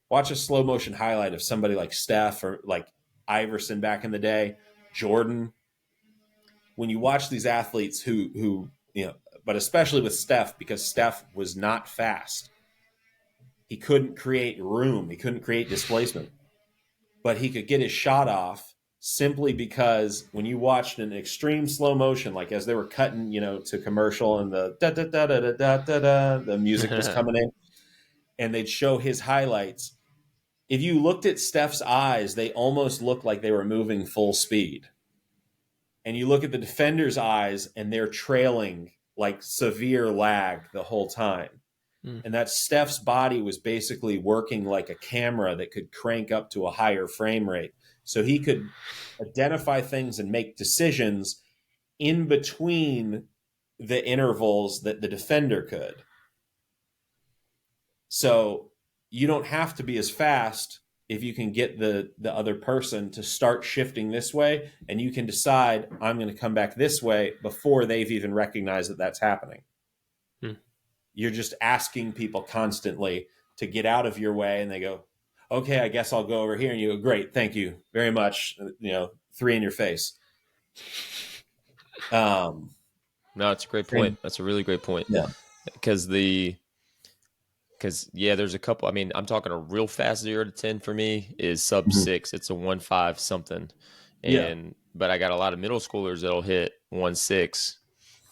watch a slow motion highlight of somebody like Steph or like Iverson back in the day, Jordan. When you watch these athletes who but especially with Steph, because Steph was not fast. He couldn't create room. He couldn't create displacement. But he could get his shot off simply because when you watched an extreme slow motion, like as they were cutting, to commercial and the da-da-da-da-da-da-da, the music was coming in, and they'd show his highlights. If you looked at Steph's eyes, they almost looked like they were moving full speed. And you look at the defender's eyes, and they're trailing like severe lag the whole time. And that Steph's body was basically working like a camera that could crank up to a higher frame rate. So he could identify things and make decisions in between the intervals that the defender could. So you don't have to be as fast if you can get the other person to start shifting this way, and you can decide, I'm going to come back this way before they've even recognized that that's happening. You're just asking people constantly to get out of your way, and they go, okay, I guess I'll go over here. And you go, great, thank you very much. 3 in your face. No, it's a great point. That's a really great point. Yeah. Because there's a couple. I mean, I'm talking a real fast 0 to 10 for me is sub 6. It's a 1.5 something. But I got a lot of middle schoolers that'll hit 1.6,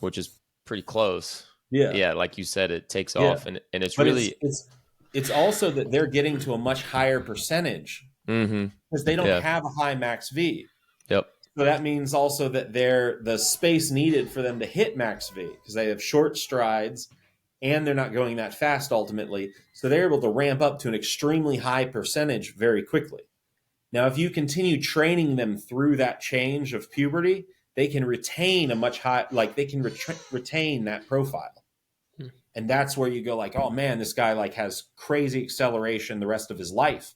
which is pretty close. Yeah, like you said, it takes off, and it's but really it's also that they're getting to a much higher percentage because they don't have a high max V. Yep. So that means also that they're the space needed for them to hit max V because they have short strides and they're not going that fast ultimately. So they're able to ramp up to an extremely high percentage very quickly. Now, if you continue training them through that change of puberty, they can retain a much high, like they can retain that profile. And that's where you go like, oh man, this guy like has crazy acceleration the rest of his life.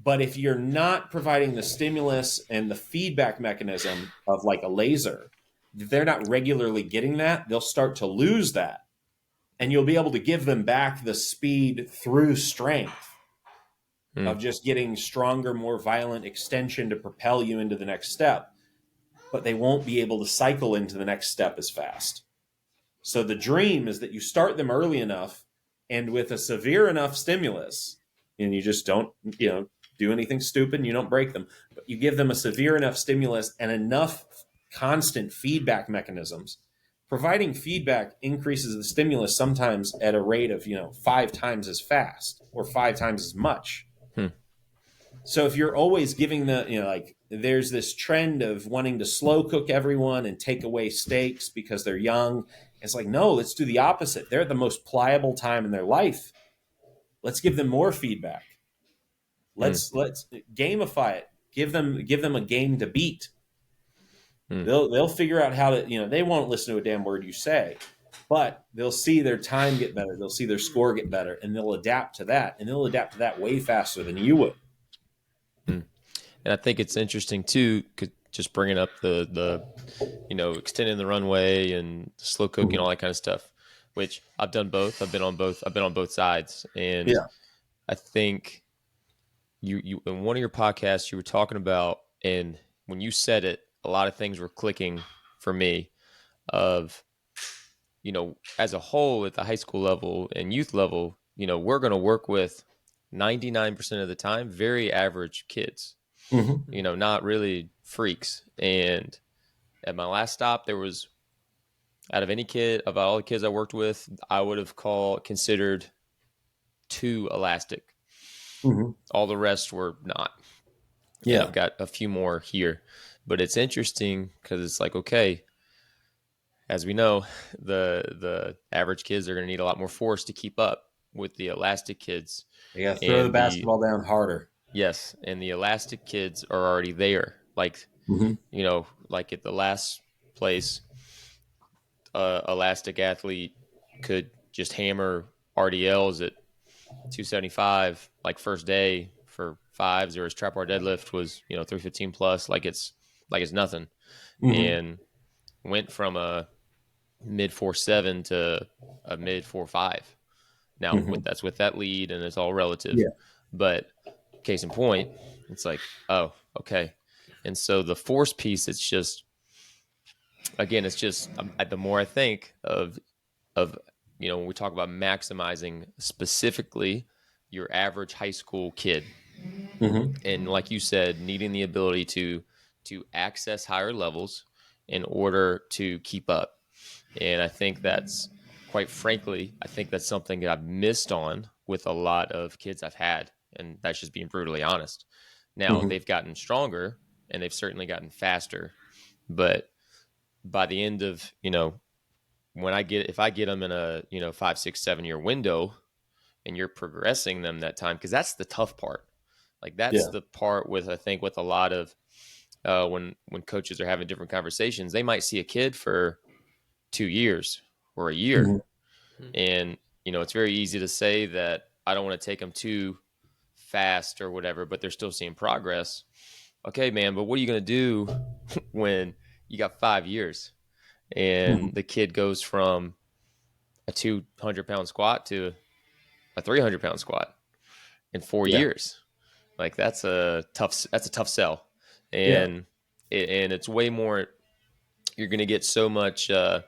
But if you're not providing the stimulus and the feedback mechanism of like a laser, if they're not regularly getting that, they'll start to lose that. And you'll be able to give them back the speed through strength of just getting stronger, more violent extension to propel you into the next step. But they won't be able to cycle into the next step as fast. So the dream is that you start them early enough and with a severe enough stimulus, and you just don't, do anything stupid and you don't break them, but you give them a severe enough stimulus and enough constant feedback mechanisms. Providing feedback increases the stimulus sometimes at a rate of, 5 times as fast or 5 times as much. So if you're always giving there's this trend of wanting to slow cook everyone and take away stakes because they're young. It's like, no, let's do the opposite. They're at the most pliable time in their life. Let's give them more feedback. Let's gamify it. Give them a game to beat. They'll figure out how to, they won't listen to a damn word you say, but they'll see their time get better. They'll see their score get better, and they'll adapt to that. And they'll adapt to that way faster than you would. And I think it's interesting too, just bringing up the extending the runway and slow cooking, all that kind of stuff, which I've done both. I've been on both sides. And I think you in one of your podcasts, you were talking about, and when you said it, a lot of things were clicking for me of, as a whole at the high school level and youth level, we're going to work with 99% of the time, very average kids, not really freaks. And at my last stop, there was, out of all the kids I worked with, I would have considered 2 elastic. All the rest were not. Yeah. And I've got a few more here, but it's interesting because it's like, okay, as we know, the average kids are going to need a lot more force to keep up with the elastic kids. You got to throw the basketball down harder. Yes, and the elastic kids are already there. Like, like at the last place, elastic athlete could just hammer RDLs at 275 like first day for 5s, or his trap bar deadlift was 315 plus, like it's nothing, and went from a mid 4.7 to a mid 4.5. Now that's with that lead, and it's all relative. Yeah. But case in point, it's like, oh, okay. And so the force piece, it's just the more I think of when we talk about maximizing specifically your average high school kid, and like you said, needing the ability to access higher levels in order to keep up. And I think that's, quite frankly, something that I've missed on with a lot of kids I've had, and that's just being brutally honest. Now they've gotten stronger and they've certainly gotten faster, but by the end of, if I get them in a 5, 6, 7 year window, and you're progressing them that time, because that's the tough part. Like that's the part with, I think, with a lot of when coaches are having different conversations, they might see a kid for 2 years or a year, and it's very easy to say that I don't want to take them too fast or whatever, but they're still seeing progress. Okay, man, but what are you going to do when you got 5 years and the kid goes from a 200-pound squat to a 300-pound squat in 4 years? Like that's a tough sell. And and it's way more, you're going to get so much, well,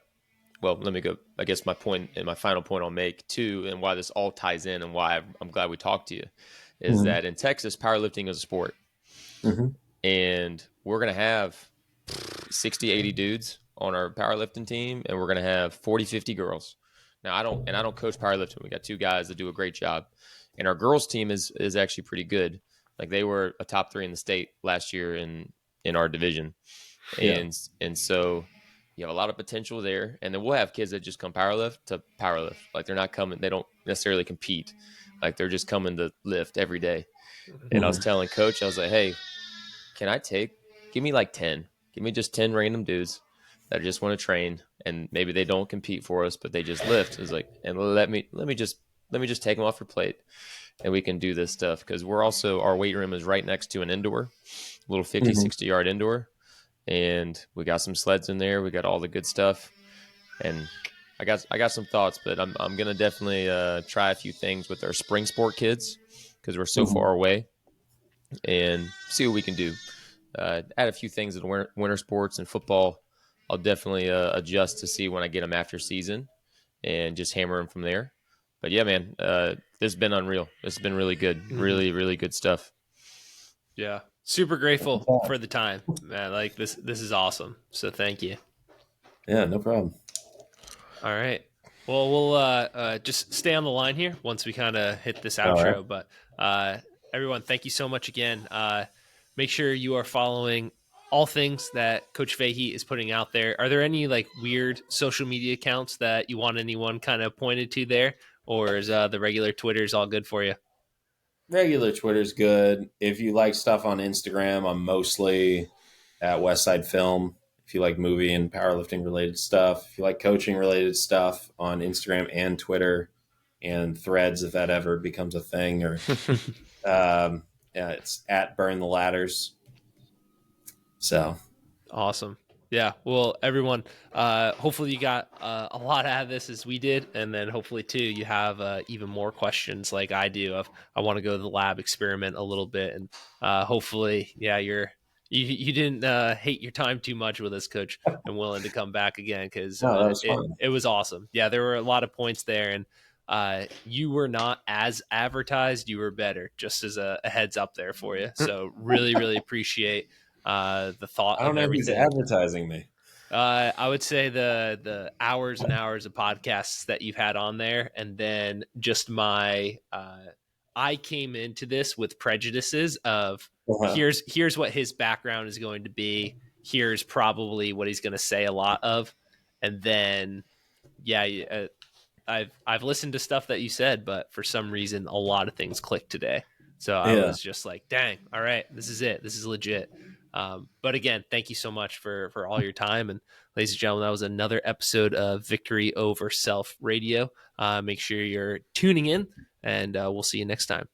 let me go, I guess my point, and my final point I'll make too, and why this all ties in and why I'm glad we talked to you, is that in Texas, powerlifting is a sport. And we're going to have 60, 80 dudes on our powerlifting team, and we're going to have 40, 50 girls. Now I don't coach powerlifting. We got 2 guys that do a great job, and our girls team is actually pretty good. Like they were a top 3 in the state last year in our division. And so you have a lot of potential there. And then we'll have kids that just come powerlift. Like they're not coming, they don't necessarily compete. Like they're just coming to lift every day. And I was telling coach, I was like, hey, give me like 10, give me just 10 random dudes that just want to train, and maybe they don't compete for us, but they just lift. It's like, and let me just take them off your plate, and we can do this stuff. Cause our weight room is right next to an indoor, little 50, 60 yard indoor. And we got some sleds in there. We got all the good stuff. And I got some thoughts, but I'm going to definitely try a few things with our spring sport kids, cause we're so far away, and see what we can do. Add a few things in winter sports and football. I'll definitely adjust to see when I get them after season, and just hammer them from there. But yeah, man, this has been unreal. It's been really good. Really, really good stuff. Yeah. Super grateful for the time, man. Like this is awesome. So thank you. Yeah, no problem. All right. Well, we'll just stay on the line here once we kind of hit this outro. Right. But everyone, thank you so much again. Make sure you are following all things that Coach Fahey is putting out there. Are there any like weird social media accounts that you want anyone kind of pointed to there, or is the regular Twitter's all good for you? Regular Twitter's good. If you like stuff on Instagram, I'm mostly at Westside Film. If you like movie and powerlifting related stuff, if you like coaching related stuff, on Instagram and Twitter and Threads, if that ever becomes a thing, or it's at Burn the Ladders. So awesome. Yeah. Well, everyone, hopefully you got a lot out of this as we did. And then hopefully too, you have even more questions like I do of, I want to go to the lab, experiment a little bit. And hopefully, yeah, you didn't hate your time too much with us, Coach, and willing to come back again. Cause No, that was fun. it was awesome. Yeah. There were a lot of points there, and you were not as advertised. You were better, just as a heads up there for you. So really, really appreciate the thought I don't of know everything. who's advertising me. I would say the hours and hours of podcasts that you've had on there, and then just my I came into this with prejudices of here's what his background is going to be, here's probably what he's going to say a lot of, and then I've listened to stuff that you said, but for some reason a lot of things clicked today. So I was just like, dang, all right, this is it. This is legit. But again, thank you so much for all your time. And ladies and gentlemen, that was another episode of Victory Over Self Radio. Make sure you're tuning in, and we'll see you next time.